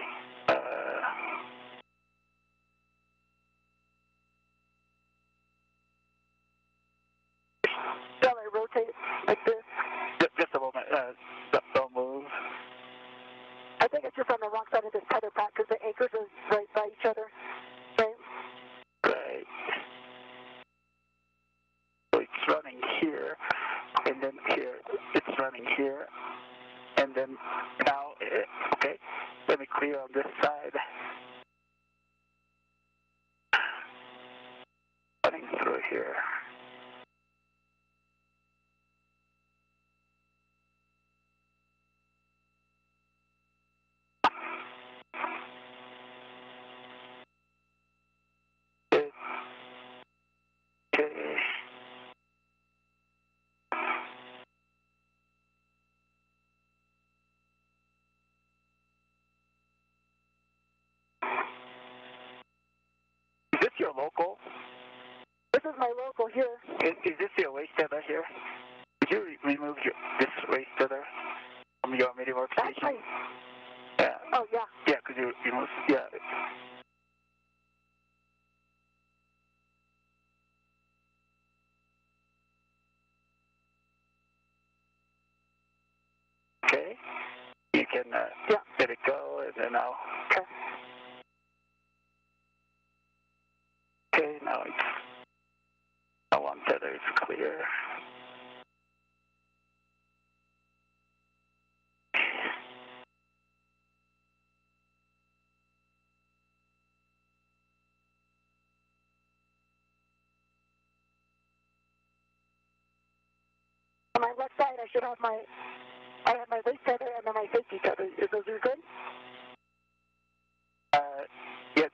Shall I rotate like this? just a moment, don't move. I think it's just on the wrong side of this tether pack because the anchors are right by each other. Right? Right. So it's running here, and then here, it's running here, and then now, okay, let me clear on this side. Running through here. Okay. Is this your local? This is my local here. Is this your waste tether here? Could you remove this waste tether from your mini workstation? Actually. Yeah. Oh, yeah. Yeah, could you remove, yeah. Okay. You can let it go, and then I'll. Okay. Okay, now one tether is clear. On my left side, I have my waist tether and then my safety tether. Is those good? Yeah,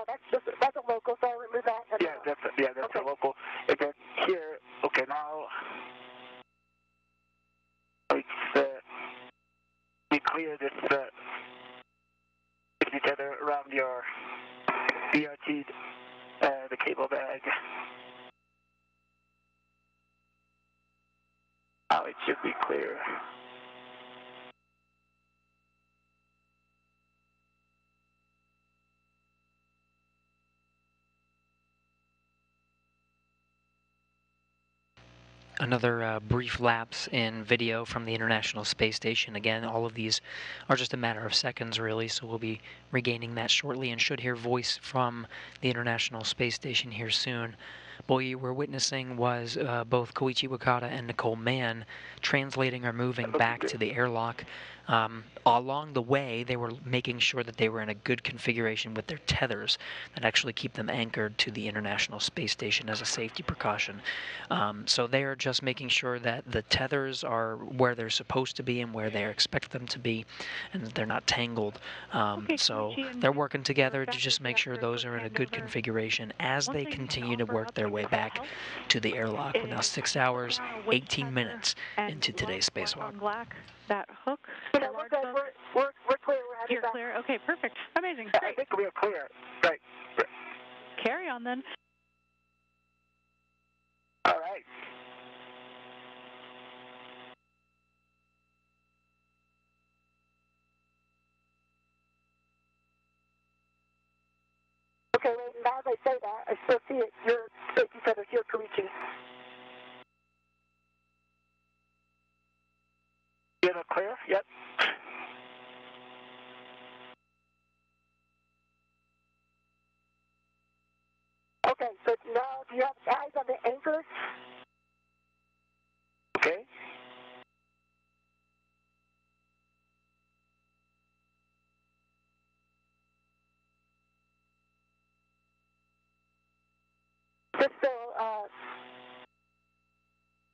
that's that's a local, so I'll remove that. that's okay. A local. And then here, okay, now it's we clear this safety tether around your BRT, the cable bag. Now it should be clear. Another brief lapse in video from the International Space Station. Again, all of these are just a matter of seconds, really, so we'll be regaining that shortly and should hear voice from the International Space Station here soon. What you were witnessing was both Koichi Wakata and Nicole Mann translating or moving back to the airlock. Along the way, they were making sure that they were in a good configuration with their tethers that actually keep them anchored to the International Space Station as a safety precaution. So they are just making sure that the tethers are where they're supposed to be and where they expect them to be, and that they're not tangled. So they're working together to just make sure those are in a good configuration as they continue to work their way back to the airlock. We're now 6 hours, 18 minutes into today's spacewalk. Black, that hook, Yeah, we're good. We're clear. We're headed You're back. clear? Okay, perfect. Amazing. I Great. think we're clear. Right. Carry on then. All right. Okay, wait, now as I say that, I still see it. Your safety feathers, your Koichi. You're not clear? Yep. Okay, so now do you have eyes on the anchor? Okay. Just so,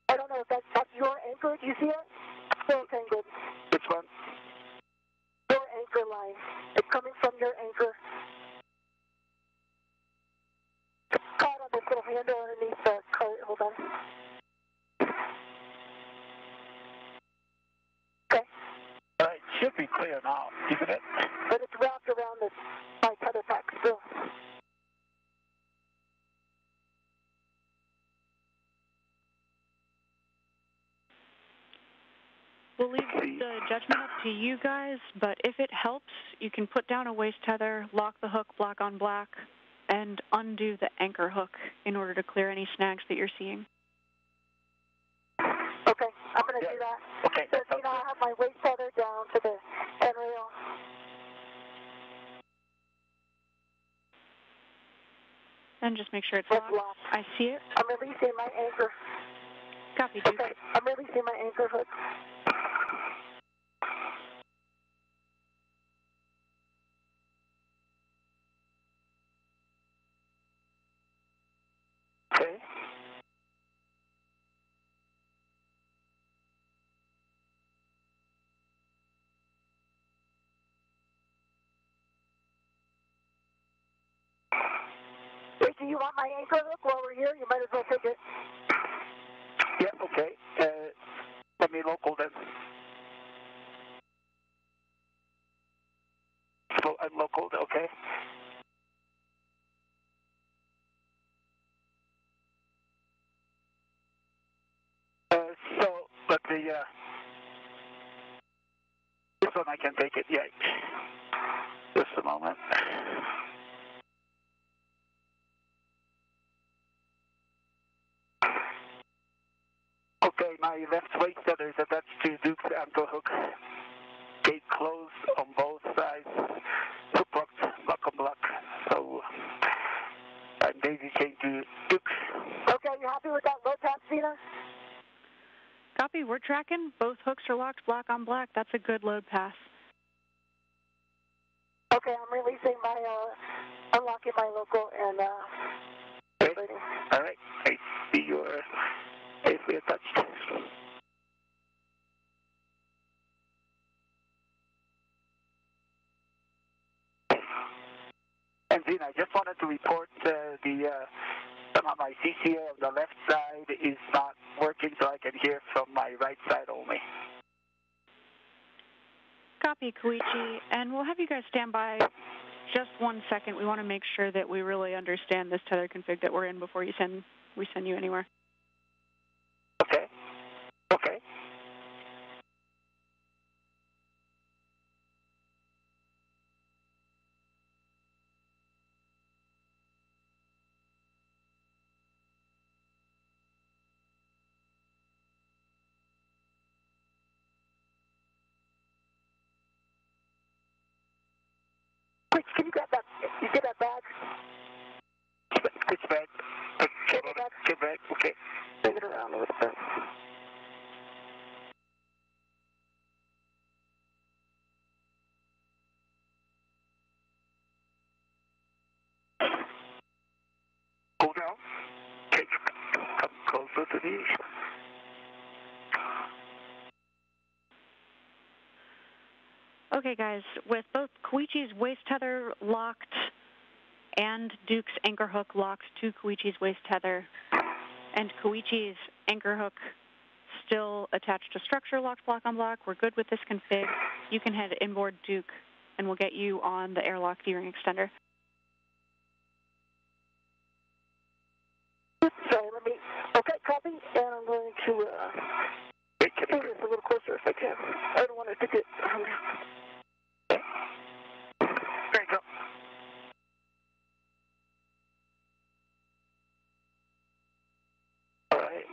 I don't know if that's your anchor. Do you see it? Still tangled. Which one? Your anchor line. It's coming from your anchor. It's caught on this little handle underneath the cart. Hold on. Okay. All right. Should be clear now, isn't it? But it's wrapped around this, my tether pack still. We'll leave the judgment up to you guys, but if it helps, you can put down a waist tether, lock the hook black on black, and undo the anchor hook in order to clear any snags that you're seeing. Okay, I'm going to do that. Okay. So, you know, I have my waist tether down to the handrail. And just make sure it's It's locked. locked. I see it. I'm releasing my anchor. Copy, Duke. Okay, I'm releasing my anchor hook. Okay. Wait, do you want my anchor hook while we're here? You might as well take it. Yeah, okay. Let me local then. So I'm local, okay. So, but this one I can take it, yeah. Just a moment. Okay, my left waist tether is attached to Duke's anchor hook. Gate closed on both sides. Hook locked, lock on block. So, I'm daisy chain to Duke. Okay, you happy with that low tap, Zena? Copy, we're tracking. Both hooks are locked black on black. That's a good load pass. Okay, I'm releasing my, unlocking my local and, Okay. All right, I see you're safely attached. And Zena, I just wanted to report somehow my CCA on the left side is not working, so I can hear from my right side only. Copy, Koichi, and we'll have you guys stand by just 1 second. We want to make sure that we really understand this tether config that we're in before we send you anywhere. Okay. Okay. Quick, can you grab that? You get that bag? Which bag? Get back. Okay. Bring it around a little bit. Go down. Okay. Come closer to me. Okay, guys, with both Koichi's waist tether locked and Duke's anchor hook locks to Koichi's waist tether, and Koichi's anchor hook still attached to structure, locked block on block. We're good with this config. You can head inboard Duke, and we'll get you on the airlock D-ring extender. So let me, okay, copy, and I'm going to bring this a little closer if I can. I don't want it to get, there you go. All right,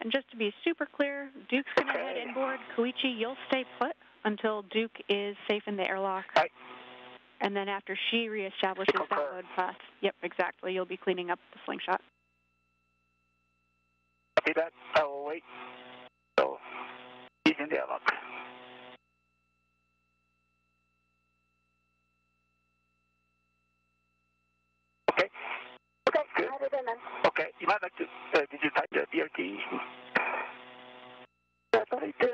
And just to be super clear, Duke's going to head inboard. Koichi, you'll stay put until Duke is safe in the airlock. Right. And then after she reestablishes that load path, yep, exactly, you'll be cleaning up the slingshot. Copy that. I will wait. So, he's in the airlock. Okay. okay, Good. have it in then. Okay. You might like to, did you type the BRT? That's what I did.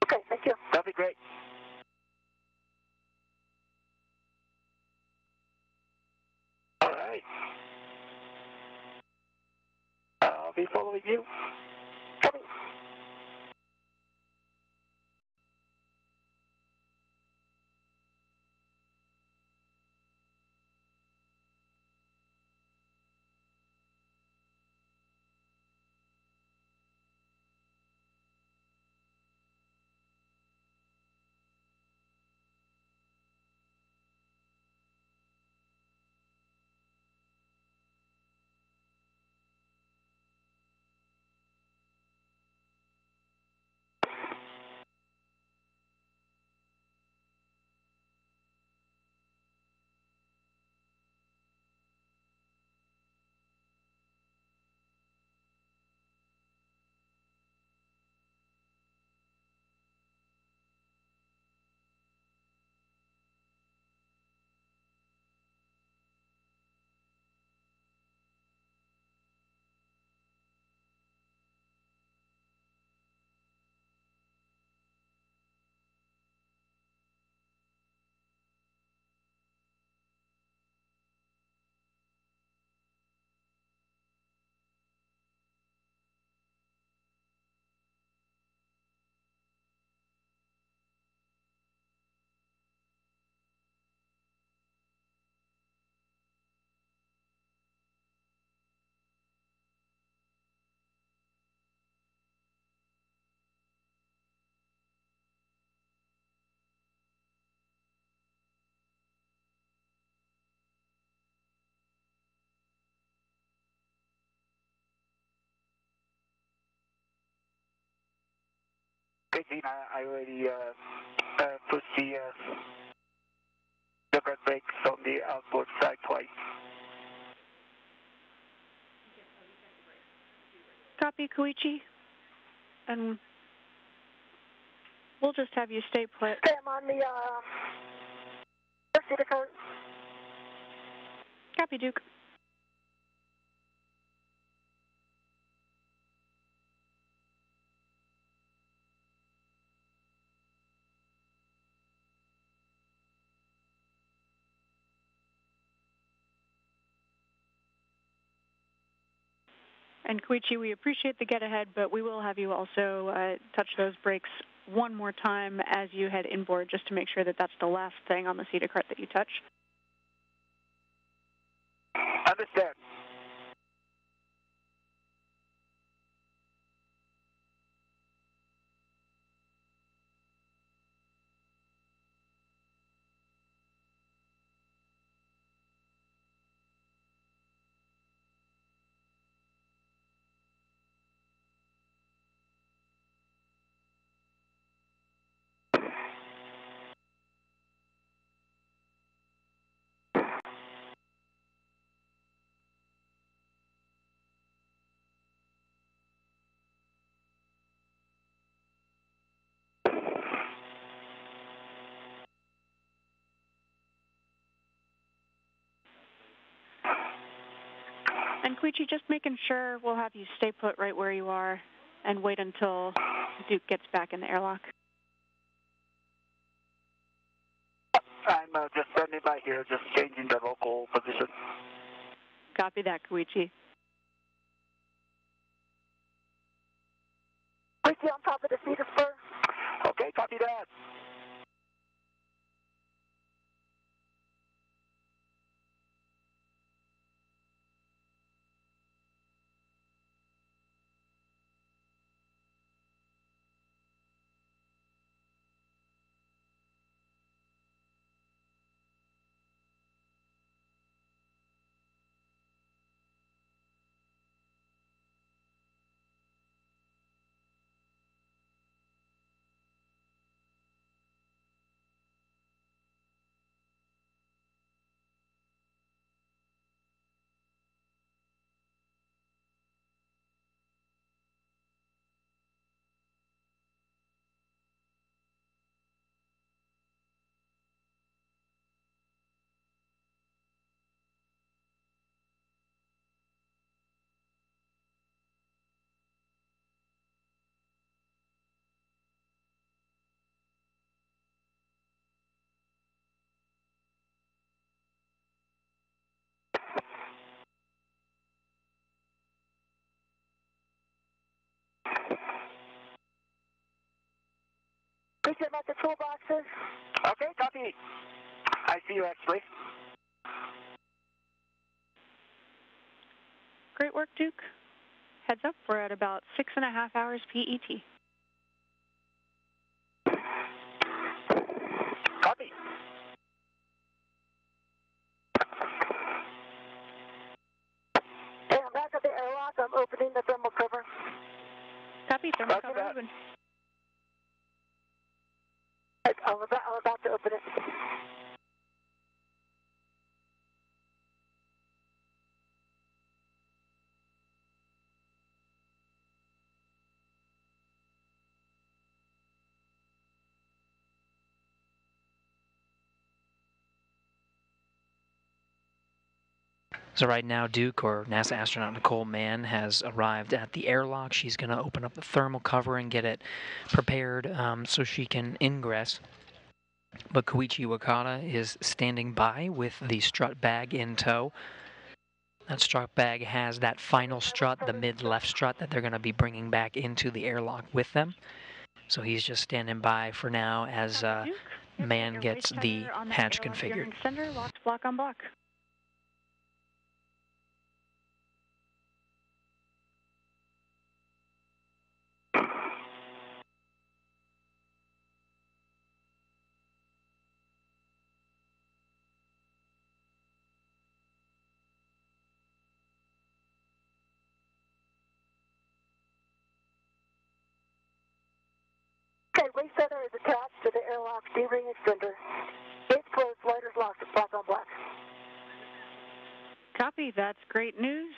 Okay, thank you. That'd be great. All right. I'll be following you. Copy. Okay, Gene, I already pushed the guard brakes on the outboard side twice. Copy, Koichi. And we'll just have you stay put. Okay, I'm on the, cedar cart. Copy, Duke. And Koichi, we appreciate the get ahead, but we will have you also touch those brakes one more time as you head inboard, just to make sure that that's the last thing on the cedar cart that you touch. Understand. And Koichi, just making sure we'll have you stay put right where you are and wait until Duke gets back in the airlock. I'm just standing by here, just changing the local position. Copy that, Koichi. Koichi on top of the cedar spur. Okay, copy that. Koichi, I'm at the toolboxes. Okay, copy. I see you actually. Great work, Duke. Heads up, we're at about 6.5 hours PET. Copy. Hey, I'm back at the airlock. I'm opening the thermal cover. Copy, thermal Roger cover that. open. I'm about to open it. So right now, Duke, or NASA astronaut Nicole Mann, has arrived at the airlock. She's going to open up the thermal cover and get it prepared so she can ingress. But Koichi Wakata is standing by with the strut bag in tow. That strut bag has that final strut, the mid-left strut, that they're going to be bringing back into the airlock with them. So he's just standing by for now as Mann gets the hatch configured. Center, locked block on block. Okay, waste center is attached to the airlock D-ring extender. Gates closed, lighters locked, black on black. Copy, that's great news.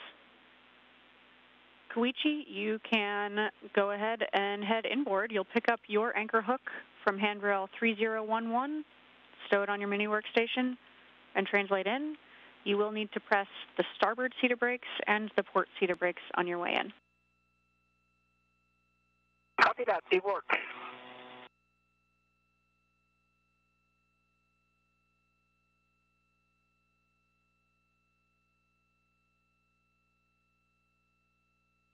Koichi, you can go ahead and head inboard. You'll pick up your anchor hook from handrail 3011, stow it on your mini workstation, and translate in. You will need to press the starboard cedar brakes and the port cedar brakes on your way in. Copy that. It works.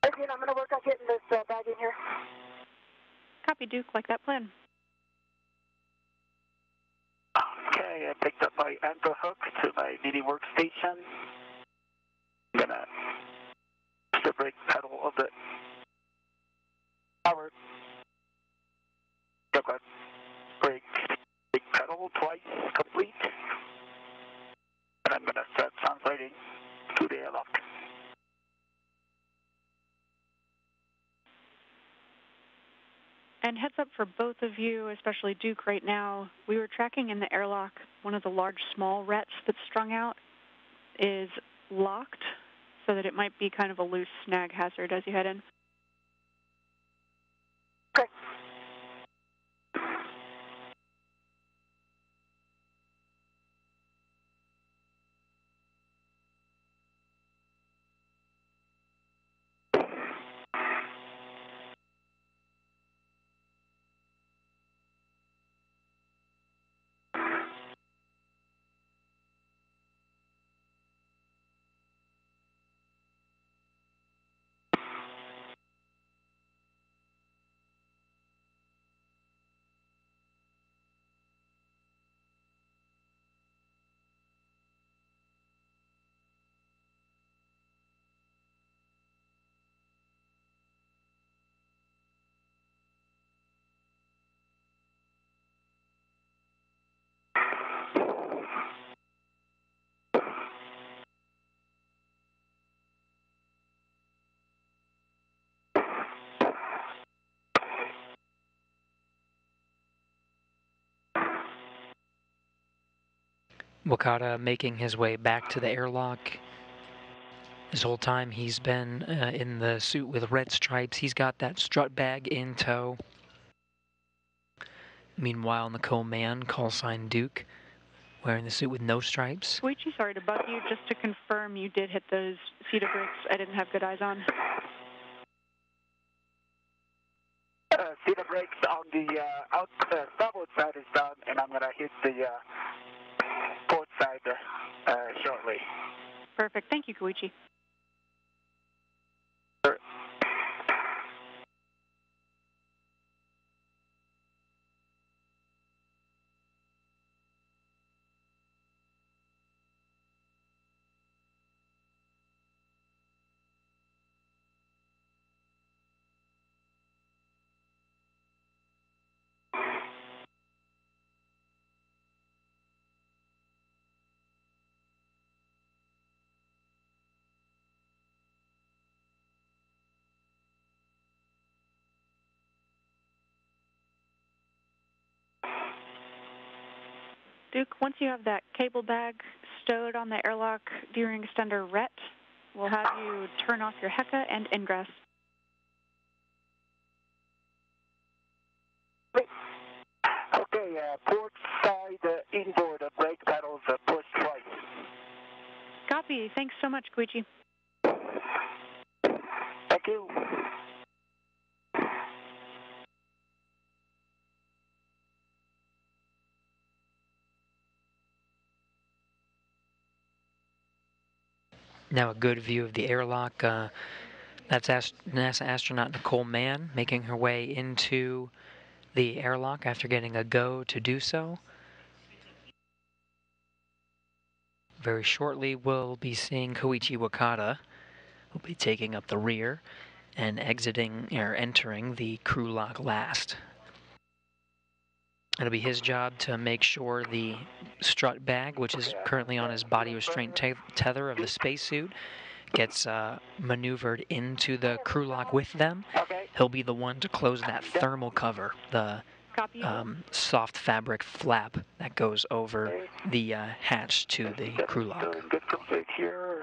Okay, I'm going to work on getting this bag in here. Copy, Duke, like that plan. Okay, I picked up my anchor hook to my mini workstation. I'm gonna push the brake pedal of the power. Brake pedal twice complete. And I'm gonna start translating to the airlock. And heads up for both of you, especially Duke right now, we were tracking in the airlock, one of the large small rets that's strung out is locked so that it might be kind of a loose snag hazard as you head in. Okay. Wakata making his way back to the airlock. This whole time he's been in the suit with red stripes. He's got that strut bag in tow. Meanwhile, Nicole Mann, call sign Duke, wearing the suit with no stripes. Koichi, sorry to bug you. Just to confirm, you did hit those cedar brakes I didn't have good eyes on. Cedar brakes on the starboard side is done, and I'm going to hit the port side shortly. Perfect. Thank you, Koichi. Sure. Duke, once you have that cable bag stowed on the airlock during extender RET, we'll have you turn off your HECA and ingress. Okay, port side inboard brake pedals push twice. Copy. Thanks so much, Koichi. Thank you. Now a good view of the airlock. That's NASA astronaut Nicole Mann making her way into the airlock after getting a go to do so. Very shortly, we'll be seeing Koichi Wakata, who'll be taking up the rear and entering the crew lock last. It'll be his job to make sure the strut bag, which is currently on his body restraint tether of the spacesuit, gets maneuvered into the crew lock with them. He'll be the one to close that thermal cover, the soft fabric flap that goes over the hatch to the crew lock. Good config here.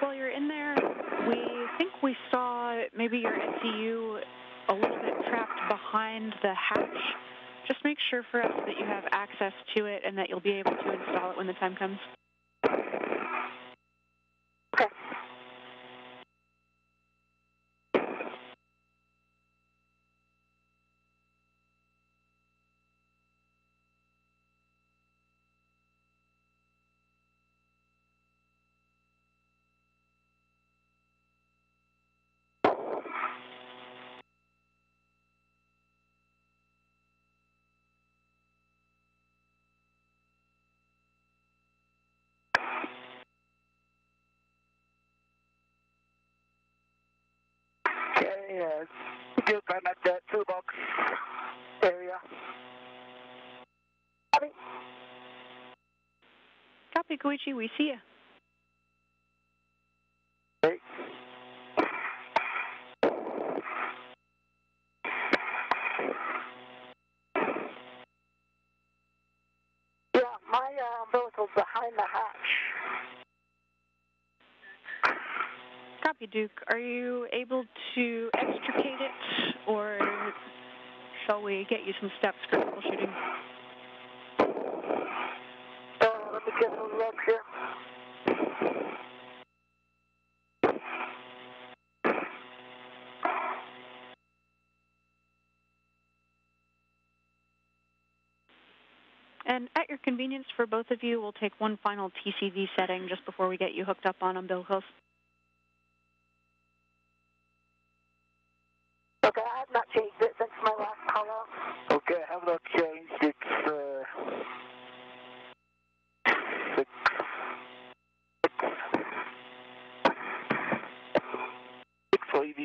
While you're in there, we think we saw maybe your SCU a little bit trapped behind the hatch. Just make sure for us that you have access to it and that you'll be able to install it when the time comes. Okay. Okay, Duke, I'm at the toolbox area. Copy. Copy, Koichi. We see you. Okay. Yeah, my umbilical's behind the hatch. Copy, Duke. Are you able to extricate it, or shall we get you some steps for troubleshooting? Let me get a look here. And at your convenience for both of you, we'll take one final TCV setting just before we get you hooked up on umbilicals. Okay, I have not changed it since my last call out. Okay, I have not changed it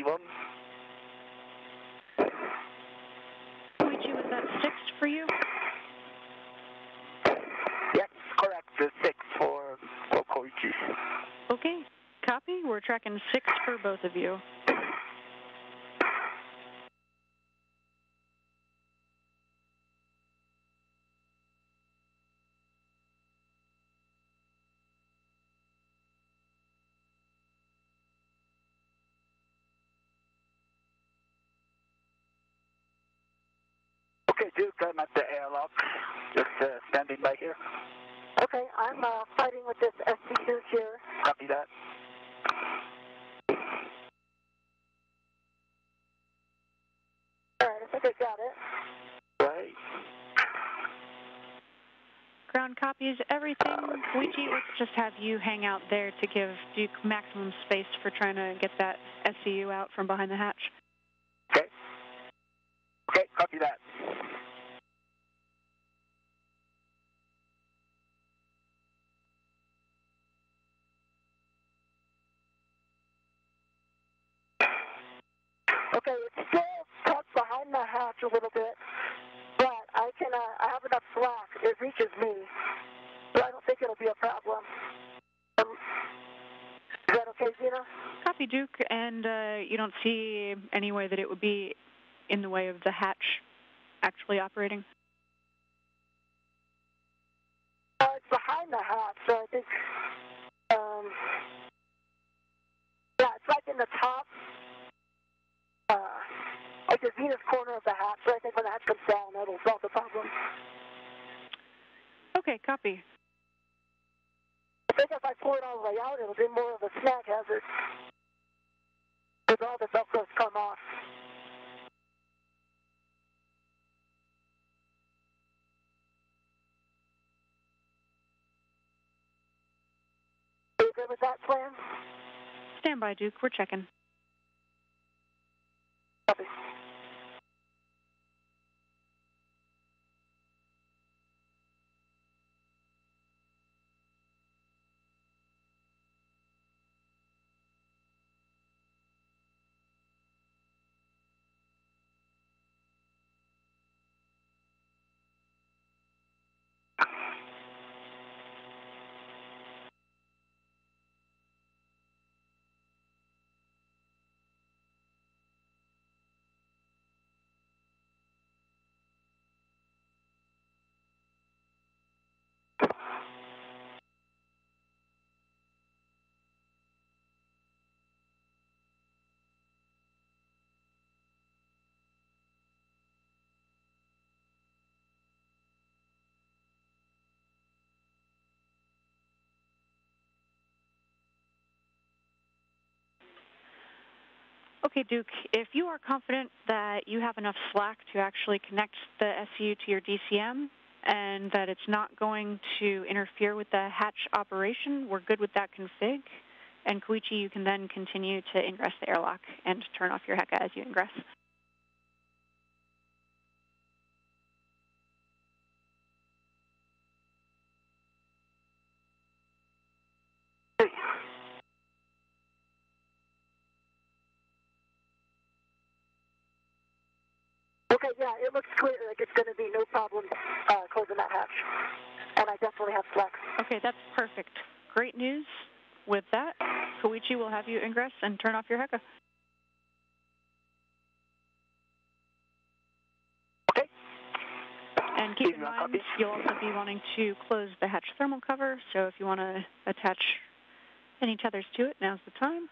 one. Koichi, was that 6 for you? Yes, correct. The 6 for Koichi. Okay, copy. We're tracking 6 for both of you. Okay, Duke, I'm at the airlock. Just standing by here. Okay, I'm fighting with this SC2 here. Copy that. All right, I think I got it. Right. Ground copies everything. Koichi, let's just have you hang out there to give Duke maximum space for trying to get that SCU out from behind the hatch. Okay. Okay, copy that. Okay, it's still tucked behind the hatch a little bit, but I have enough slack. It reaches me, so I don't think it'll be a problem. Is that okay, Zena? Copy, Duke, and you don't see any way that it would be in the way of the hatch actually operating? It's behind the hatch, so I think, yeah, it's like in the top, like the zenith corner of the hatch, so I think when the hatch comes down, that'll solve the problem. Okay, copy. I think if I pull it all the way out, it'll be more of a snag hazard, because all the velcros come off. Are you good with that plan? Stand by, Duke. We're checking. Copy. Okay, Duke, if you are confident that you have enough slack to actually connect the SCU to your DCM and that it's not going to interfere with the hatch operation, we're good with that config. And Koichi, you can then continue to ingress the airlock and turn off your HECA as you ingress. Okay, yeah, it looks clear, like it's going to be no problem closing that hatch. And I definitely have flex. Okay, that's perfect. Great news. With that, Koichi will have you ingress and turn off your HECA. Okay. And keep in mind, you'll also be wanting to close the hatch thermal cover, so if you want to attach any tethers to it, now's the time.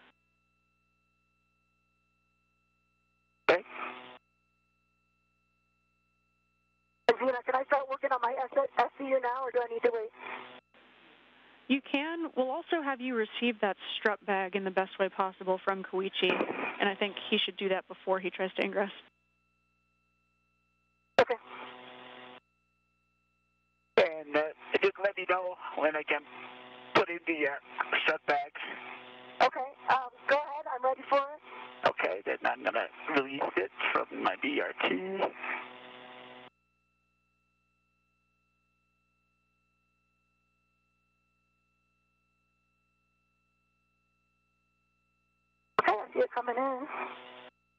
Okay. Zena, can I start working on my SCU now, or do I need to wait? You can. We'll also have you receive that strut bag in the best way possible from Koichi, and I think he should do that before he tries to ingress. Okay. And just let me know when I can put in the strut bag. Okay, go ahead. I'm ready for it. Okay, then I'm going to release it from my BRT. Okay, I'm see it coming in.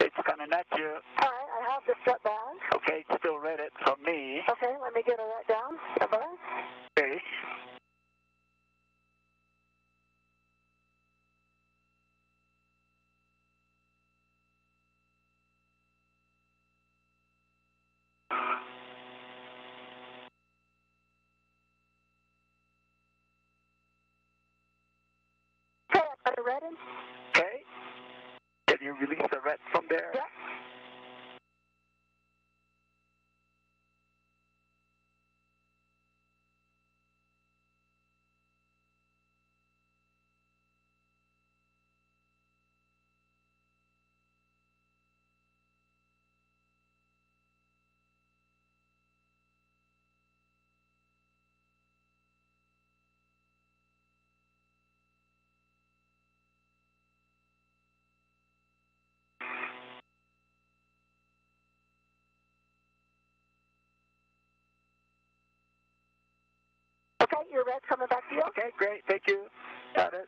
It's coming at you. All right, I have the strut bag. Okay, still read it from me. Okay, let me get that down. Stand by. Okay. Okay, I got it ready. Okay. Can you release the red from there? Yeah. Okay, your red's coming back to you. Okay, great. Thank you. Got it.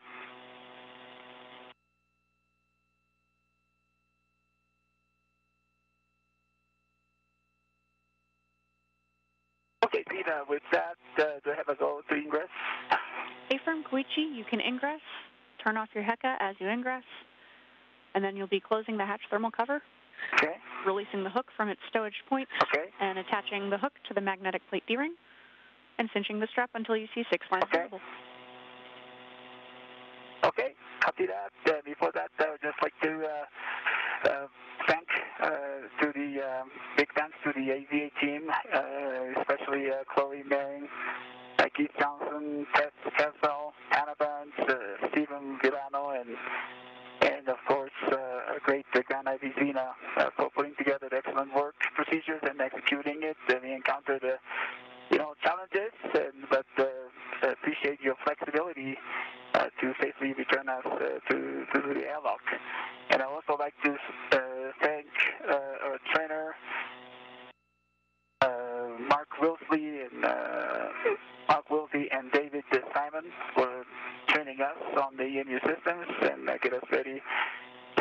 Okay, Tina, with that, do I have a go to ingress? A-firm Koichi, you can ingress. Turn off your HECA as you ingress, and then you'll be closing the hatch thermal cover, Okay. releasing the hook from its stowage point, Okay. and attaching the hook to the magnetic plate D-ring, and cinching the strap until you see 6 lines visible. Okay, copy that. Before that, I would just like to thank big thanks to the AVA team, especially Chloe Mann, Keith Johnson, Tess Kessel, Anna Burns, Stephen Villano, and of course, great Grand Ivy Zena for putting together the excellent work procedures and executing it. We encountered challenges, but appreciate your flexibility to safely return us to the airlock. And I also like to thank our trainer, Mark Wilsey and David Simon for training us on the EMU systems and get us ready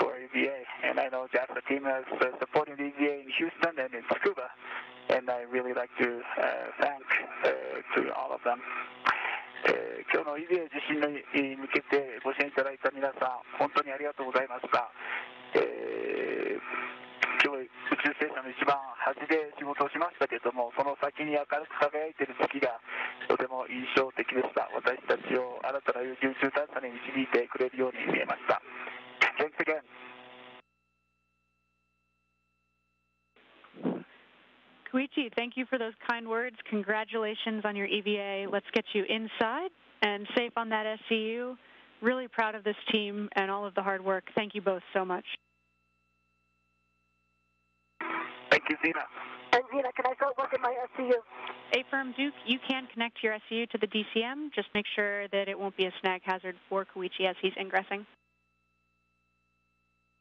for EVA. And I know JAXA team is supporting the EVA in Houston and in Tsukuba, and I really like to thank to all of them. 今日の EVA 受信に向けてご支援いただいた皆さん、本当にありがとうございました。今日宇宙ステーションの一番端で仕事をしましたけれども、その先に明るく輝いている月がとても印象的でした。私たちを新たな宇宙探査に導いてくれるように見えました。Thanks again. Koichi, thank you for those kind words. Congratulations on your EVA. Let's get you inside and safe on that SCU. Really proud of this team and all of the hard work. Thank you both so much. Thank you, Zena. And Zena, can I start working my SCU? A-firm Duke, you can connect your SCU to the DCM. Just make sure that it won't be a snag hazard for Koichi as he's ingressing.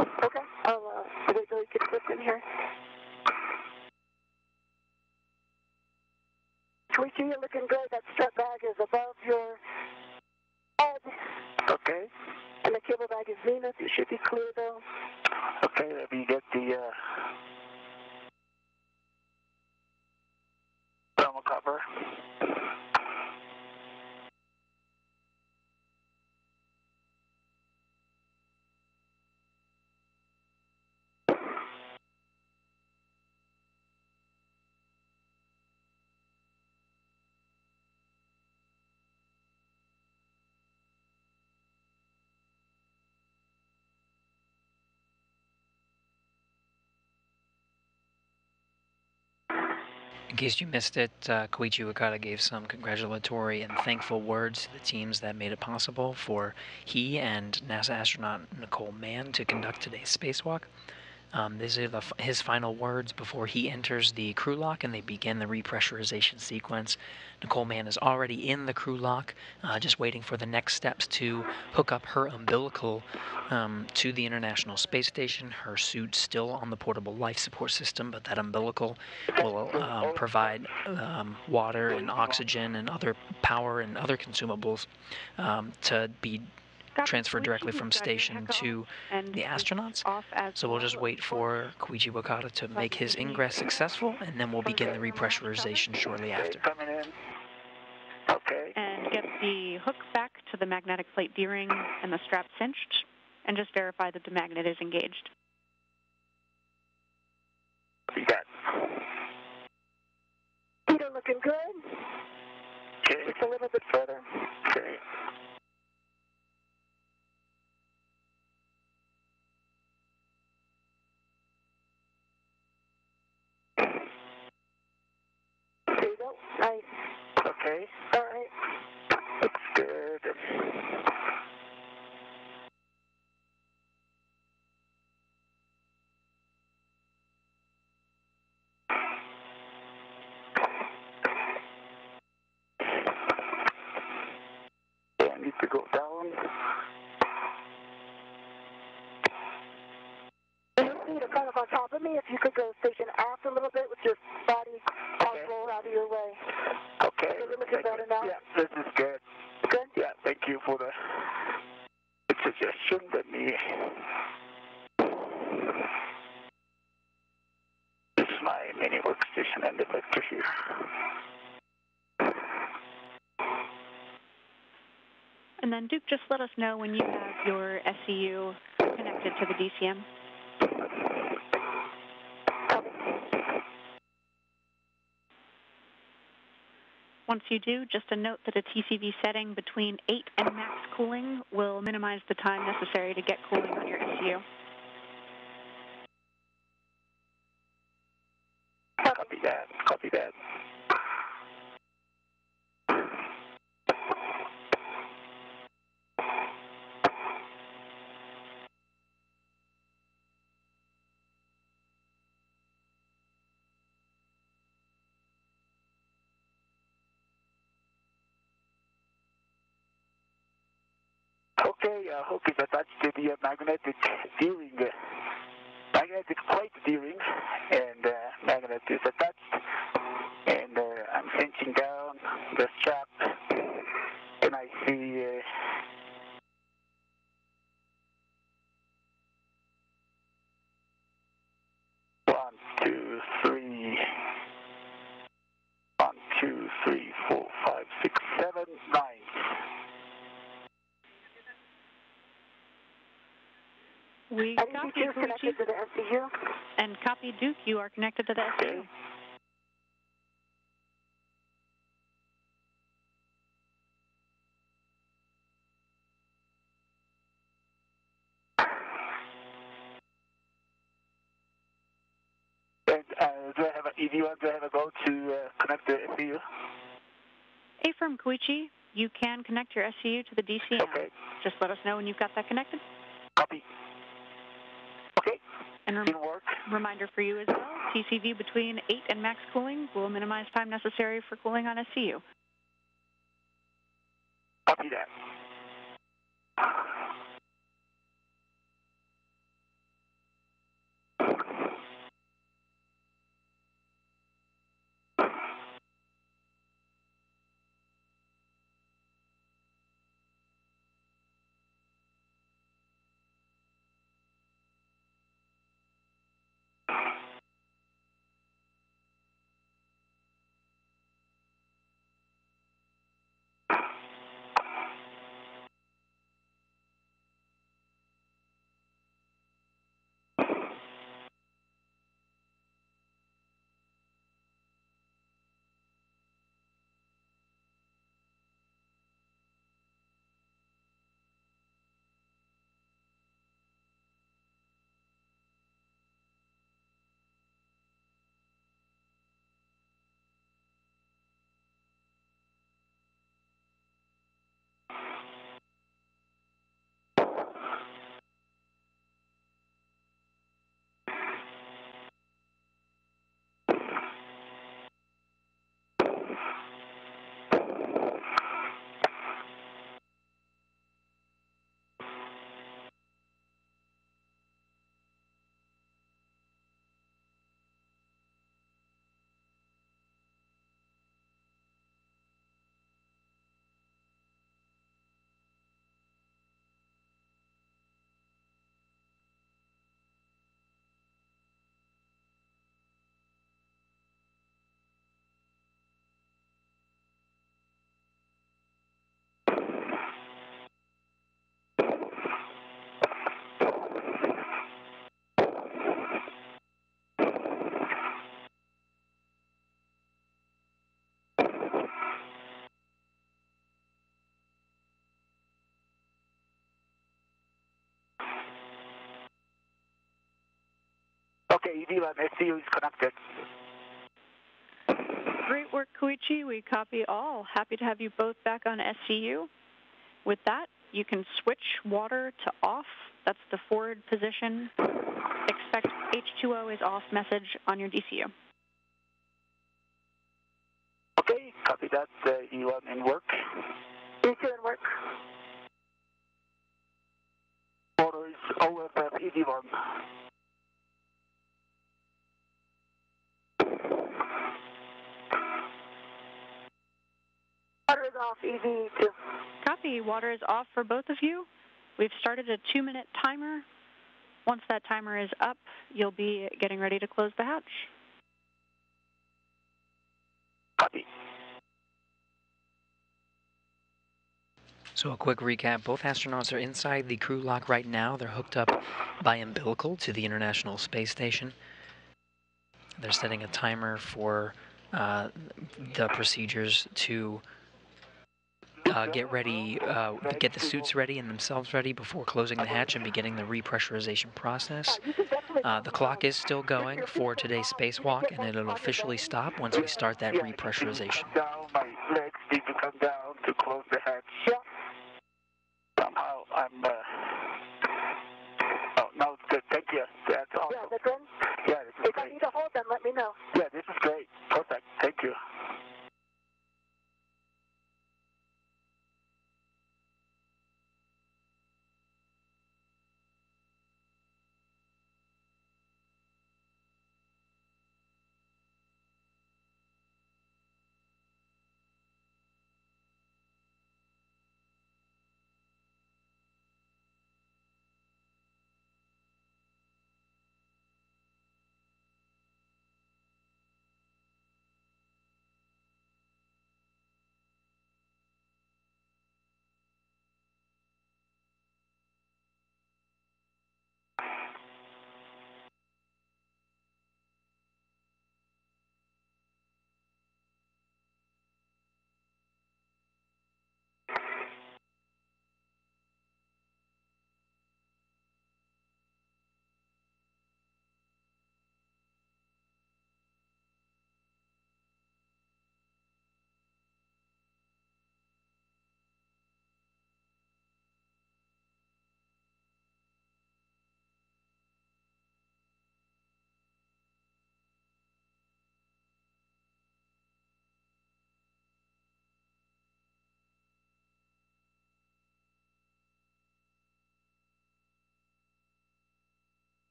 Okay, I'll wait till he gets this in here. Koichi, you're looking good. That strut bag is above your head. Okay. And the cable bag is zenith. You should be clear, though. Okay, let me get the thermal cover. In case you missed it, Koichi Wakata gave some congratulatory and thankful words to the teams that made it possible for he and NASA astronaut Nicole Mann to conduct today's spacewalk. These are his final words before he enters the crew lock and they begin the repressurization sequence. Nicole Mann is already in the crew lock, just waiting for the next steps to hook up her umbilical to the International Space Station. Her suit still on the portable life support system, but that umbilical will provide water and oxygen and other power and other consumables to be transfer directly from station to the astronauts. So we'll just wait for Koichi Wakata to make his ingress successful, and then we'll begin the repressurization shortly after. Coming in. Okay. And get the hook back to the magnetic plate D-ring and the strap cinched, and just verify that the magnet is engaged. You got. Peter, looking good. Okay. Just a little bit further. Okay. There you go. Nice. Okay. All right. Looks good. Yeah, I need to go down. Peter, kind of on top of me. If you could go station aft a little bit with your body roll out of your way. Okay. Is it looking better now? Yeah, this is good. Good? Yeah, thank you for the suggestion. Let me. This is my mini workstation and the vector here. And then, Duke, just let us know when you have your SCU connected to the DCM. Once you do, just a note that a TCV setting between 8 and max cooling will minimize the time necessary to get cooling on your SCU. Copy that. Copy that. Okay, hook is attached to the magnetic D-ring, magnetic plate D-ring, and magnet is attached, and I'm cinching down the strap, and I see 1, 2, 3, 1, 2, 3, 4, 5, 6, 7, 9. We And copy you're Koichi, connected to the SCU? and copy Duke, you are connected to the SCU. And do I have if you want to have a go to connect the SCU? From Koichi, you can connect your SCU to the DCM. Okay. Just let us know when you've got that connected. Copy. Okay. And Didn't work. reminder for you as well, TCV between 8 and max cooling will minimize time necessary for cooling on SCU. Copy that. Okay, EV1 SCU is connected. Great work, Koichi. We copy all. Happy to have you both back on SCU. With that, you can switch water to off. That's the forward position. Expect H2O is off message on your DCU. Okay, copy that. E1 in work. E2 in work. Water is OFF EV1. Water is off, EV2. Copy. Water is off for both of you. We've started a 2-minute timer. Once that timer is up, you'll be getting ready to close the hatch. Copy. So a quick recap, both astronauts are inside the crew lock right now. They're hooked up by umbilical to the International Space Station. They're setting a timer for the procedures to get ready, get the suits ready and themselves ready before closing the hatch and beginning the repressurization process. The clock is still going for today's spacewalk, and it'll officially stop once we start that repressurization. Down, my legs need to come down to close the hatch. Yeah. Somehow I'm, oh, no, it's good. Thank you. That's awesome. Yeah, that's good. Yeah, this is If I great. need to hold them, let me know. Yeah, this is great. Perfect. Thank you.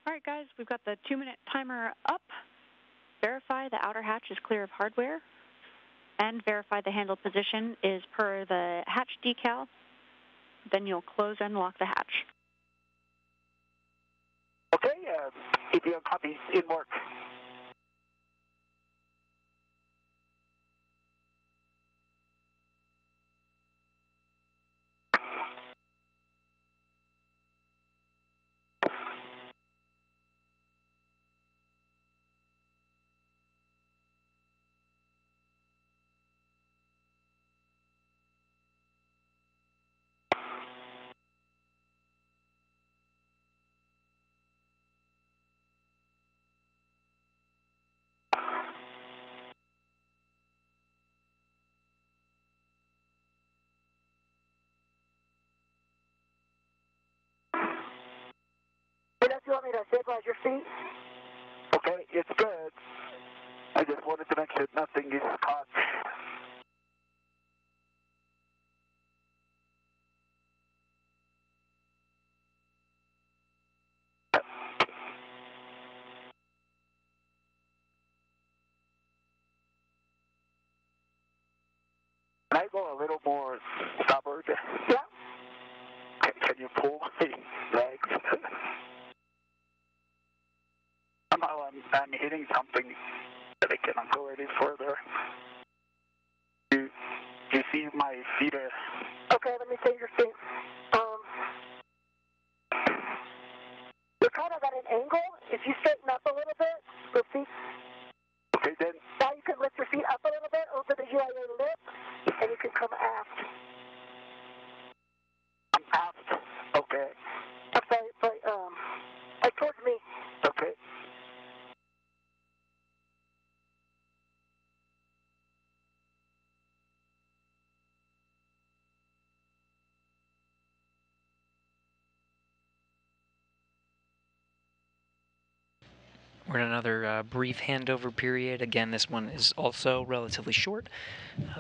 All right, guys, we've got the 2-minute timer up. Verify the outer hatch is clear of hardware, and verify the handle position is per the hatch decal. Then you'll close and lock the hatch. Okay, EV1 copies in work. Unless you want me to stabilize your feet. Okay, it's good. I just wanted to make sure nothing is caught. Can I go a little more stubborn? Yeah. Can you pull my legs? Somehow I'm hitting something that I cannot go any further. You see my feet are... Okay, let me see your feet. You're kind of at an angle. If you straighten up a little bit, your feet. Okay, then. Now you can lift your feet up a little bit over the UIA lip, and you can come aft. aft. Okay. I'm sorry, like towards me. Okay. We're in another brief handover period. Again, this one is also relatively short,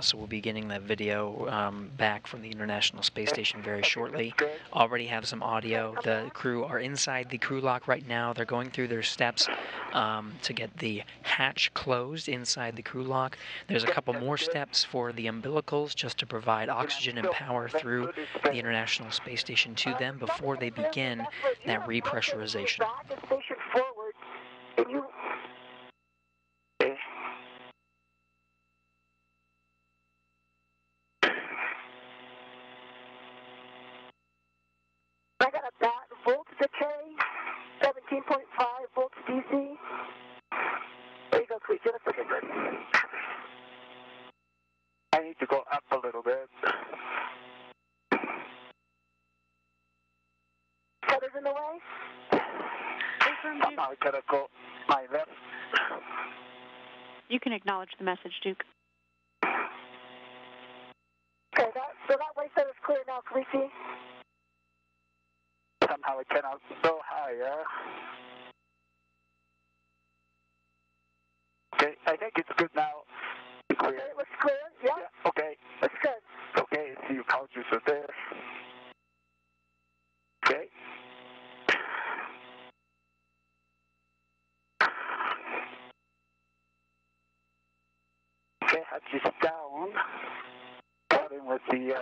so we'll be getting that video back from the International Space Station very shortly. Already have some audio. The crew are inside the crew lock right now. They're going through their steps to get the hatch closed inside the crew lock. There's a couple more steps for the umbilicals just to provide oxygen and power through the International Space Station to them before they begin that repressurization. Back and station forward. And you... Okay. I got a bat volts decay, 17.5 volts DC. There you go, Koichi. That's looking good. I need to go up a little bit. Feathers in the way? Somehow I gotta go my left. You can acknowledge the message, Duke. Okay, so that way set is clear now, Koichi. Somehow I cannot go higher. Okay, I think it's good now. Clear. Okay, it looks clear. Yeah? Okay. Looks good. Okay, see your pouches are there. Okay. Okay, hatch is down. Starting with the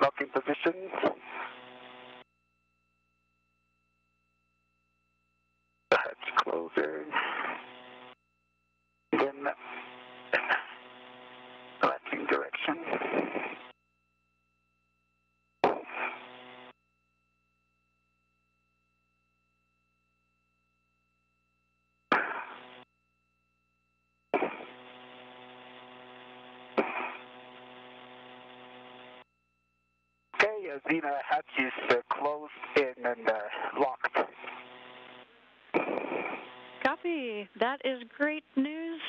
locking positions. The hatch closing. Then locking direction. Okay, Xena hatch is closed in and locked. Copy. That is great news.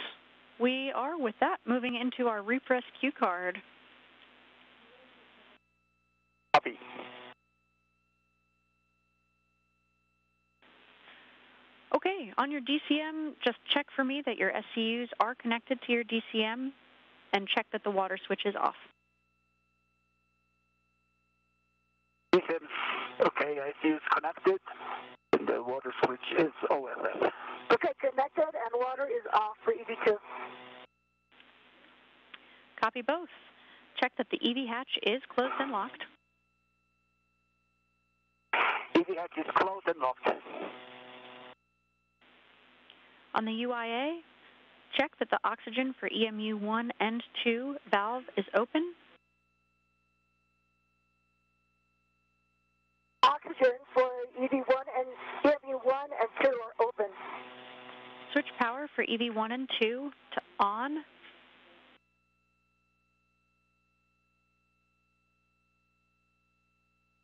We are, with that, moving into our repress cue card. Copy. Okay, on your DCM, just check for me that your SCUs are connected to your DCM and check that the water switch is off. Okay, I see it's connected. And the water switch is OLS. Okay, connected and water is off for EV2. Copy both. Check that the EV hatch is closed and locked. EV hatch is closed and locked. On the UIA, check that the oxygen for EMU 1 and 2 valve is open. Oxygen for EV1 and EMU1 and 2 are open. Switch power for EV1 and 2 to on.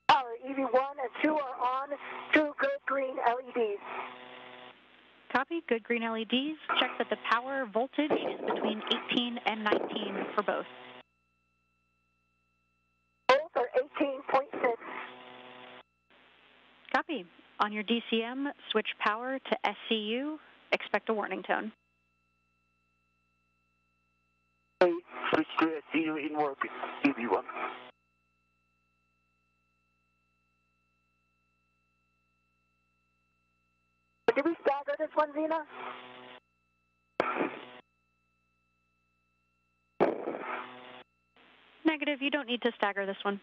Power EV1 and 2 are on, 2 good green LEDs. Copy, good green LEDs. Check that the power voltage is between 18 and 19 for both. Both are 18.6. Copy. On your DCM, switch power to SCU. Expect a warning tone. Switch to SCU in work, EV1. Did we stagger this one, Xena? Negative, you don't need to stagger this one.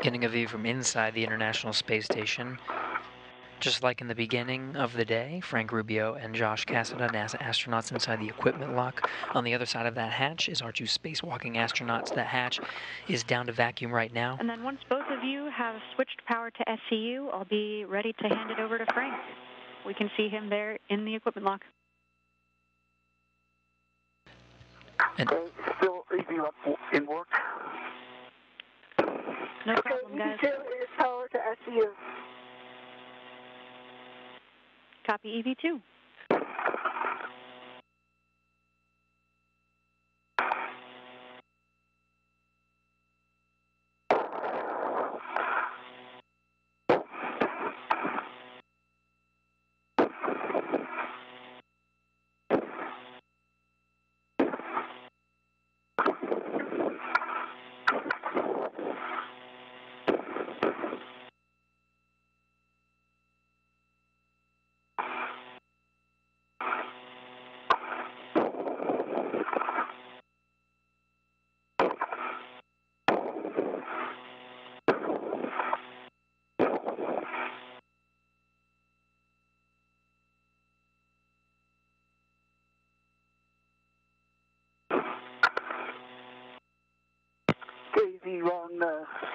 Getting a view from inside the International Space Station. Just like in the beginning of the day, Frank Rubio and Josh Cassada, NASA astronauts inside the equipment lock. On the other side of that hatch is our two spacewalking astronauts. That hatch is down to vacuum right now. And then once both of you have switched power to SCU, I'll be ready to hand it over to Frank. We can see him there in the equipment lock. And still easy in work. No problem, guys. EV2 is power to SCU. Copy EV2.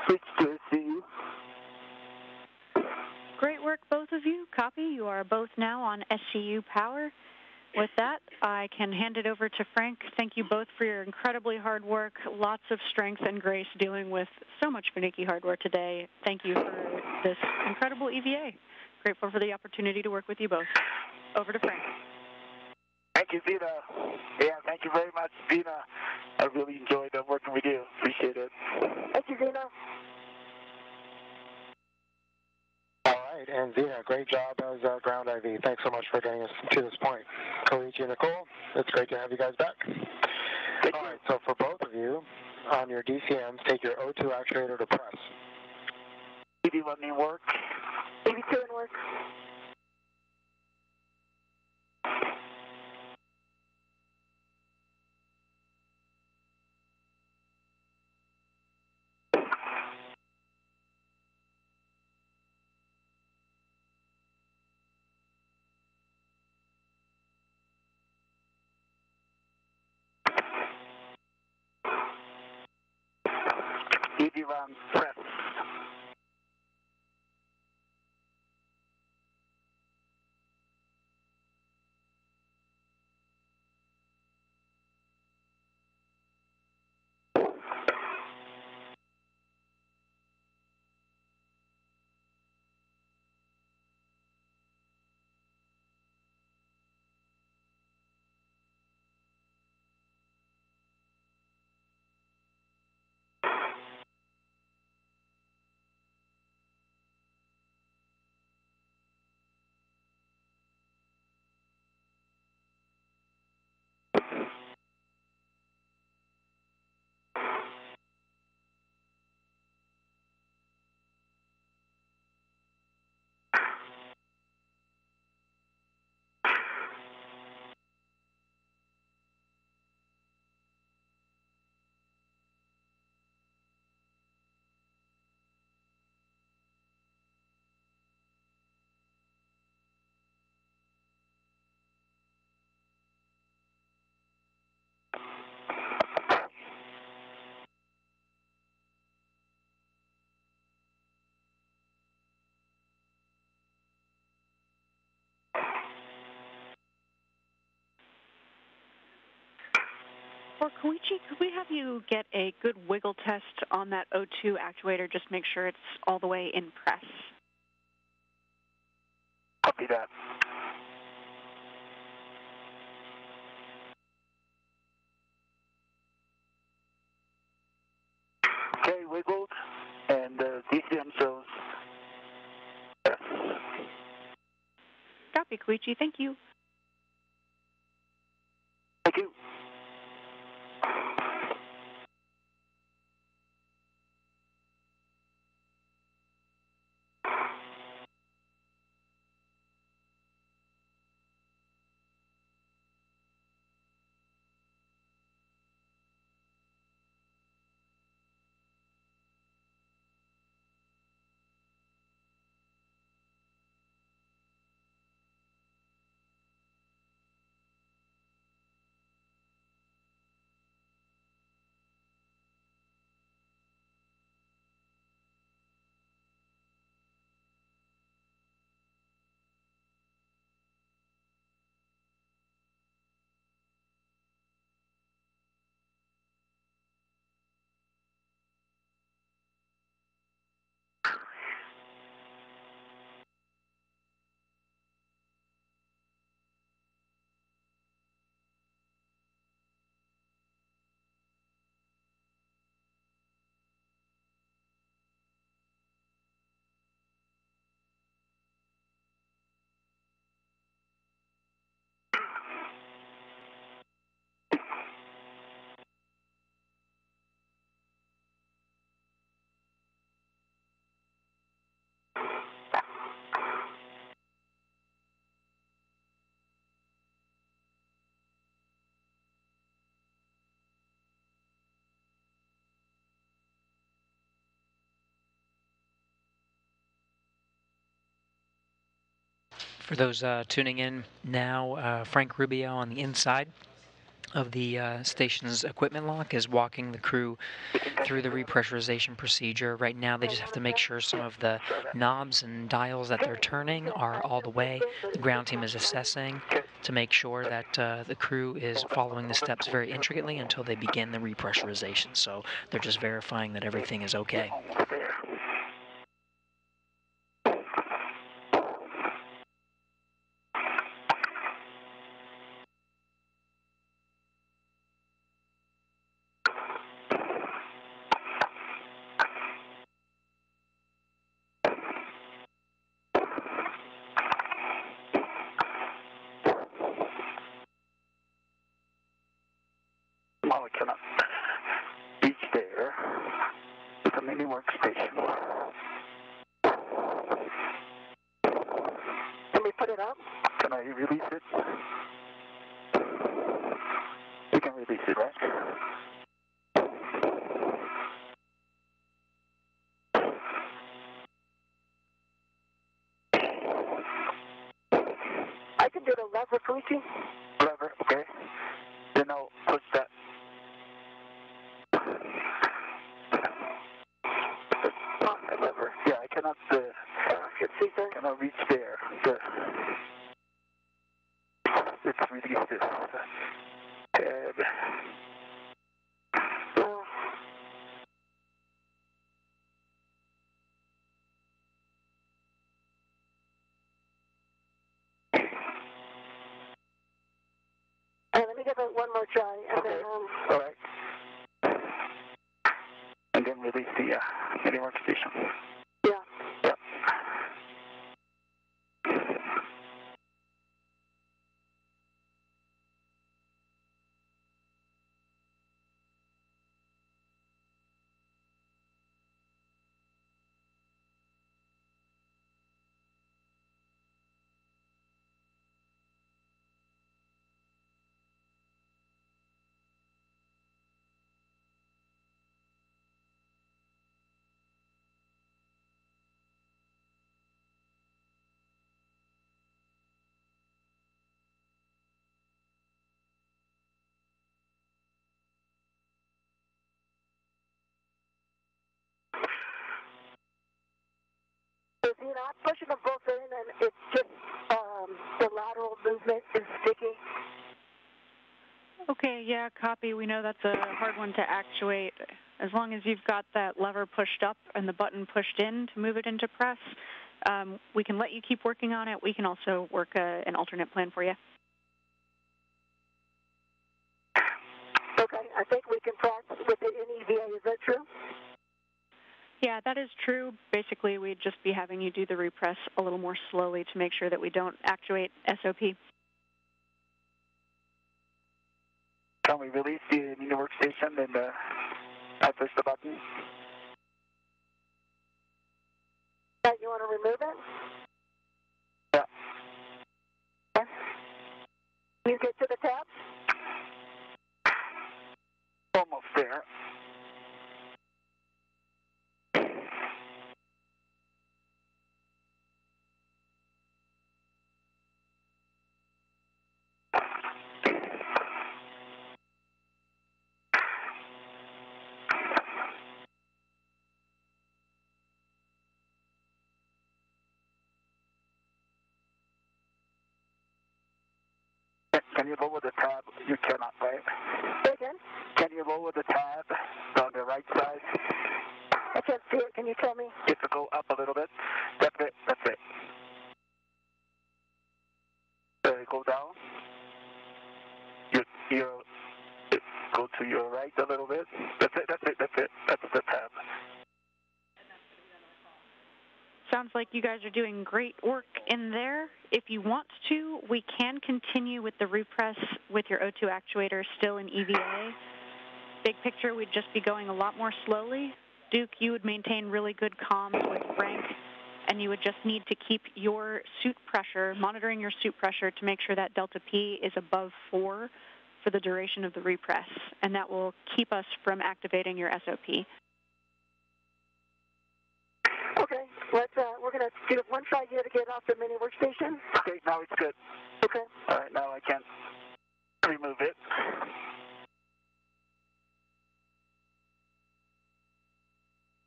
Switch to SCU. Great work, both of you. Copy. You are both now on SCU power. With that, I can hand it over to Frank. Thank you both for your incredibly hard work. Lots of strength and grace dealing with so much finicky hardware today. Thank you for this incredible EVA. Grateful for the opportunity to work with you both. Over to Frank. Thank you, Zena. Yeah, thank you very much, Zena. I really enjoyed working with you. Appreciate it. Thank you, Zena. All right, and Zena, great job as ground IV. Thanks so much for getting us to this point. Koichi and Nicole, it's great to have you guys back. All right, so for both of you, on your DCMs, take your O2 actuator to press. EV1 in work. EV2 in work. EV1 press. For Koichi, could we have you get a good wiggle test on that O2 actuator, just make sure it's all the way in press? Copy that. Okay, wiggled, and DCM shows yes. Copy, Koichi. Thank you. Thank you. For those tuning in now, Frank Rubio on the inside of the station's equipment lock is walking the crew through the repressurization procedure. Right now they just have to make sure some of the knobs and dials that they're turning are all the way. The ground team is assessing to make sure that the crew is following the steps very intricately until they begin the repressurization. So they're just verifying that everything is okay. Well, we cannot reach there. It's a mini workstation. Can we put it up? Can I release it? You can release it, right? I can do the lever, Koichi. Lever, okay. Then I'll push that. Lever. Yeah, I cannot reach there. Let's release this tab. Let me give it one more try. And Okay. then, All right. And then release the mini workstation. yeah. Yep. If you're not pushing them both in and it's just the lateral movement is sticky. Okay, yeah, copy. We know that's a hard one to actuate. As long as you've got that lever pushed up and the button pushed in to move it into press, we can let you keep working on it. We can also work an alternate plan for you. Okay, I think we can press with the NEVA. Is that true? Yeah, that is true. Basically, we'd just be having you do the repress a little more slowly to make sure that we don't actuate SOP. Can we release the mini workstation and I push the button? You want to remove it? Yeah. Okay. You get to the tab? Almost there. Can you lower the tab? You cannot, right? Say again? Can you lower the tab on the right side? I can't see it. Can you tell me? You have to go up a little bit. That's it. That's it. Go down. You go to your right a little bit. That's it. That's it. That's it. That's the tab. Sounds like you guys are doing great work in there. If you want to, we can continue with the repress with your O2 actuator still in EVA. Big picture, we'd just be going a lot more slowly. Duke, you would maintain really good comms with Frank, and you would just need to keep your suit pressure, monitoring your suit pressure to make sure that delta P is above 4 for the duration of the repress, and that will keep us from activating your SOP. Okay. we're going to do one try here to get off the mini workstation. Okay, now it's good. Okay. All right, now I can remove it.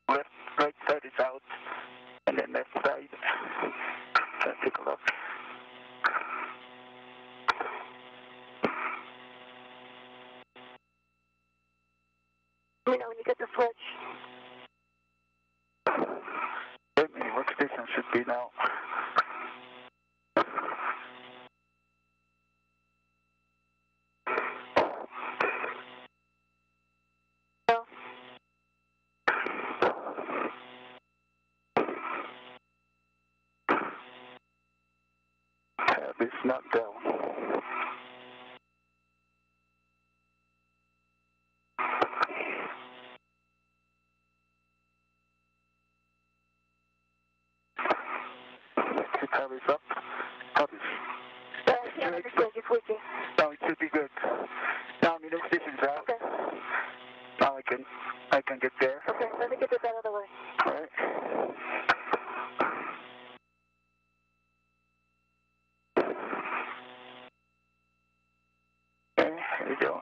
Left, right side is out, and then left side. Let's take a look. You know, when you get the switch. Mini workstation should be now. No. Tab is not down. The tab is up. Tab is. I can't understand you squeaking. Now it should be good. Now mini workstation is out. Okay. Now I can get there. Okay, let me get this out of the way. All right. Okay, here we go.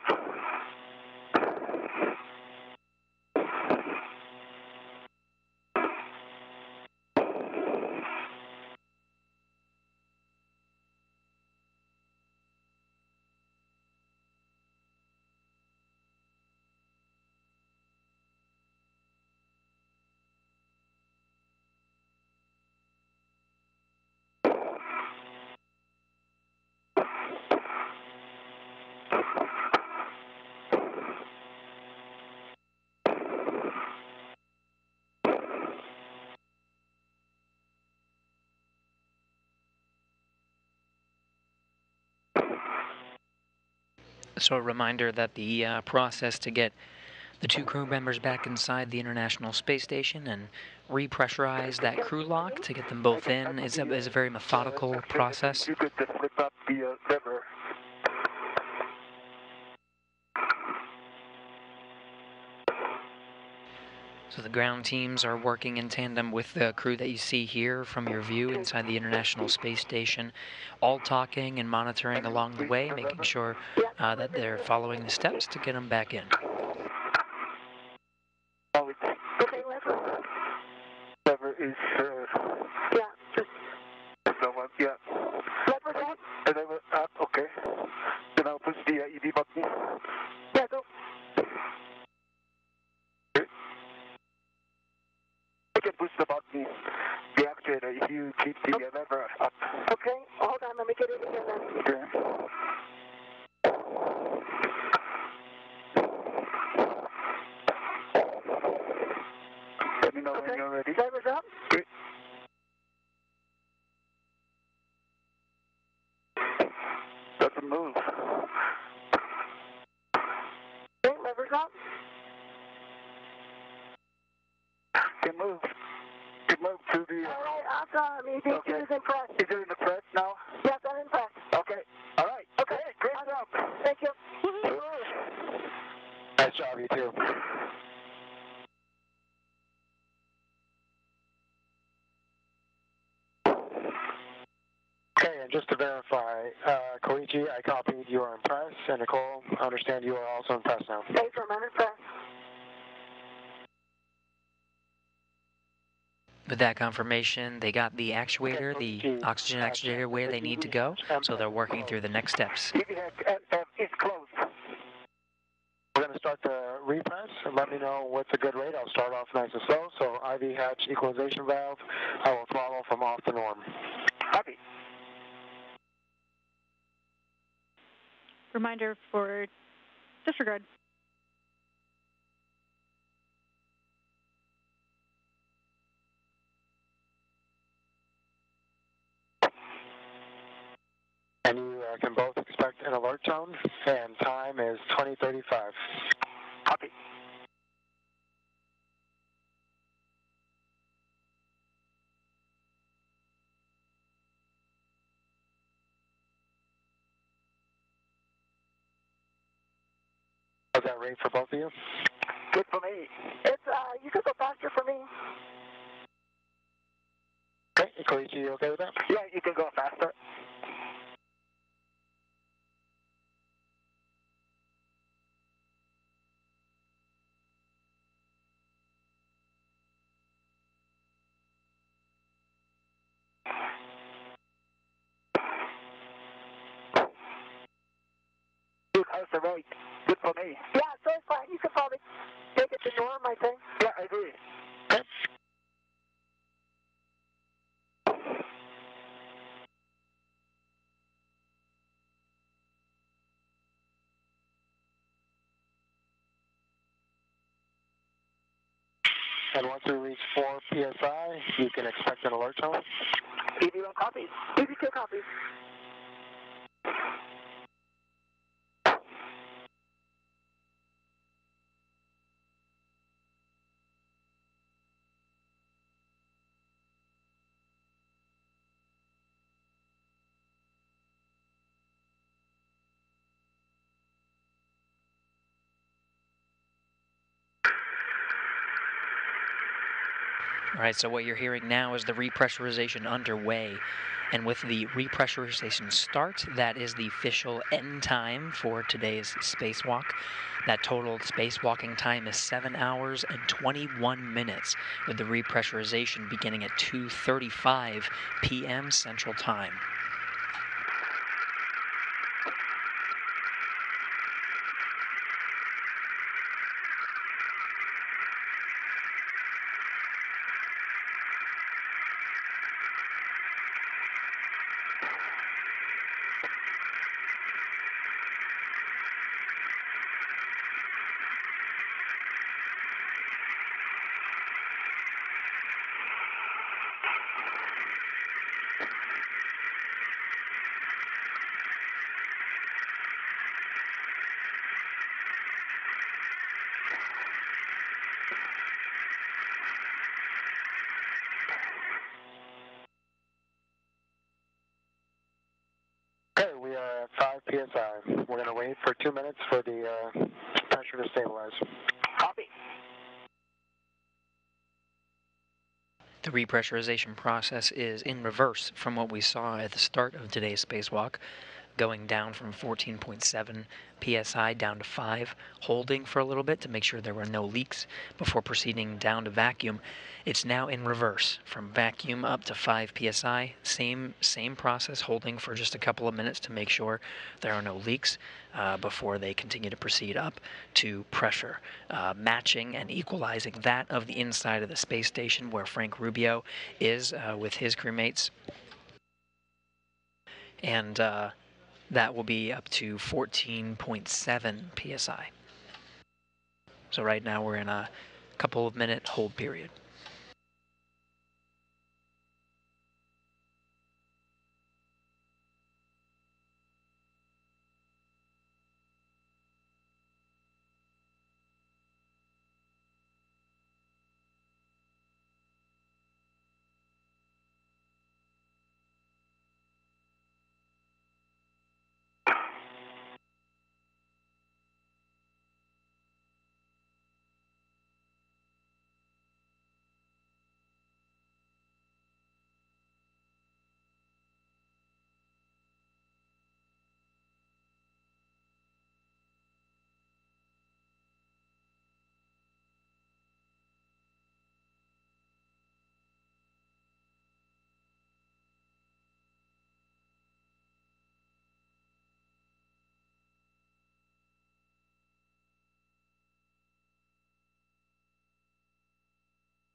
So a reminder that the process to get the 2 crew members back inside the International Space Station and repressurize that crew lock to get them both in is a very methodical process. You could just flip up the lever. So the ground teams are working in tandem with the crew that you see here from your view inside the International Space Station, all talking and monitoring along the way, making sure that they're following the steps to get them back in. Oh, it's Okay, lever. lever is Yeah, just the one. Yeah. lever up. And lever up. Okay. Then I'll push the ED button. Yeah, go. You can push the button, the actuator, if you keep the lever up. Okay, hold on, let me get it again then. Okay. Let me know when you're ready. Lever's up. Okay. Doesn't move. Okay, lever's up. Can move. Can move to the. All right, awesome. ED2 Okay. is impressed. Is it in the press now? Yes, I'm impressed. Okay. All right. Okay. Great job. Thank you. Nice job, you too. Okay, and just to verify, Koichi, I copied you are impressed, and Nicole, I understand you are also impressed now. Thanks, I'm impressed. With that confirmation, they got the actuator, the oxygen actuator, where they need to go, so they're working through the next steps. It's closed. We're going to start the repress, and let me know what's a good rate. I'll start off nice and slow, so IV hatch equalization valve, I will throttle from off the norm. Copy. Reminder for disregard. And you can both expect an alert tone, and time is 20:35. Copy. How's that rate for both of you? Good for me. It's, you could go faster for me. Koichi, you okay with that? Yeah, you can go faster. Dude, how's the rate? Good for me. Yeah, so it's fine. You can probably take it to norm, I think. Yeah, I agree. Okay. And once we reach 4 PSI, you can expect an alert tone. EV1 copies. EV2 copies. All right, so what you're hearing now is the repressurization underway. And with the repressurization start, that is the official end time for today's spacewalk. That total spacewalking time is 7 hours and 21 minutes, with the repressurization beginning at 2:35 p.m. Central Time. Okay, we are at 5 PSI. We're going to wait for 2 minutes for the pressure to stabilize. Copy. The repressurization process is in reverse from what we saw at the start of today's spacewalk, going down from 14.7 psi down to 5, holding for a little bit to make sure there were no leaks before proceeding down to vacuum. It's now in reverse, from vacuum up to 5 psi, same process, holding for just a couple of minutes to make sure there are no leaks before they continue to proceed up to pressure, matching and equalizing that of the inside of the space station where Frank Rubio is with his crewmates. And that will be up to 14.7 psi. So right now we're in a couple of minute hold period.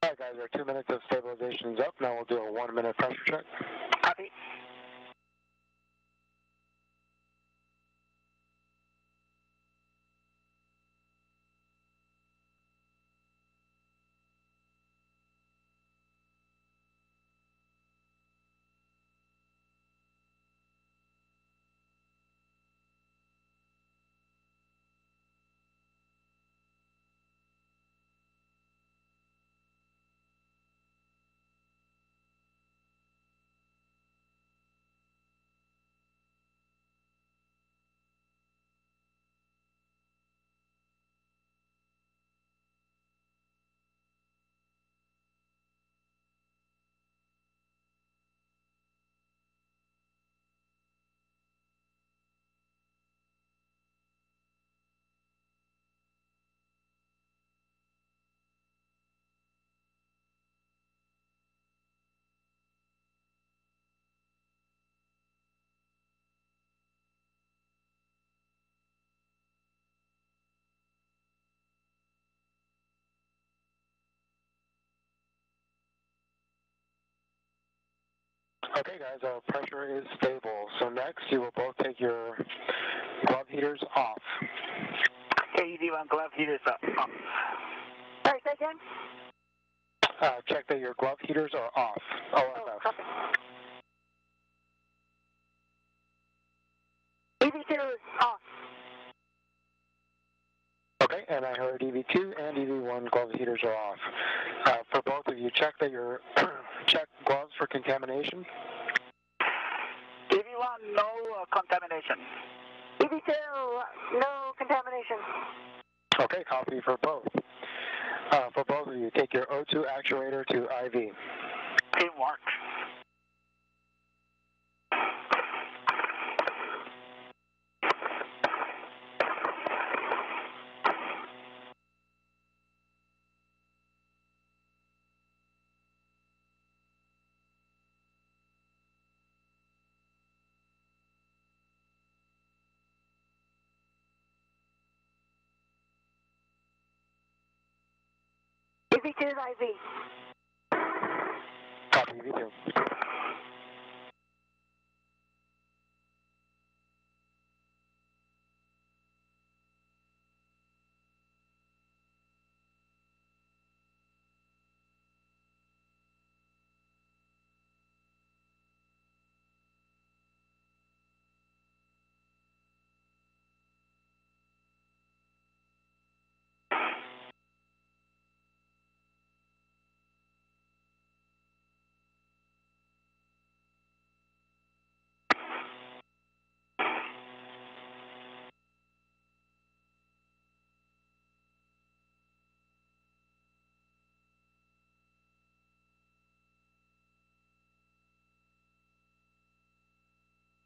All right, guys, our 2 minutes of stabilization is up. Now we'll do a 1 minute pressure check. Copy. Okay, guys, our pressure is stable. So next, you will both take your glove heaters off. AED1 glove heaters off. Sorry, say again? Check that your glove heaters are off. OFF. Copy. EV2 is off. Okay, and I heard EV2 and EV1 glove heaters are off. For both of you, check that your check gloves for contamination. EV1, no contamination. EV2, no contamination. Okay, copy for both. For both of you, take your O2 actuator to IV. Teamwork. EV2 is IV. Copy, EV2.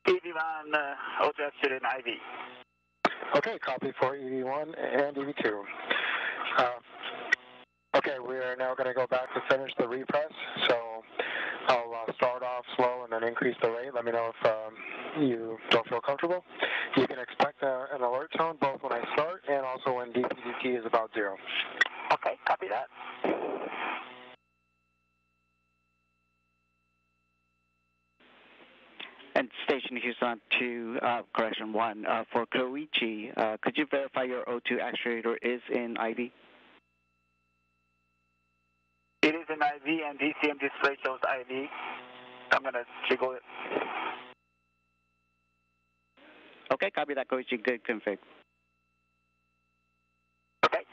EV1, O2 actuator in IV. Okay, copy for EV1 and EV2. Okay, we are now going to go back to finish the repress. So I'll start off slow and then increase the rate. Let me know if you don't feel comfortable. You can expect an alert tone both when I start and also when DPDT is about 0. Okay, copy that. And Station Houston to correction 1. For Koichi, could you verify your O2 actuator is in IV? It is in IV and DCM display shows IV. I'm going to jiggle it. Okay, copy that, Koichi. Good config. Okay.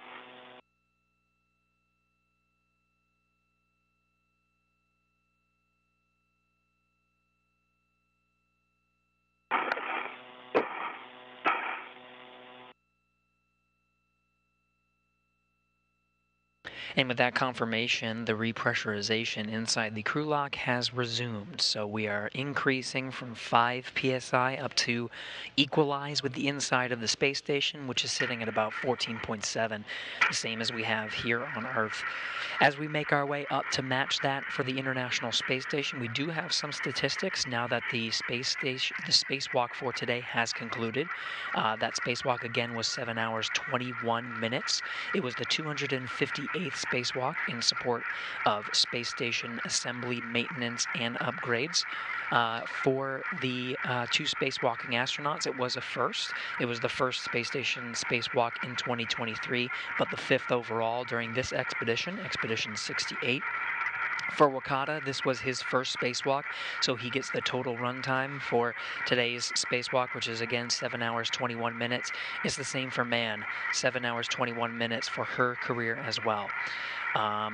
And with that confirmation, the repressurization inside the crew lock has resumed. So we are increasing from 5 psi up to equalize with the inside of the space station, which is sitting at about 14.7, the same as we have here on Earth. As we make our way up to match that for the International Space Station, we do have some statistics now that the spacewalk for today has concluded. That spacewalk again was 7 hours 21 minutes. It was the 258th spacewalk in support of space station assembly, maintenance, and upgrades. For the 2 spacewalking astronauts, it was a first. It was the first space station spacewalk in 2023, but the 5th overall during this expedition, Expedition 68. For Wakata, this was his first spacewalk, so he gets the total runtime for today's spacewalk, which is again 7 hours 21 minutes. It's the same for Mann, 7 hours 21 minutes for her career as well.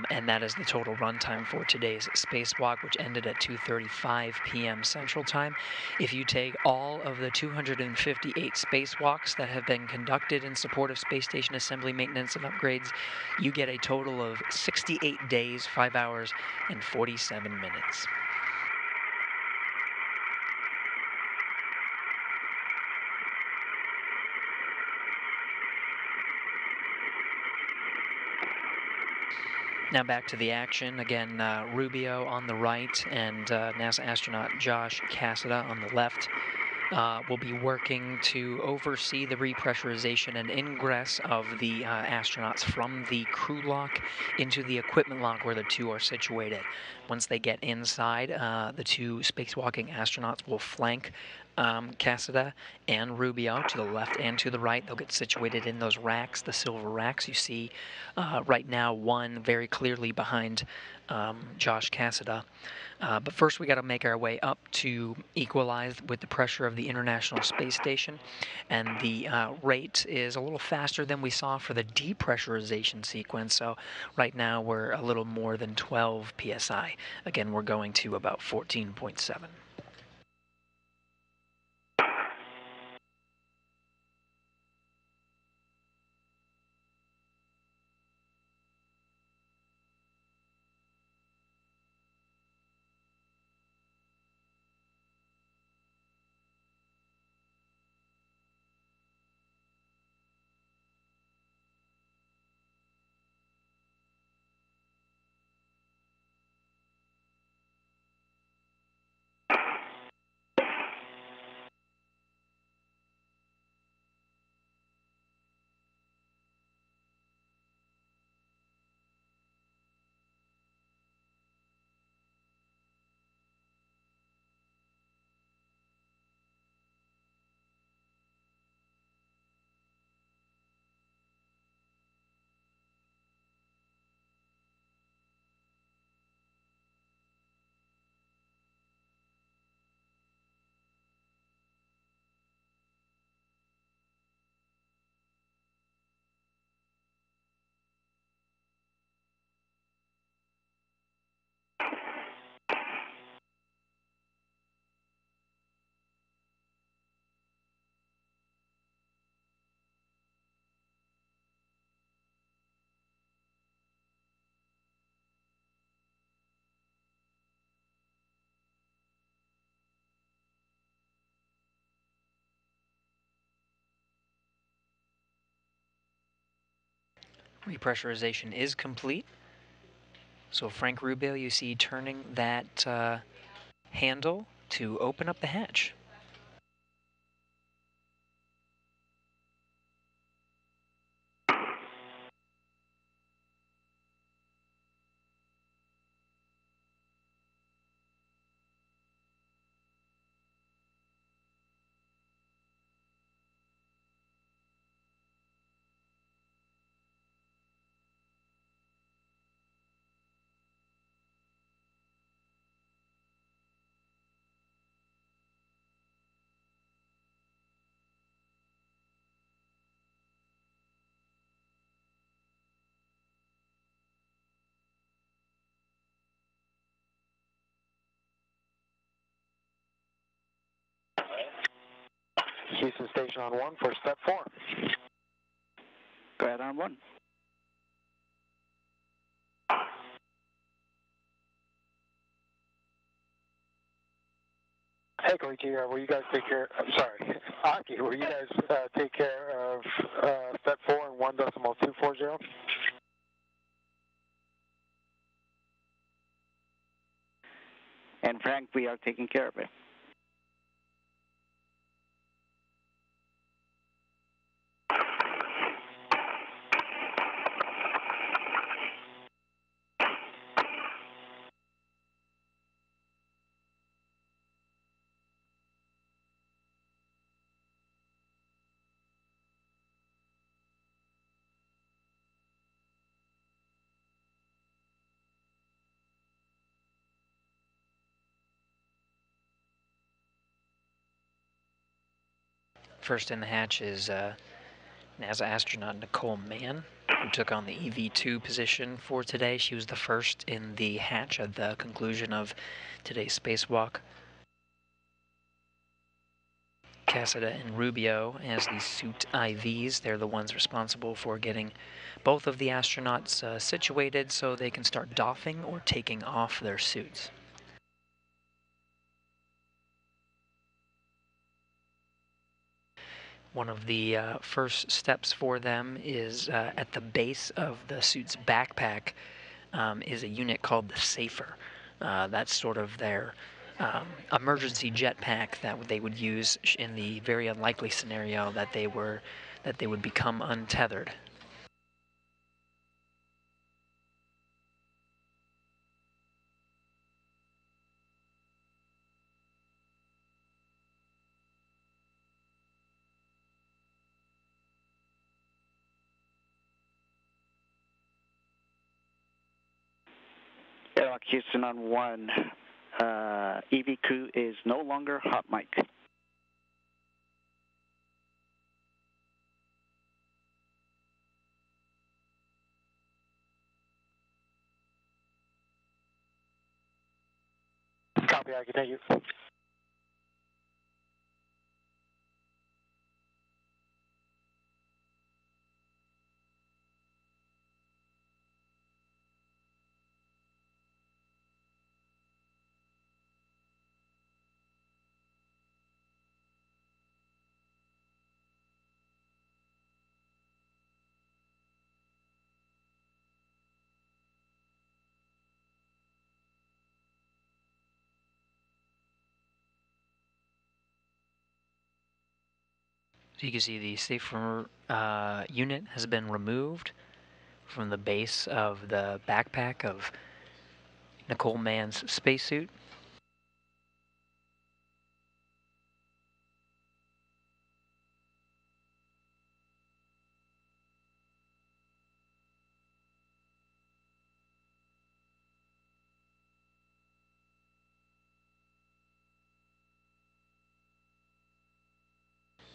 And that is the total runtime for today's spacewalk, which ended at 2:35 p.m. Central Time. If you take all of the 258 spacewalks that have been conducted in support of space station assembly, maintenance, and upgrades, you get a total of 68 days, 5 hours, and 47 minutes. Now back to the action. Again, Rubio on the right and NASA astronaut Josh Cassada on the left. will be working to oversee the repressurization and ingress of the astronauts from the crew lock into the equipment lock where the two are situated. Once they get inside, the two spacewalking astronauts will flank Casada and Rubio to the left and to the right. They'll get situated in those racks, the silver racks you see right now, one very clearly behind Josh Casada. But first we got to make our way up to equalize with the pressure of the International Space Station, and the rate is a little faster than we saw for the depressurization sequence. So right now we're a little more than 12 psi. Again, we're going to about 14.7. Repressurization is complete. So Frank Rubio, you see turning that handle to open up the hatch. Houston Station on 1 for step 4. Go ahead on 1. Hey, Koichi, will you guys take care, sorry, Aki, will you guys take care of step 4 and 1.240? And Frank, we are taking care of it. First in the hatch is NASA astronaut Nicole Mann, who took on the EV2 position for today. She was the first in the hatch at the conclusion of today's spacewalk. Casada and Rubio as the suit IVs. They're the ones responsible for getting both of the astronauts situated so they can start doffing or taking off their suits. One of the first steps for them is at the base of the suit's backpack is a unit called the Safer. That's sort of their emergency jetpack that they would use in the very unlikely scenario that they would become untethered. Airlock Houston on 1. EV crew is no longer hot mic. Copy, I can thank you. So you can see the safer unit has been removed from the base of the backpack of Nicole Mann's spacesuit.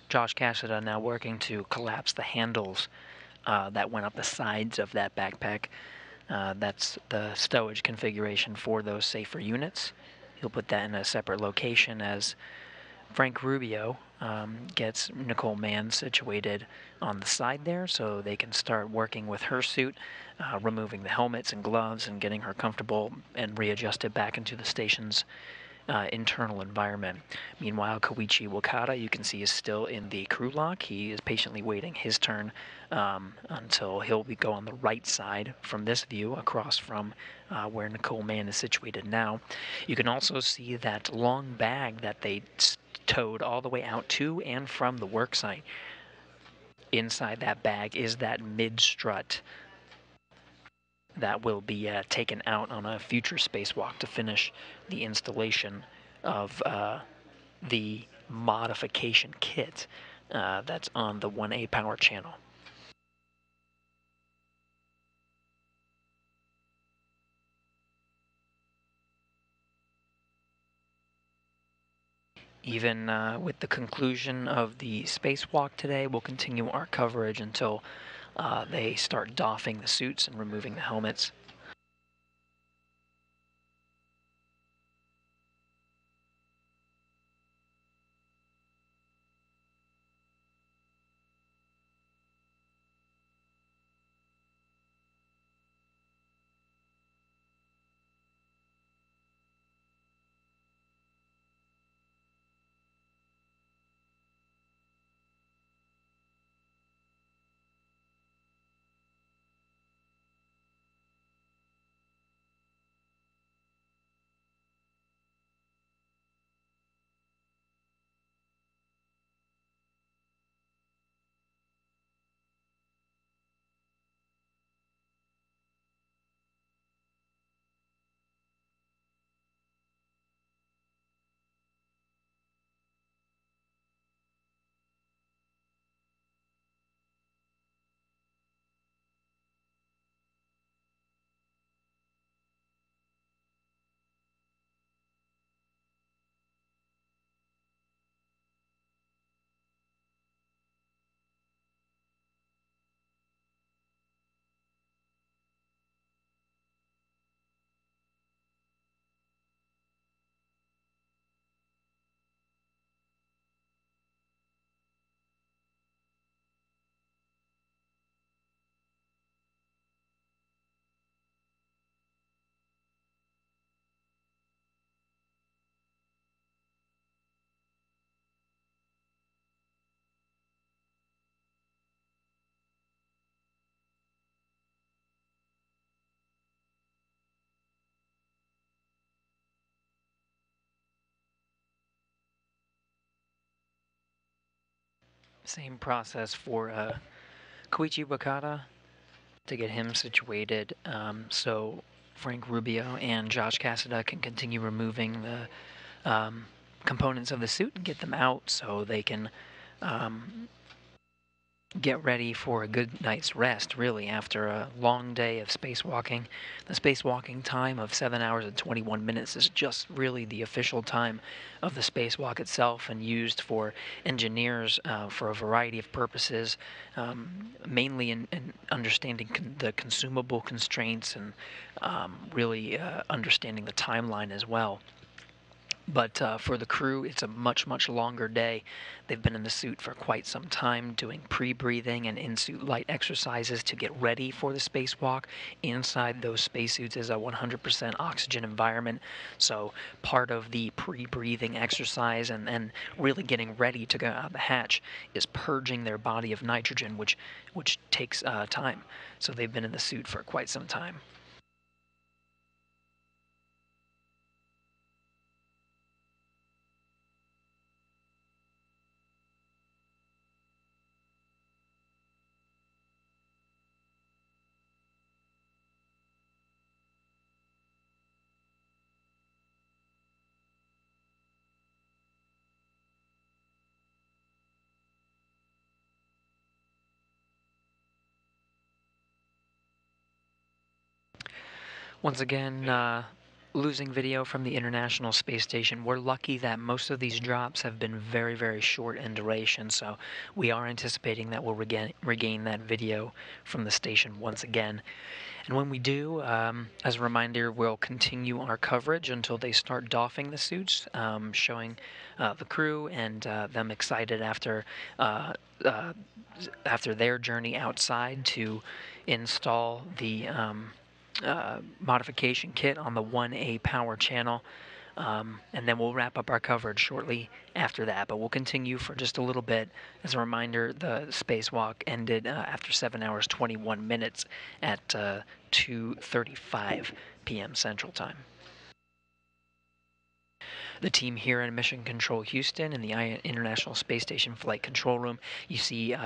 Josh Cassida now working to collapse the handles that went up the sides of that backpack. That's the stowage configuration for those safer units. He'll put that in a separate location as Frank Rubio gets Nicole Mann situated on the side there so they can start working with her suit, removing the helmets and gloves and getting her comfortable and readjusted back into the station's internal environment. Meanwhile, Koichi Wakata, you can see, is still in the crew lock. He is patiently waiting his turn until he'll go on the right side from this view across from where Nicole Mann is situated now. You can also see that long bag that they towed all the way out to and from the work site. Inside that bag is that mid-strut that will be taken out on a future spacewalk to finish the installation of the modification kit that's on the 1A power channel. Even with the conclusion of the spacewalk today, we'll continue our coverage until they start doffing the suits and removing the helmets. Same process for Koichi Wakata to get him situated, so Frank Rubio and Josh Cassada can continue removing the components of the suit and get them out so they can get ready for a good night's rest, really, after a long day of spacewalking. The spacewalking time of 7 hours and 21 minutes is just really the official time of the spacewalk itself and used for engineers for a variety of purposes, mainly in understanding the consumable constraints and really understanding the timeline as well. But for the crew, it's a much, much longer day. They've been in the suit for quite some time, doing pre-breathing and in-suit light exercises to get ready for the spacewalk. Inside those spacesuits is a 100% oxygen environment. So part of the pre-breathing exercise and really getting ready to go out the hatch is purging their body of nitrogen, which takes time. So they've been in the suit for quite some time. Once again, losing video from the International Space Station. We're lucky that most of these drops have been very, very short in duration, so we are anticipating that we'll regain that video from the station once again. And when we do, as a reminder, we'll continue our coverage until they start doffing the suits, showing the crew and them excited after their journey outside to install the modification kit on the 1A power channel, and then we'll wrap up our coverage shortly after that, but we'll continue for just a little bit. As a reminder, the spacewalk ended after 7 hours 21 minutes at 2:35 p.m. Central Time. The team here in Mission Control Houston in the International Space Station Flight Control Room, you see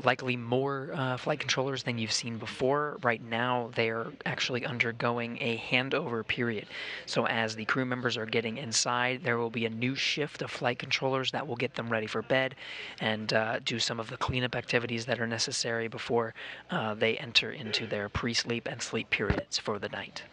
likely more flight controllers than you've seen before. Right now, they're actually undergoing a handover period. So as the crew members are getting inside, there will be a new shift of flight controllers that will get them ready for bed and do some of the cleanup activities that are necessary before they enter into their pre-sleep and sleep periods for the night.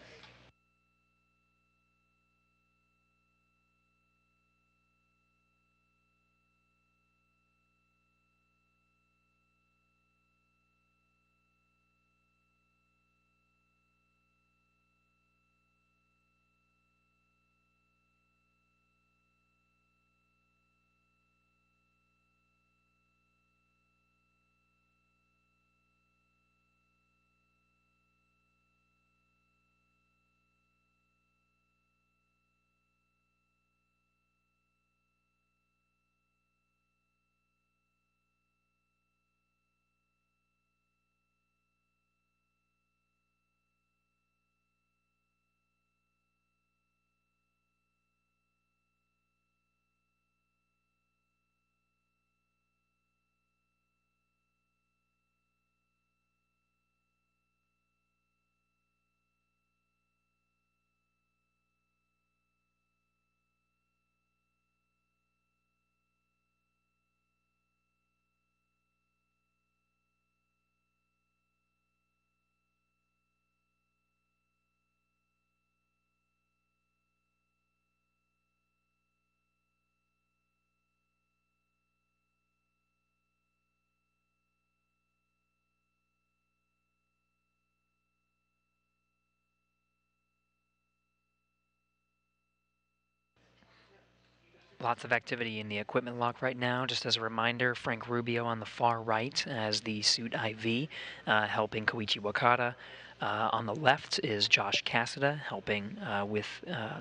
Lots of activity in the equipment lock right now. Just as a reminder, Frank Rubio on the far right as the suit IV, helping Koichi Wakata. On the left is Josh Cassada helping with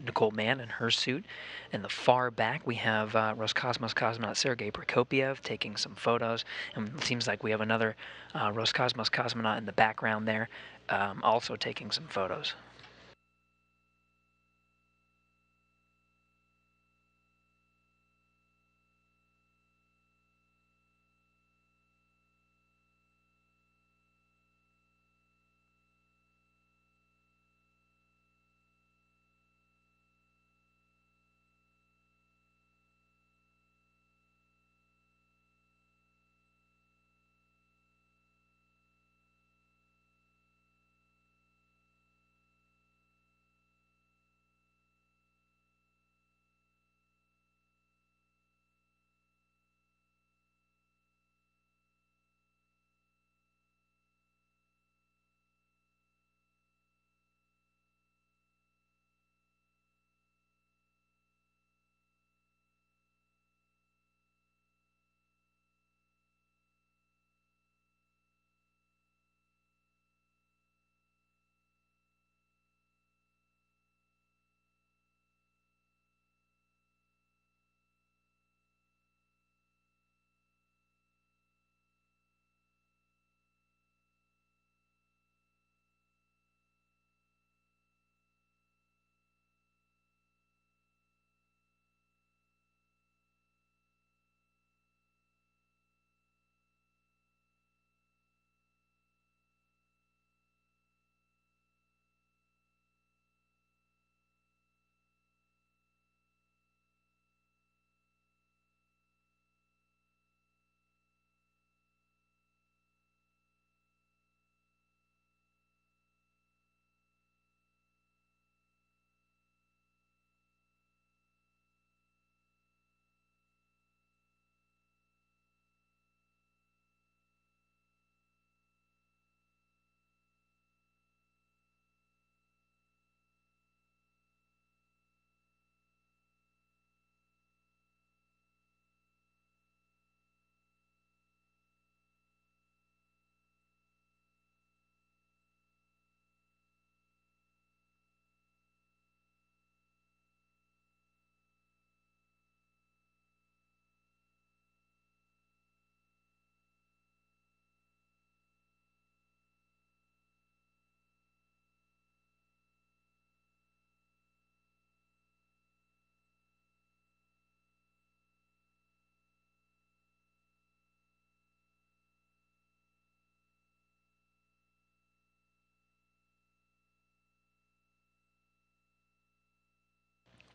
Nicole Mann in her suit. In the far back, we have Roscosmos cosmonaut Sergei Prokopiev taking some photos. And it seems like we have another Roscosmos cosmonaut in the background there, also taking some photos.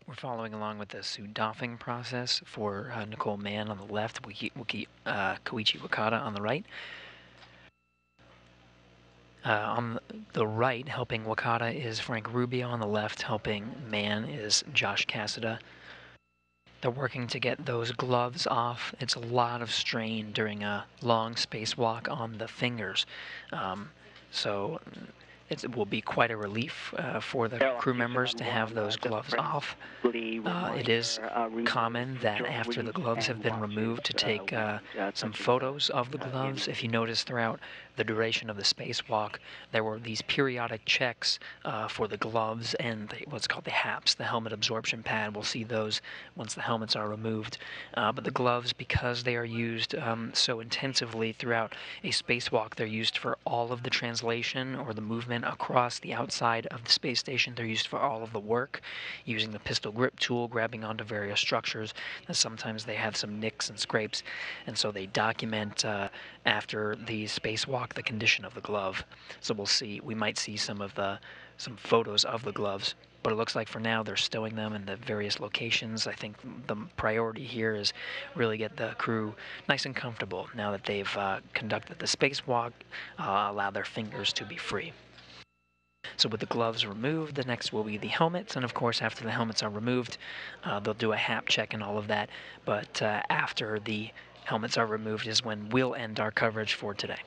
We're following along with the suit doffing process for Nicole Mann on the left, Koichi Wakata on the right. On the right, helping Wakata is Frank Rubio. On the left, helping Mann is Josh Cassada. They're working to get those gloves off. It's a lot of strain during a long spacewalk on the fingers. So it will be quite a relief for the crew members to have those gloves off. It is common that after the gloves have been removed to take some photos of the gloves. If you notice throughout the duration of the spacewalk, there were these periodic checks for the gloves and what's called the HAPS, the helmet absorption pad. We'll see those once the helmets are removed. But the gloves, because they are used so intensively throughout a spacewalk, they're used for all of the translation or the movement across the outside of the space station. They're used for all of the work, using the pistol grip tool, grabbing onto various structures, and sometimes they have some nicks and scrapes, and so they document after the spacewalk the condition of the glove. So we might see some photos of the gloves, but it looks like for now they're stowing them in the various locations. I think the priority here is really get the crew nice and comfortable now that they've conducted the spacewalk, allow their fingers to be free. So with the gloves removed, the next will be the helmets, and of course after the helmets are removed, they'll do a HAP check and all of that, but after the helmets are removed is when we'll end our coverage for today.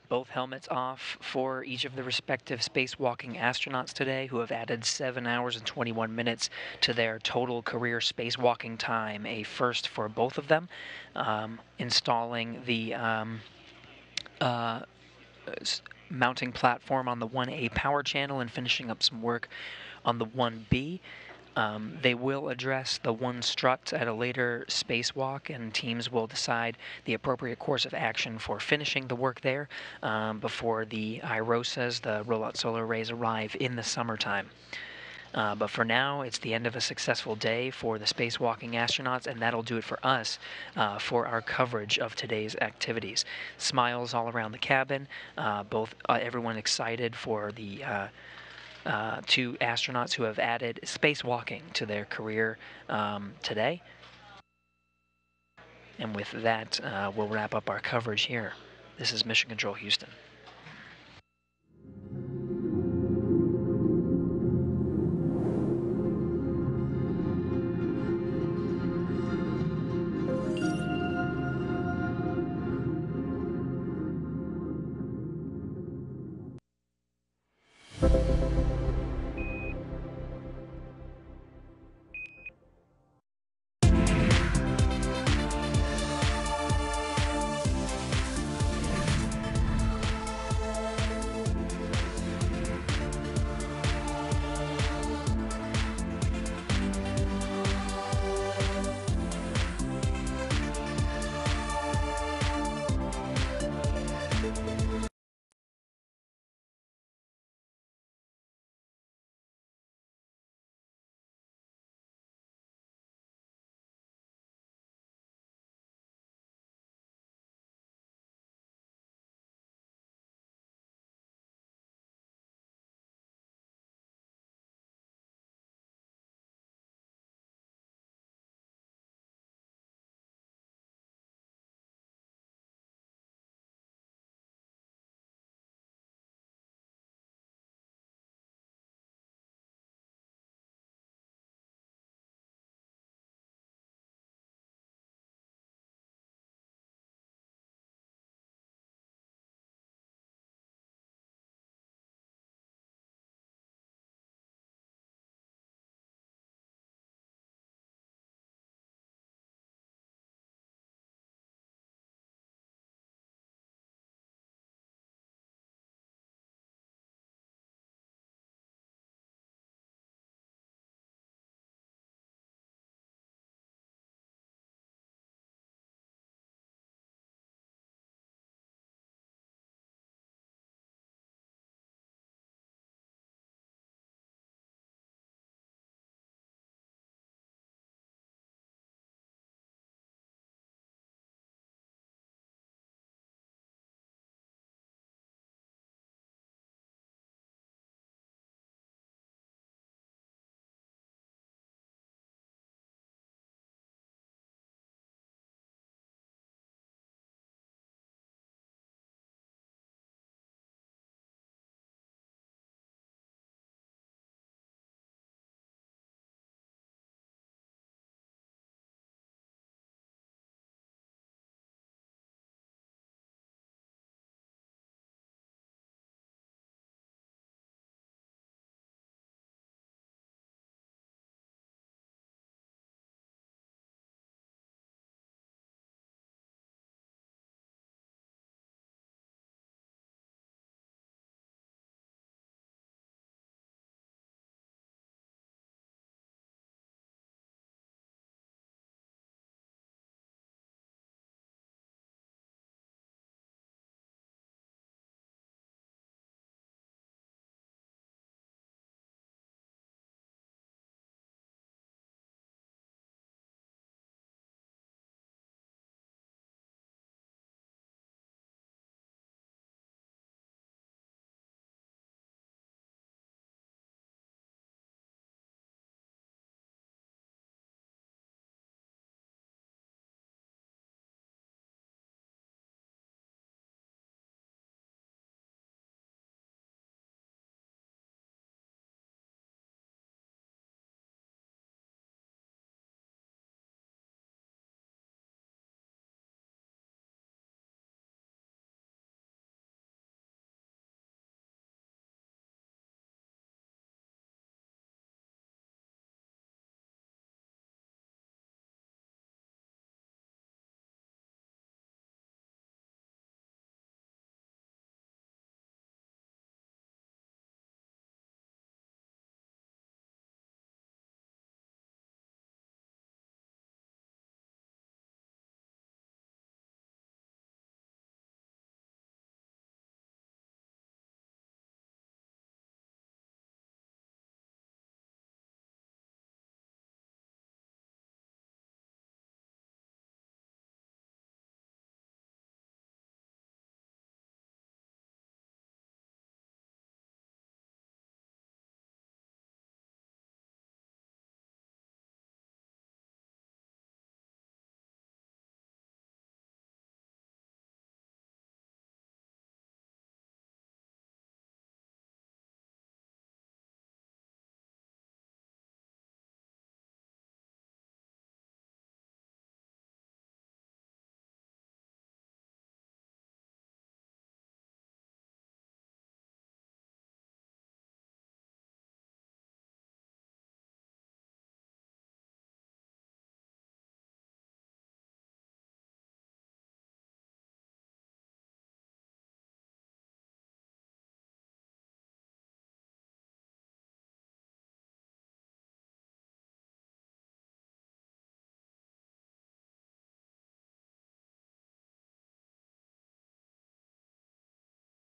Both helmets off for each of the respective spacewalking astronauts today, who have added 7 hours and 21 minutes to their total career spacewalking time, a first for both of them. Installing the mounting platform on the 1A power channel and finishing up some work on the 1B. They will address the one strut at a later spacewalk, and teams will decide the appropriate course of action for finishing the work there before the IROSAs, the rollout solar arrays, arrive in the summertime. But for now, it's the end of a successful day for the spacewalking astronauts, and that'll do it for us for our coverage of today's activities. Smiles all around the cabin, everyone excited for the two astronauts who have added spacewalking to their career today. And with that, we'll wrap up our coverage here. This is Mission Control Houston.